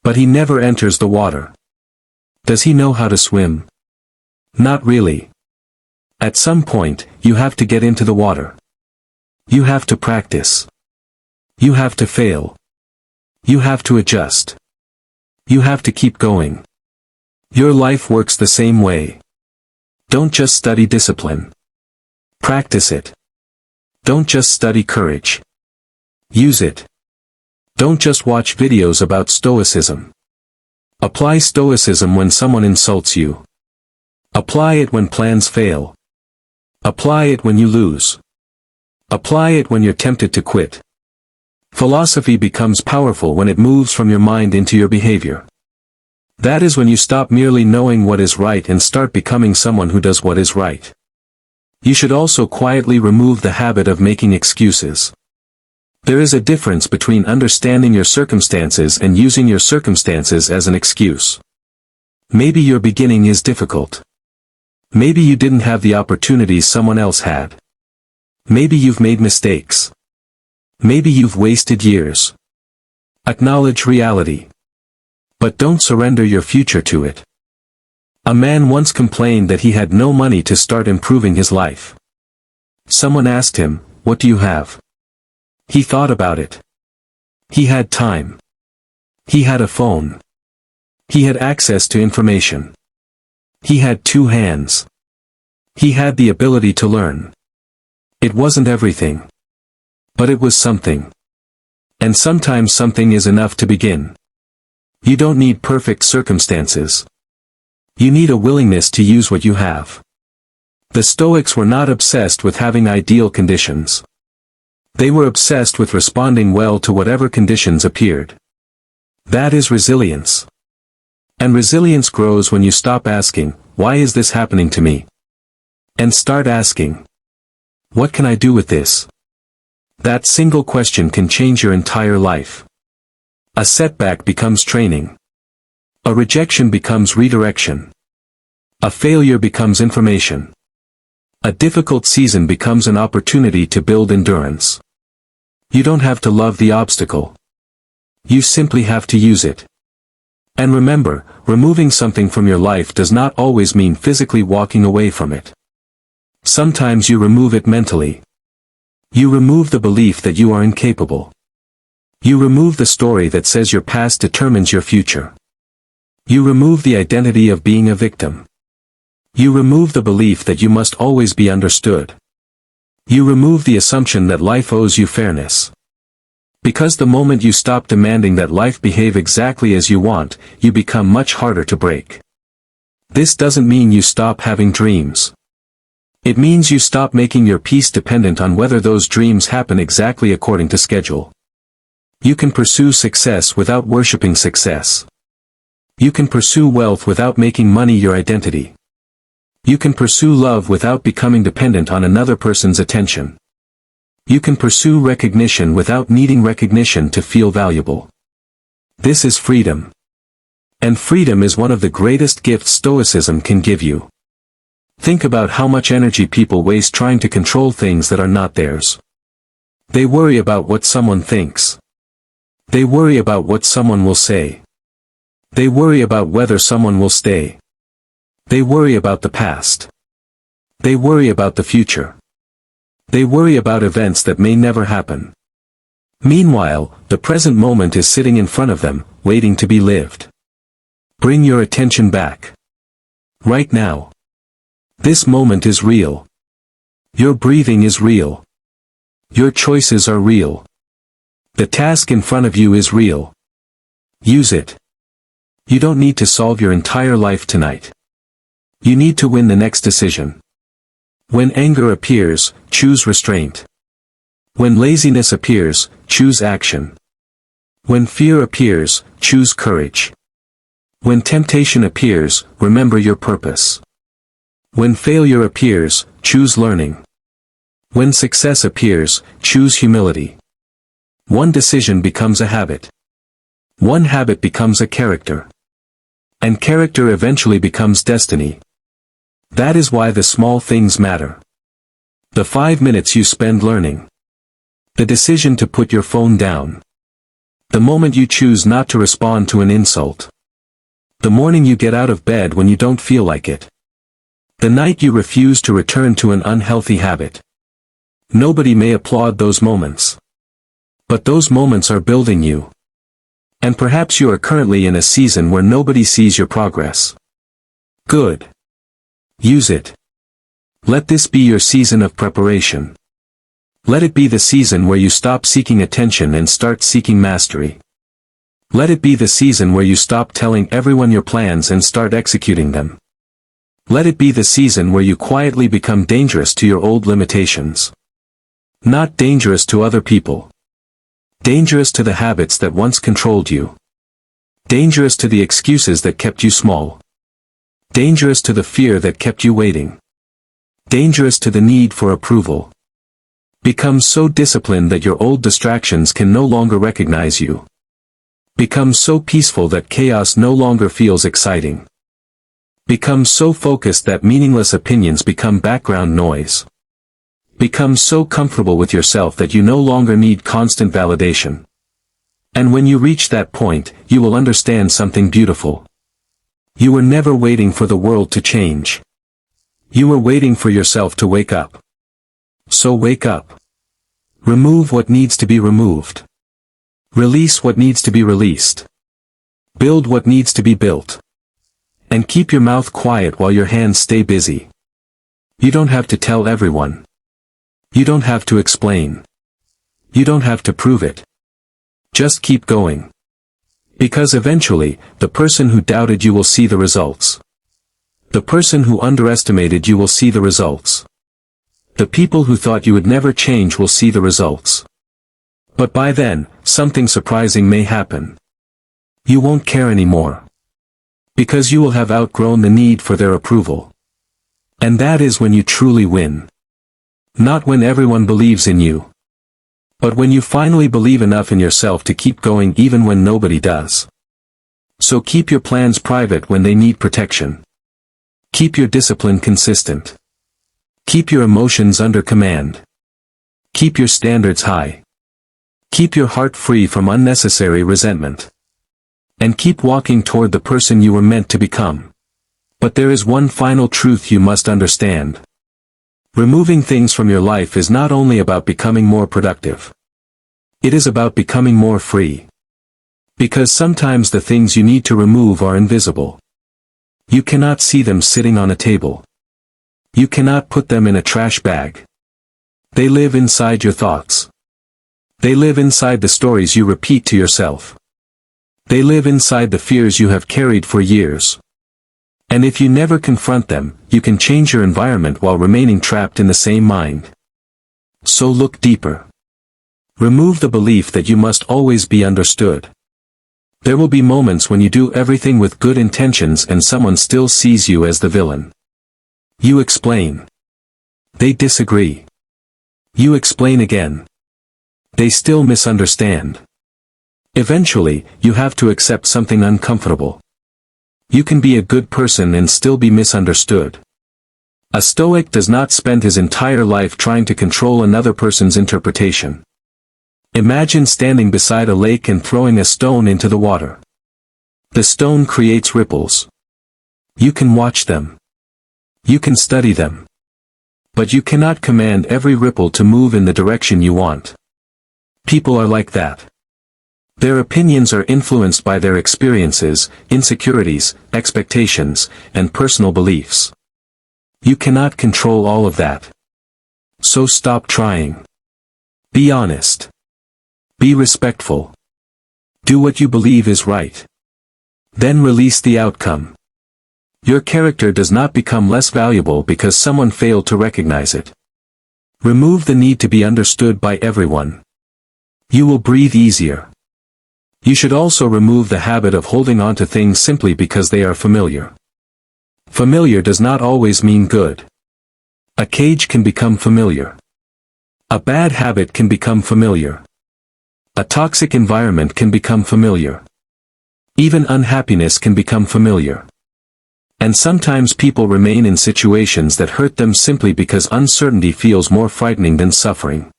But he never enters the water. Does he know how to swim? Not really. At some point, you have to get into the water. You have to practice. You have to fail. You have to adjust. You have to keep going. Your life works the same way. Don't just study discipline. Practice it. Don't just study courage. Use it. Don't just watch videos about Stoicism. Apply Stoicism when someone insults you. Apply it when plans fail. Apply it when you lose. Apply it when you're tempted to quit. Philosophy becomes powerful when it moves from your mind into your behavior. That is when you stop merely knowing what is right and start becoming someone who does what is right. You should also quietly remove the habit of making excuses. There is a difference between understanding your circumstances and using your circumstances as an excuse. Maybe your beginning is difficult. Maybe you didn't have the opportunities someone else had. Maybe you've made mistakes. Maybe you've wasted years. Acknowledge reality. But don't surrender your future to it. A man once complained that he had no money to start improving his life. Someone asked him, "What do you have?" He thought about it. He had time. He had a phone. He had access to information. He had two hands. He had the ability to learn. It wasn't everything. But it was something. And sometimes something is enough to begin. You don't need perfect circumstances. You need a willingness to use what you have. The Stoics were not obsessed with having ideal conditions. They were obsessed with responding well to whatever conditions appeared. That is resilience. And resilience grows when you stop asking, "Why is this happening to me?" and start asking, "What can I do with this?" That single question can change your entire life. A setback becomes training. A rejection becomes redirection. A failure becomes information. A difficult season becomes an opportunity to build endurance. You don't have to love the obstacle. You simply have to use it. And remember, removing something from your life does not always mean physically walking away from it. Sometimes you remove it mentally. You remove the belief that you are incapable. You remove the story that says your past determines your future. You remove the identity of being a victim. You remove the belief that you must always be understood. You remove the assumption that life owes you fairness. Because the moment you stop demanding that life behave exactly as you want, you become much harder to break. This doesn't mean you stop having dreams. It means you stop making your peace dependent on whether those dreams happen exactly according to schedule. You can pursue success without worshipping success. You can pursue wealth without making money your identity. You can pursue love without becoming dependent on another person's attention. You can pursue recognition without needing recognition to feel valuable. This is freedom. And freedom is one of the greatest gifts Stoicism can give you. Think about how much energy people waste trying to control things that are not theirs. They worry about what someone thinks. They worry about what someone will say. They worry about whether someone will stay. They worry about the past. They worry about the future. They worry about events that may never happen. Meanwhile, the present moment is sitting in front of them, waiting to be lived. Bring your attention back. Right now. This moment is real. Your breathing is real. Your choices are real. The task in front of you is real. Use it. You don't need to solve your entire life tonight. You need to win the next decision. When anger appears, choose restraint. When laziness appears, choose action. When fear appears, choose courage. When temptation appears, remember your purpose. When failure appears, choose learning. When success appears, choose humility. One decision becomes a habit. One habit becomes a character. And character eventually becomes destiny. That is why the small things matter. The 5 minutes you spend learning. The decision to put your phone down. The moment you choose not to respond to an insult. The morning you get out of bed when you don't feel like it. The night you refuse to return to an unhealthy habit. Nobody may applaud those moments. But those moments are building you. And perhaps you are currently in a season where nobody sees your progress. Good. Use it. Let this be your season of preparation. Let it be the season where you stop seeking attention and start seeking mastery. Let it be the season where you stop telling everyone your plans and start executing them. Let it be the season where you quietly become dangerous to your old limitations. Not dangerous to other people. Dangerous to the habits that once controlled you. Dangerous to the excuses that kept you small. Dangerous to the fear that kept you waiting. Dangerous to the need for approval. Become so disciplined that your old distractions can no longer recognize you. Become so peaceful that chaos no longer feels exciting. Become so focused that meaningless opinions become background noise. Become so comfortable with yourself that you no longer need constant validation. And when you reach that point, you will understand something beautiful. You were never waiting for the world to change. You were waiting for yourself to wake up. So wake up. Remove what needs to be removed. Release what needs to be released. Build what needs to be built. And keep your mouth quiet while your hands stay busy. You don't have to tell everyone. You don't have to explain. You don't have to prove it. Just keep going. Because eventually, the person who doubted you will see the results. The person who underestimated you will see the results. The people who thought you would never change will see the results. But by then, something surprising may happen. You won't care anymore. Because you will have outgrown the need for their approval. And that is when you truly win. Not when everyone believes in you. But when you finally believe enough in yourself to keep going even when nobody does. So keep your plans private when they need protection. Keep your discipline consistent. Keep your emotions under command. Keep your standards high. Keep your heart free from unnecessary resentment. And keep walking toward the person you were meant to become. But there is one final truth you must understand. Removing things from your life is not only about becoming more productive. It is about becoming more free. Because sometimes the things you need to remove are invisible. You cannot see them sitting on a table. You cannot put them in a trash bag. They live inside your thoughts. They live inside the stories you repeat to yourself. They live inside the fears you have carried for years. And if you never confront them, you can change your environment while remaining trapped in the same mind. So look deeper. Remove the belief that you must always be understood. There will be moments when you do everything with good intentions and someone still sees you as the villain. You explain. They disagree. You explain again. They still misunderstand. Eventually, you have to accept something uncomfortable. You can be a good person and still be misunderstood. A Stoic does not spend his entire life trying to control another person's interpretation. Imagine standing beside a lake and throwing a stone into the water. The stone creates ripples. You can watch them. You can study them. But you cannot command every ripple to move in the direction you want. People are like that. Their opinions are influenced by their experiences, insecurities, expectations, and personal beliefs. You cannot control all of that. So stop trying. Be honest. Be respectful. Do what you believe is right. Then release the outcome. Your character does not become less valuable because someone failed to recognize it. Remove the need to be understood by everyone. You will breathe easier. You should also remove the habit of holding on to things simply because they are familiar. Familiar does not always mean good. A cage can become familiar. A bad habit can become familiar. A toxic environment can become familiar. Even unhappiness can become familiar. And sometimes people remain in situations that hurt them simply because uncertainty feels more frightening than suffering.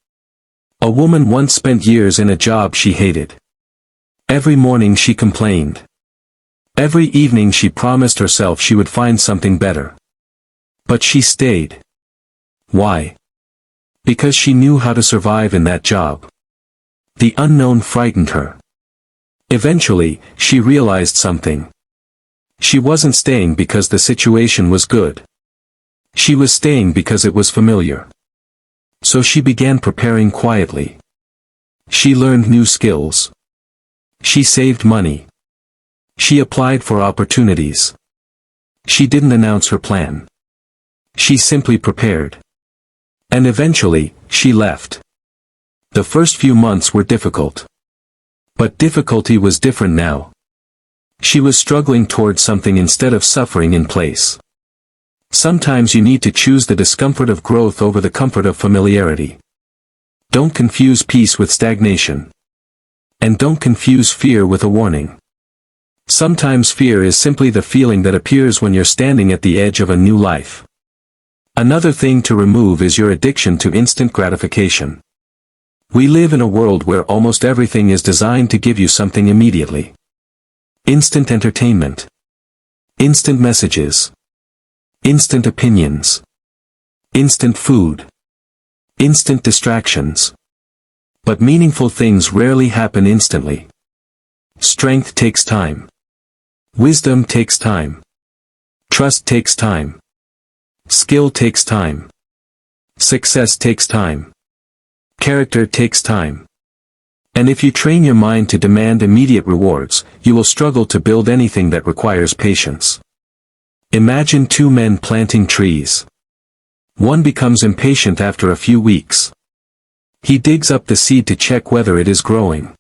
A woman once spent years in a job she hated. Every morning she complained. Every evening she promised herself she would find something better. But she stayed. Why? Because she knew how to survive in that job. The unknown frightened her. Eventually, she realized something. She wasn't staying because the situation was good. She was staying because it was familiar. So she began preparing quietly. She learned new skills. She saved money. She applied for opportunities. She didn't announce her plan. She simply prepared. And eventually, she left. The first few months were difficult. But difficulty was different now. She was struggling towards something instead of suffering in place. Sometimes you need to choose the discomfort of growth over the comfort of familiarity. Don't confuse peace with stagnation. And don't confuse fear with a warning. Sometimes fear is simply the feeling that appears when you're standing at the edge of a new life. Another thing to remove is your addiction to instant gratification. We live in a world where almost everything is designed to give you something immediately. Instant entertainment. Instant messages. Instant opinions. Instant food. Instant distractions. But meaningful things rarely happen instantly. Strength takes time. Wisdom takes time. Trust takes time. Skill takes time. Success takes time. Character takes time. And if you train your mind to demand immediate rewards, you will struggle to build anything that requires patience. Imagine two men planting trees. One becomes impatient after a few weeks. He digs up the seed to check whether it is growing.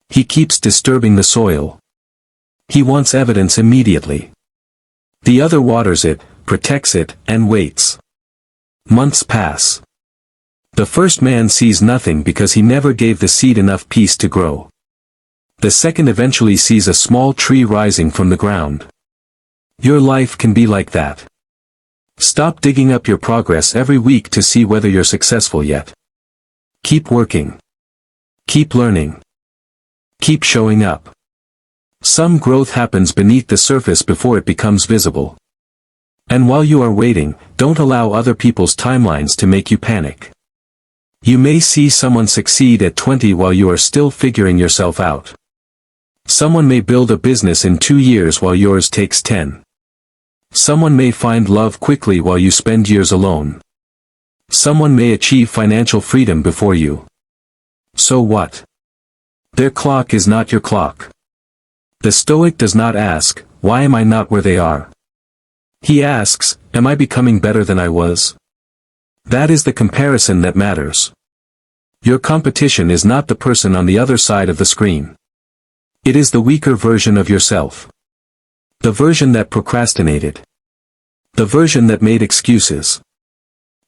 He keeps disturbing the soil. He wants evidence immediately. The other waters it, protects it, and waits. Months pass. The first man sees nothing because he never gave the seed enough peace to grow. The second eventually sees a small tree rising from the ground. Your life can be like that. Stop digging up your progress every week to see whether you're successful yet. Keep working. Keep learning. Keep showing up. Some growth happens beneath the surface before it becomes visible. And while you are waiting, don't allow other people's timelines to make you panic. You may see someone succeed at 20 while you are still figuring yourself out. Someone may build a business in 2 years while yours takes 10. Someone may find love quickly while you spend years alone. Someone may achieve financial freedom before you. So what? Their clock is not your clock. The Stoic does not ask, why am I not where they are? He asks, am I becoming better than I was? That is the comparison that matters. Your competition is not the person on the other side of the screen. It is the weaker version of yourself. The version that procrastinated. The version that made excuses.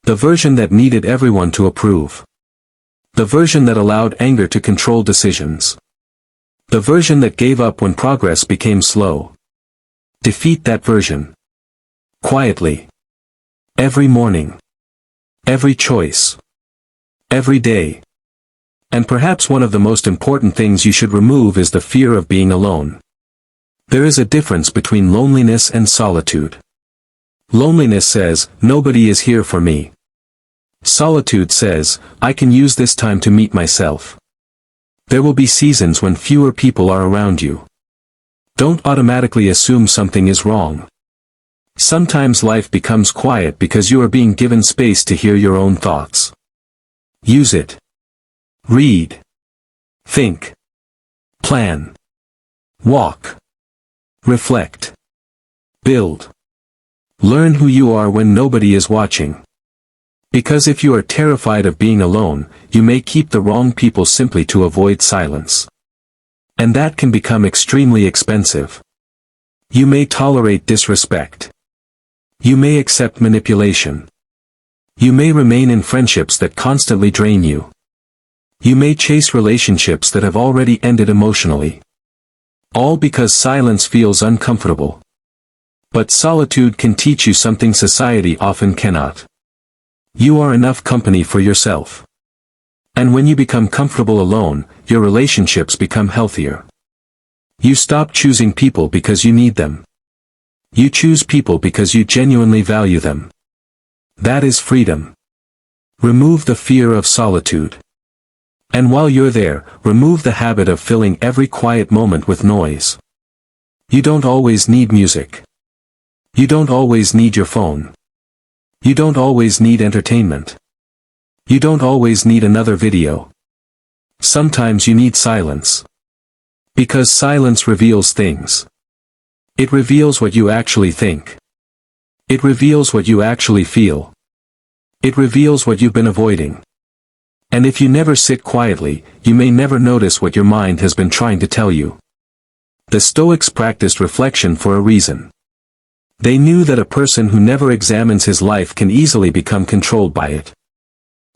The version that needed everyone to approve. The version that allowed anger to control decisions. The version that gave up when progress became slow. Defeat that version. Quietly. Every morning. Every choice. Every day. And perhaps one of the most important things you should remove is the fear of being alone. There is a difference between loneliness and solitude. Loneliness says, nobody is here for me. Solitude says, I can use this time to meet myself. There will be seasons when fewer people are around you. Don't automatically assume something is wrong. Sometimes life becomes quiet because you are being given space to hear your own thoughts. Use it. Read. Think. Plan. Walk. Reflect. Build. Learn who you are when nobody is watching. Because if you are terrified of being alone, you may keep the wrong people simply to avoid silence. And that can become extremely expensive. You may tolerate disrespect. You may accept manipulation. You may remain in friendships that constantly drain you. You may chase relationships that have already ended emotionally. All because silence feels uncomfortable. But solitude can teach you something society often cannot. You are enough company for yourself. And when you become comfortable alone, your relationships become healthier. You stop choosing people because you need them. You choose people because you genuinely value them. That is freedom. Remove the fear of solitude. And while you're there, remove the habit of filling every quiet moment with noise. You don't always need music. You don't always need your phone. You don't always need entertainment. You don't always need another video. Sometimes you need silence. Because silence reveals things. It reveals what you actually think. It reveals what you actually feel. It reveals what you've been avoiding. And if you never sit quietly, you may never notice what your mind has been trying to tell you. The Stoics practiced reflection for a reason. They knew that a person who never examines his life can easily become controlled by it.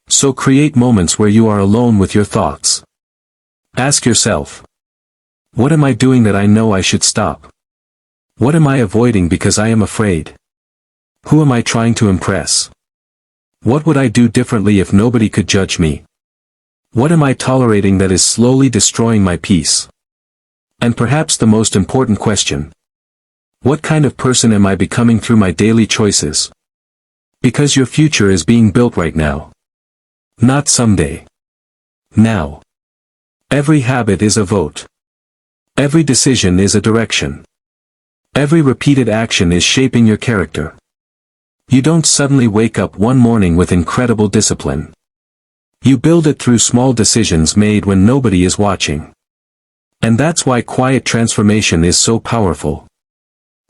So create moments where you are alone with your thoughts. Ask yourself, what am I doing that I know I should stop? What am I avoiding because I am afraid? Who am I trying to impress? What would I do differently if nobody could judge me? What am I tolerating that is slowly destroying my peace? And perhaps the most important question, what kind of person am I becoming through my daily choices? Because your future is being built right now. Not someday. Now. Every habit is a vote. Every decision is a direction. Every repeated action is shaping your character. You don't suddenly wake up one morning with incredible discipline. You build it through small decisions made when nobody is watching. And that's why quiet transformation is so powerful.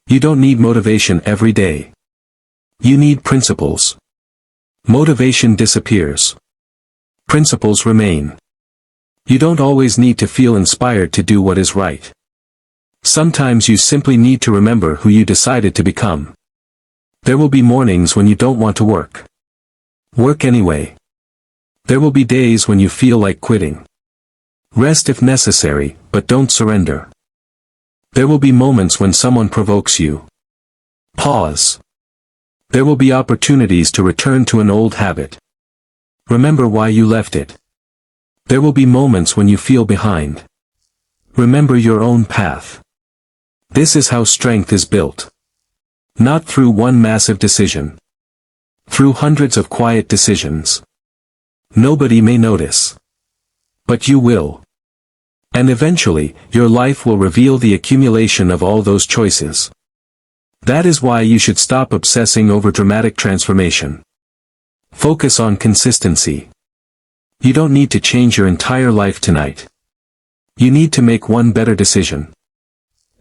You don't need motivation every day. You need principles. Motivation disappears. Principles remain. You don't always need to feel inspired to do what is right. Sometimes you simply need to remember who you decided to become. There will be mornings when you don't want to work. Work anyway. There will be days when you feel like quitting. Rest if necessary, but don't surrender. There will be moments when someone provokes you. Pause. There will be opportunities to return to an old habit. Remember why you left it. There will be moments when you feel behind. Remember your own path. This is how strength is built. Not through one massive decision. Through hundreds of quiet decisions. Nobody may notice. But you will. And eventually, your life will reveal the accumulation of all those choices. That is why you should stop obsessing over dramatic transformation. Focus on consistency. You don't need to change your entire life tonight. You need to make one better decision.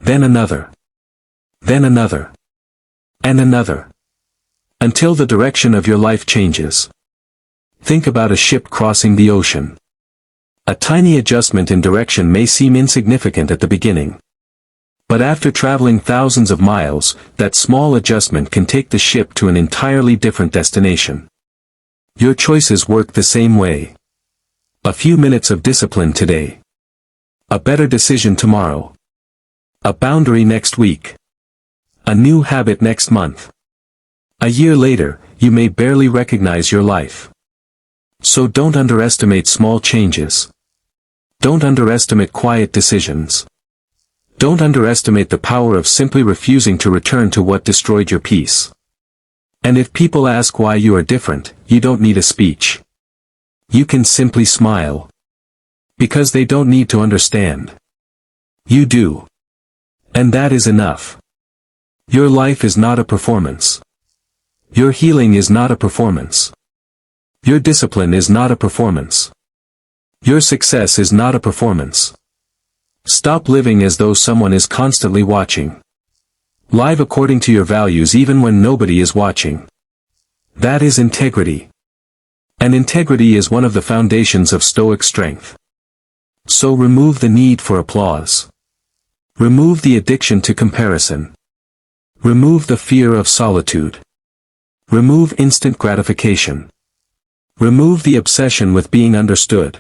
Then another. Then another. And another. Until the direction of your life changes. Think about a ship crossing the ocean. A tiny adjustment in direction may seem insignificant at the beginning. But after traveling thousands of miles, that small adjustment can take the ship to an entirely different destination. Your choices work the same way. A few minutes of discipline today. A better decision tomorrow. A boundary next week. A new habit next month. A year later, you may barely recognize your life. So don't underestimate small changes. Don't underestimate quiet decisions. Don't underestimate the power of simply refusing to return to what destroyed your peace. And if people ask why you are different, you don't need a speech. You can simply smile. Because they don't need to understand. You do. And that is enough. Your life is not a performance. Your healing is not a performance. Your discipline is not a performance. Your success is not a performance. Stop living as though someone is constantly watching. Live according to your values even when nobody is watching. That is integrity. And integrity is one of the foundations of Stoic strength. So remove the need for applause. Remove the addiction to comparison. Remove the fear of solitude. Remove instant gratification. Remove the obsession with being understood.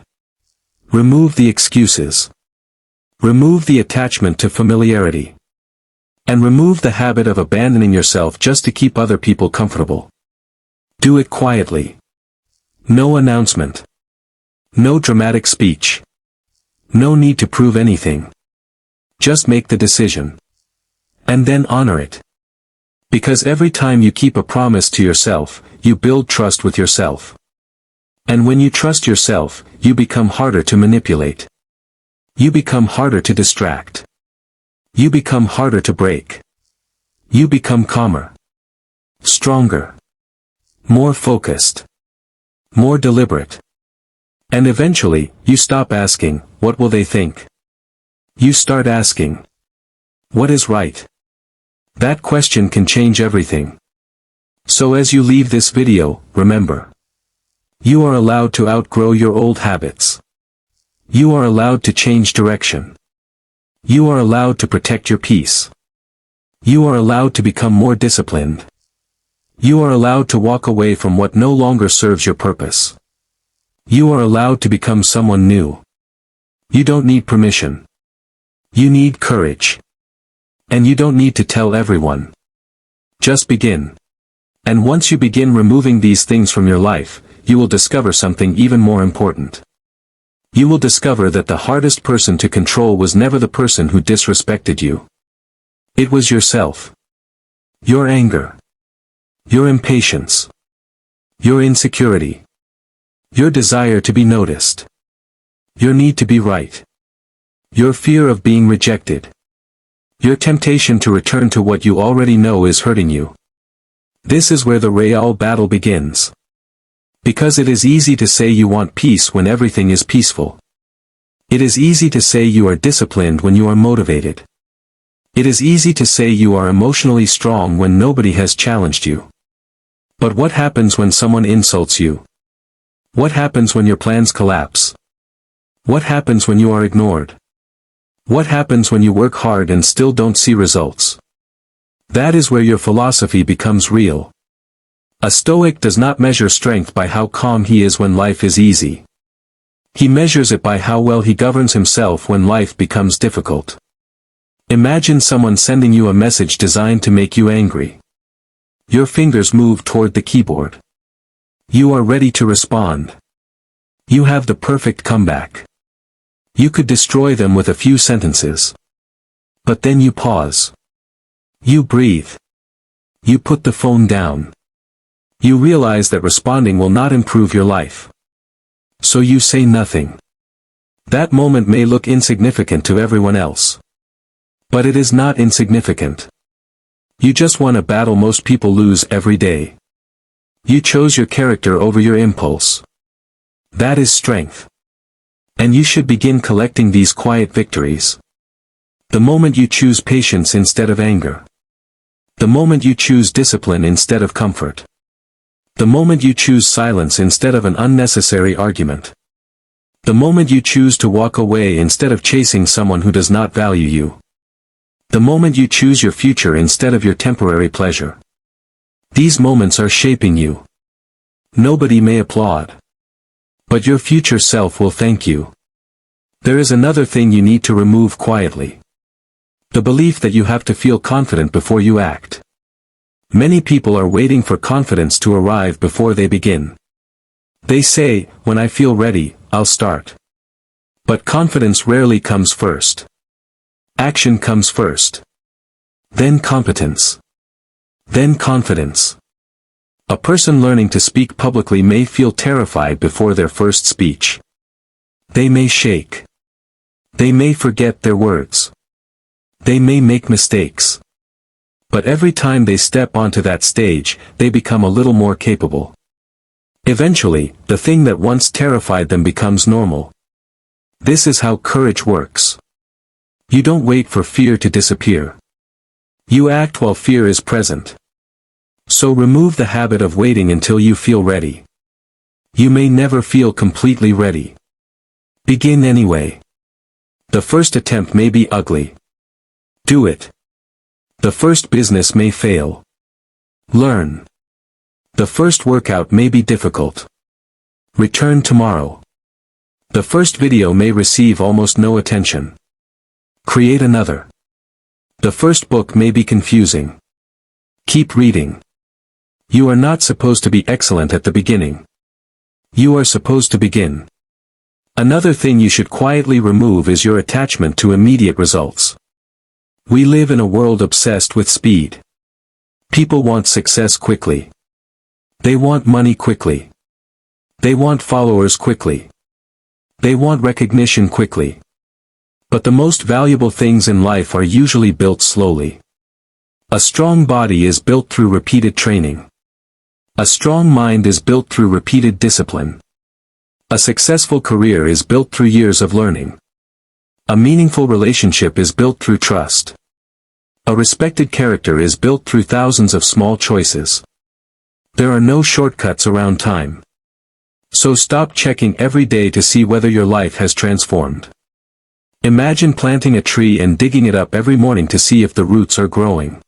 Remove the excuses. Remove the attachment to familiarity. And remove the habit of abandoning yourself just to keep other people comfortable. Do it quietly. No announcement. No dramatic speech. No need to prove anything. Just make the decision. And then honor it. Because every time you keep a promise to yourself, you build trust with yourself. And when you trust yourself, you become harder to manipulate. You become harder to distract. You become harder to break. You become calmer. Stronger. More focused. More deliberate. And eventually, you stop asking, what will they think? You start asking, what is right? That question can change everything. So as you leave this video, remember. You are allowed to outgrow your old habits. You are allowed to change direction. You are allowed to protect your peace. You are allowed to become more disciplined. You are allowed to walk away from what no longer serves your purpose. You are allowed to become someone new. You don't need permission. You need courage. And you don't need to tell everyone. Just begin. And once you begin removing these things from your life, you will discover something even more important. You will discover that the hardest person to control was never the person who disrespected you. It was yourself. Your anger. Your impatience. Your insecurity. Your desire to be noticed. Your need to be right. Your fear of being rejected. Your temptation to return to what you already know is hurting you. This is where the real battle begins. Because it is easy to say you want peace when everything is peaceful. It is easy to say you are disciplined when you are motivated. It is easy to say you are emotionally strong when nobody has challenged you. But what happens when someone insults you? What happens when your plans collapse? What happens when you are ignored? What happens when you work hard and still don't see results? That is where your philosophy becomes real. A Stoic does not measure strength by how calm he is when life is easy. He measures it by how well he governs himself when life becomes difficult. Imagine someone sending you a message designed to make you angry. Your fingers move toward the keyboard. You are ready to respond. You have the perfect comeback. You could destroy them with a few sentences. But then you pause. You breathe. You put the phone down. You realize that responding will not improve your life. So you say nothing. That moment may look insignificant to everyone else. But it is not insignificant. You just won a battle most people lose every day. You chose your character over your impulse. That is strength. And you should begin collecting these quiet victories. The moment you choose patience instead of anger. The moment you choose discipline instead of comfort. The moment you choose silence instead of an unnecessary argument. The moment you choose to walk away instead of chasing someone who does not value you. The moment you choose your future instead of your temporary pleasure. These moments are shaping you. Nobody may applaud. But your future self will thank you. There is another thing you need to remove quietly. The belief that you have to feel confident before you act. Many people are waiting for confidence to arrive before they begin. They say, when I feel ready, I'll start. But confidence rarely comes first. Action comes first. Then competence. Then confidence. A person learning to speak publicly may feel terrified before their first speech. They may shake. They may forget their words. They may make mistakes. But every time they step onto that stage, they become a little more capable. Eventually, the thing that once terrified them becomes normal. This is how courage works. You don't wait for fear to disappear. You act while fear is present. So remove the habit of waiting until you feel ready. You may never feel completely ready. Begin anyway. The first attempt may be ugly. Do it. The first business may fail. Learn. The first workout may be difficult. Return tomorrow. The first video may receive almost no attention. Create another. The first book may be confusing. Keep reading. You are not supposed to be excellent at the beginning. You are supposed to begin. Another thing you should quietly remove is your attachment to immediate results. We live in a world obsessed with speed. People want success quickly. They want money quickly. They want followers quickly. They want recognition quickly. But the most valuable things in life are usually built slowly. A strong body is built through repeated training. A strong mind is built through repeated discipline. A successful career is built through years of learning. A meaningful relationship is built through trust. A respected character is built through thousands of small choices. There are no shortcuts around time. So stop checking every day to see whether your life has transformed. Imagine planting a tree and digging it up every morning to see if the roots are growing.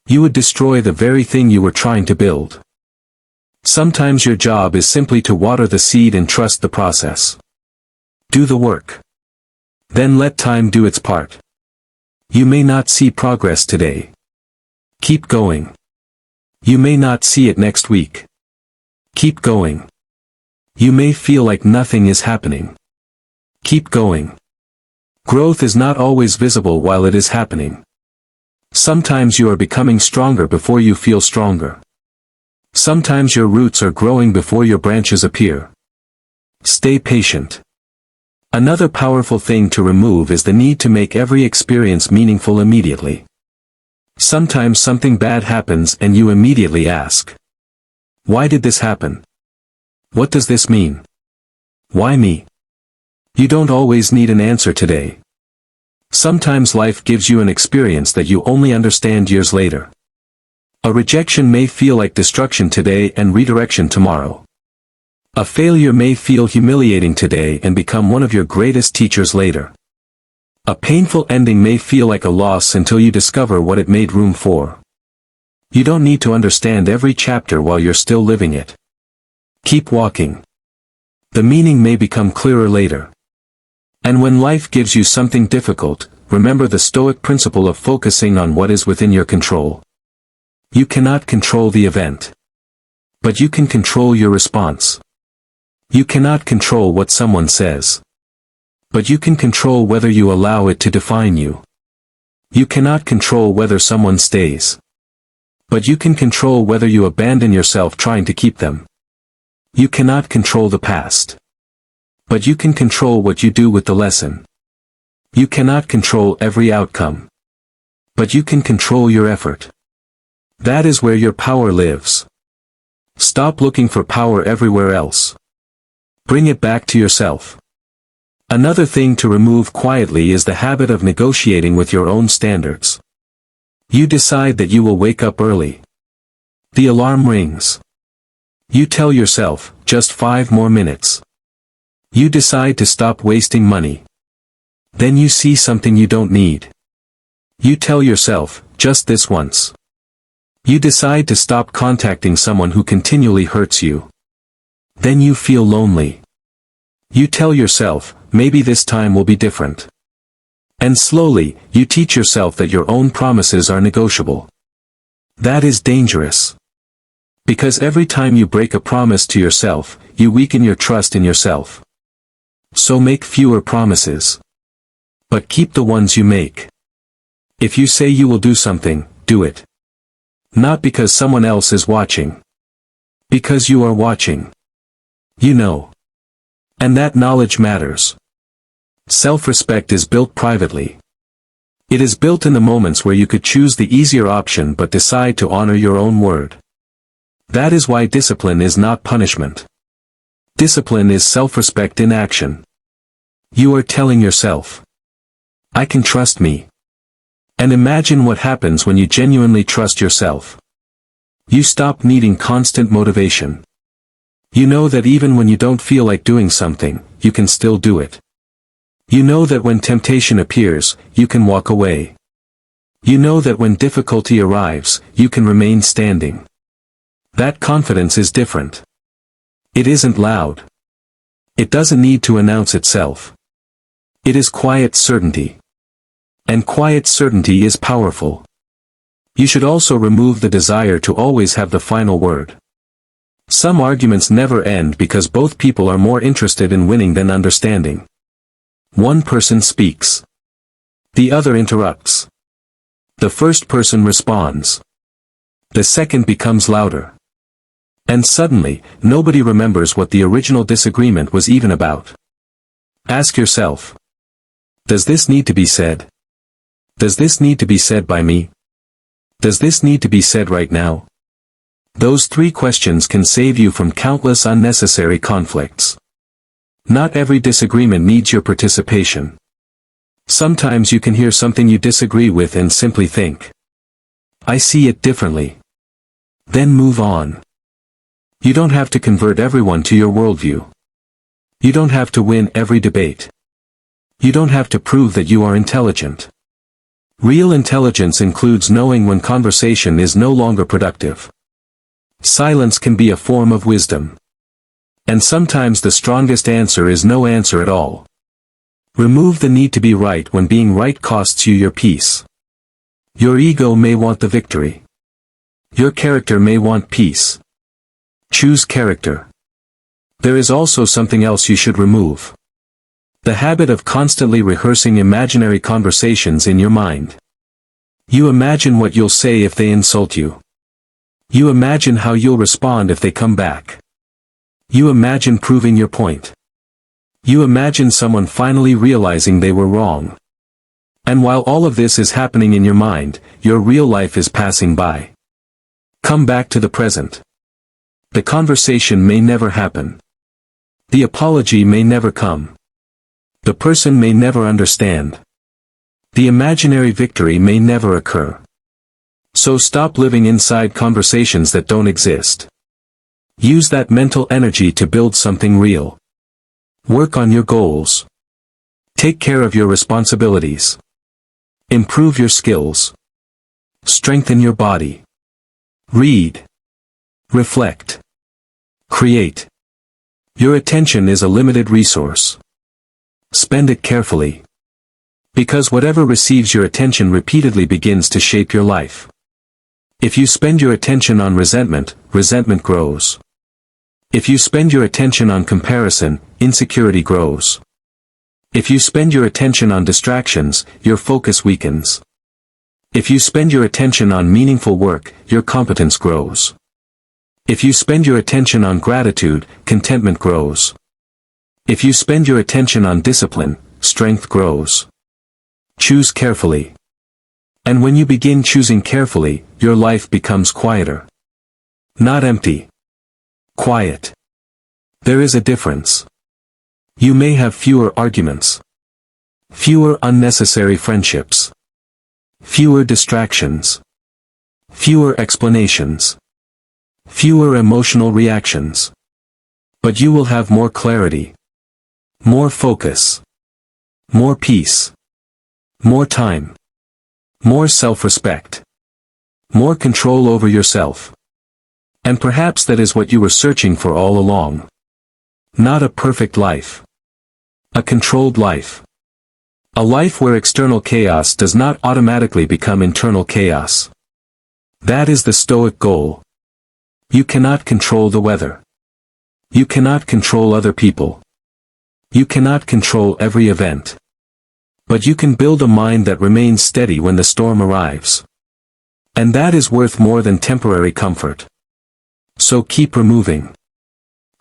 You would destroy the very thing you were trying to build. Sometimes your job is simply to water the seed and trust the process. Do the work. Then let time do its part. You may not see progress today. Keep going. You may not see it next week. Keep going. You may feel like nothing is happening. Keep going. Growth is not always visible while it is happening. Sometimes you are becoming stronger before you feel stronger. Sometimes your roots are growing before your branches appear. Stay patient. Another powerful thing to remove is the need to make every experience meaningful immediately. Sometimes something bad happens and you immediately ask, why did this happen? What does this mean? Why me? You don't always need an answer today. Sometimes life gives you an experience that you only understand years later. A rejection may feel like destruction today and redirection tomorrow. A failure may feel humiliating today and become one of your greatest teachers later. A painful ending may feel like a loss until you discover what it made room for. You don't need to understand every chapter while you're still living it. Keep walking. The meaning may become clearer later. And when life gives you something difficult, remember the Stoic principle of focusing on what is within your control. You cannot control the event. But you can control your response. You cannot control what someone says. But you can control whether you allow it to define you. You cannot control whether someone stays. But you can control whether you abandon yourself trying to keep them. You cannot control the past. But you can control what you do with the lesson. You cannot control every outcome. But you can control your effort. That is where your power lives. Stop looking for power everywhere else. Bring it back to yourself. Another thing to remove quietly is the habit of negotiating with your own standards. You decide that you will wake up early. The alarm rings. You tell yourself, just 5 more minutes. You decide to stop wasting money. Then you see something you don't need. You tell yourself, just this once. You decide to stop contacting someone who continually hurts you. Then you feel lonely. You tell yourself, maybe this time will be different. And slowly, you teach yourself that your own promises are negotiable. That is dangerous. Because every time you break a promise to yourself, you weaken your trust in yourself. So make fewer promises. But keep the ones you make. If you say you will do something, do it. Not because someone else is watching. Because you are watching. You know. And that knowledge matters. Self-respect is built privately. It is built in the moments where you could choose the easier option but decide to honor your own word. That is why discipline is not punishment. Discipline is self-respect in action. You are telling yourself, I can trust me. And imagine what happens when you genuinely trust yourself. You stop needing constant motivation. You know that even when you don't feel like doing something, you can still do it. You know that when temptation appears, you can walk away. You know that when difficulty arrives, you can remain standing. That confidence is different. It isn't loud. It doesn't need to announce itself. It is quiet certainty. And quiet certainty is powerful. You should also remove the desire to always have the final word. Some arguments never end because both people are more interested in winning than understanding. One person speaks. The other interrupts. The first person responds. The second becomes louder. And suddenly, nobody remembers what the original disagreement was even about. Ask yourself. Does this need to be said? Does this need to be said by me? Does this need to be said right now? Those 3 questions can save you from countless unnecessary conflicts. Not every disagreement needs your participation. Sometimes you can hear something you disagree with and simply think, I see it differently. Then move on. You don't have to convert everyone to your worldview. You don't have to win every debate. You don't have to prove that you are intelligent. Real intelligence includes knowing when conversation is no longer productive. Silence can be a form of wisdom. And sometimes the strongest answer is no answer at all. Remove the need to be right when being right costs you your peace. Your ego may want the victory. Your character may want peace. Choose character. There is also something else you should remove. The habit of constantly rehearsing imaginary conversations in your mind. You imagine what you'll say if they insult you. You imagine how you'll respond if they come back. You imagine proving your point. You imagine someone finally realizing they were wrong. And while all of this is happening in your mind, your real life is passing by. Come back to the present. The conversation may never happen. The apology may never come. The person may never understand. The imaginary victory may never occur. So stop living inside conversations that don't exist. Use that mental energy to build something real. Work on your goals. Take care of your responsibilities. Improve your skills. Strengthen your body. Read. Reflect. Create. Your attention is a limited resource. Spend it carefully. Because whatever receives your attention repeatedly begins to shape your life. If you spend your attention on resentment, resentment grows. If you spend your attention on comparison, insecurity grows. If you spend your attention on distractions, your focus weakens. If you spend your attention on meaningful work, your competence grows. If you spend your attention on gratitude, contentment grows. If you spend your attention on discipline, strength grows. Choose carefully. And when you begin choosing carefully, your life becomes quieter. Not empty. Quiet. There is a difference. You may have fewer arguments. Fewer unnecessary friendships. Fewer distractions. Fewer explanations. Fewer emotional reactions. But you will have more clarity. More focus. More peace. More time. More self-respect. More control over yourself. And perhaps that is what you were searching for all along. Not a perfect life. A controlled life. A life where external chaos does not automatically become internal chaos. That is the Stoic goal. You cannot control the weather. You cannot control other people. You cannot control every event. But you can build a mind that remains steady when the storm arrives. And that is worth more than temporary comfort. So keep removing.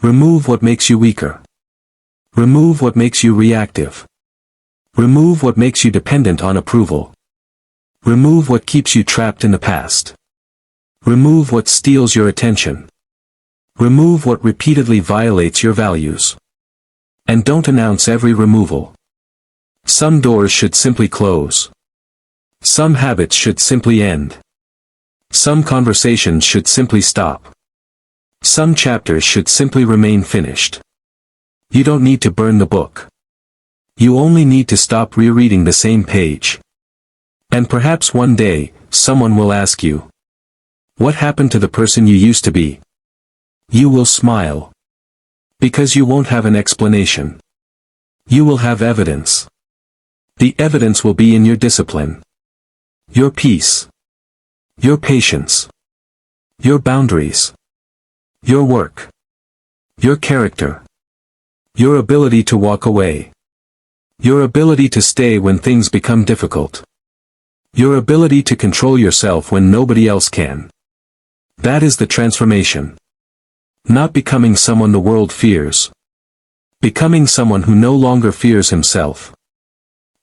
Remove what makes you weaker. Remove what makes you reactive. Remove what makes you dependent on approval. Remove what keeps you trapped in the past. Remove what steals your attention. Remove what repeatedly violates your values. And don't announce every removal. Some doors should simply close. Some habits should simply end. Some conversations should simply stop. Some chapters should simply remain finished. You don't need to burn the book. You only need to stop rereading the same page. And perhaps one day, someone will ask you, what happened to the person you used to be? You will smile. Because you won't have an explanation. You will have evidence. The evidence will be in your discipline. Your peace. Your patience. Your boundaries. Your work. Your character. Your ability to walk away. Your ability to stay when things become difficult. Your ability to control yourself when nobody else can. That is the transformation. Not becoming someone the world fears. Becoming someone who no longer fears himself.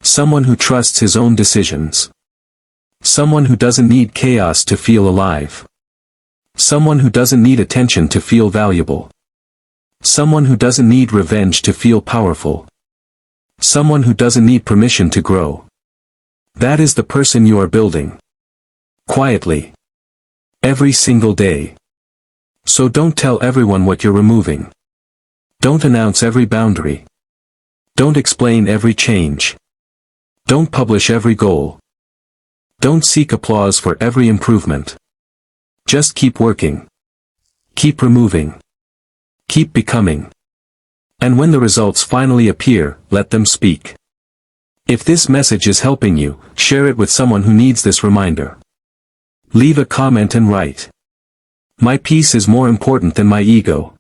Someone who trusts his own decisions. Someone who doesn't need chaos to feel alive. Someone who doesn't need attention to feel valuable. Someone who doesn't need revenge to feel powerful. Someone who doesn't need permission to grow. That is the person you are building. Quietly. Every single day. So don't tell everyone what you're removing. Don't announce every boundary. Don't explain every change. Don't publish every goal. Don't seek applause for every improvement. Just keep working. Keep removing. Keep becoming. And when the results finally appear, let them speak. If this message is helping you, share it with someone who needs this reminder. Leave a comment and write, "My peace is more important than my ego."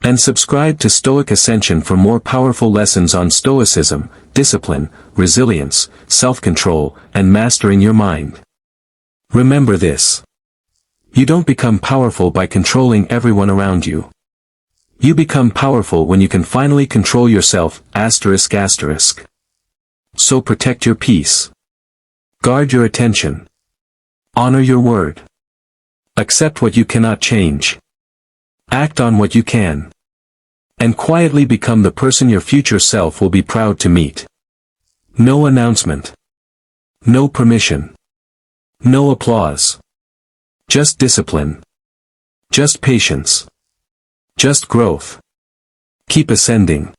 And subscribe to Stoic Ascension for more powerful lessons on Stoicism, discipline, resilience, self-control, and mastering your mind. Remember this. You don't become powerful by controlling everyone around you. You become powerful when you can finally control yourself, ***. So protect your peace. Guard your attention. Honor your word. Accept what you cannot change. Act on what you can. And quietly become the person your future self will be proud to meet. No announcement. No permission. No applause. Just discipline. Just patience. Just growth. Keep ascending.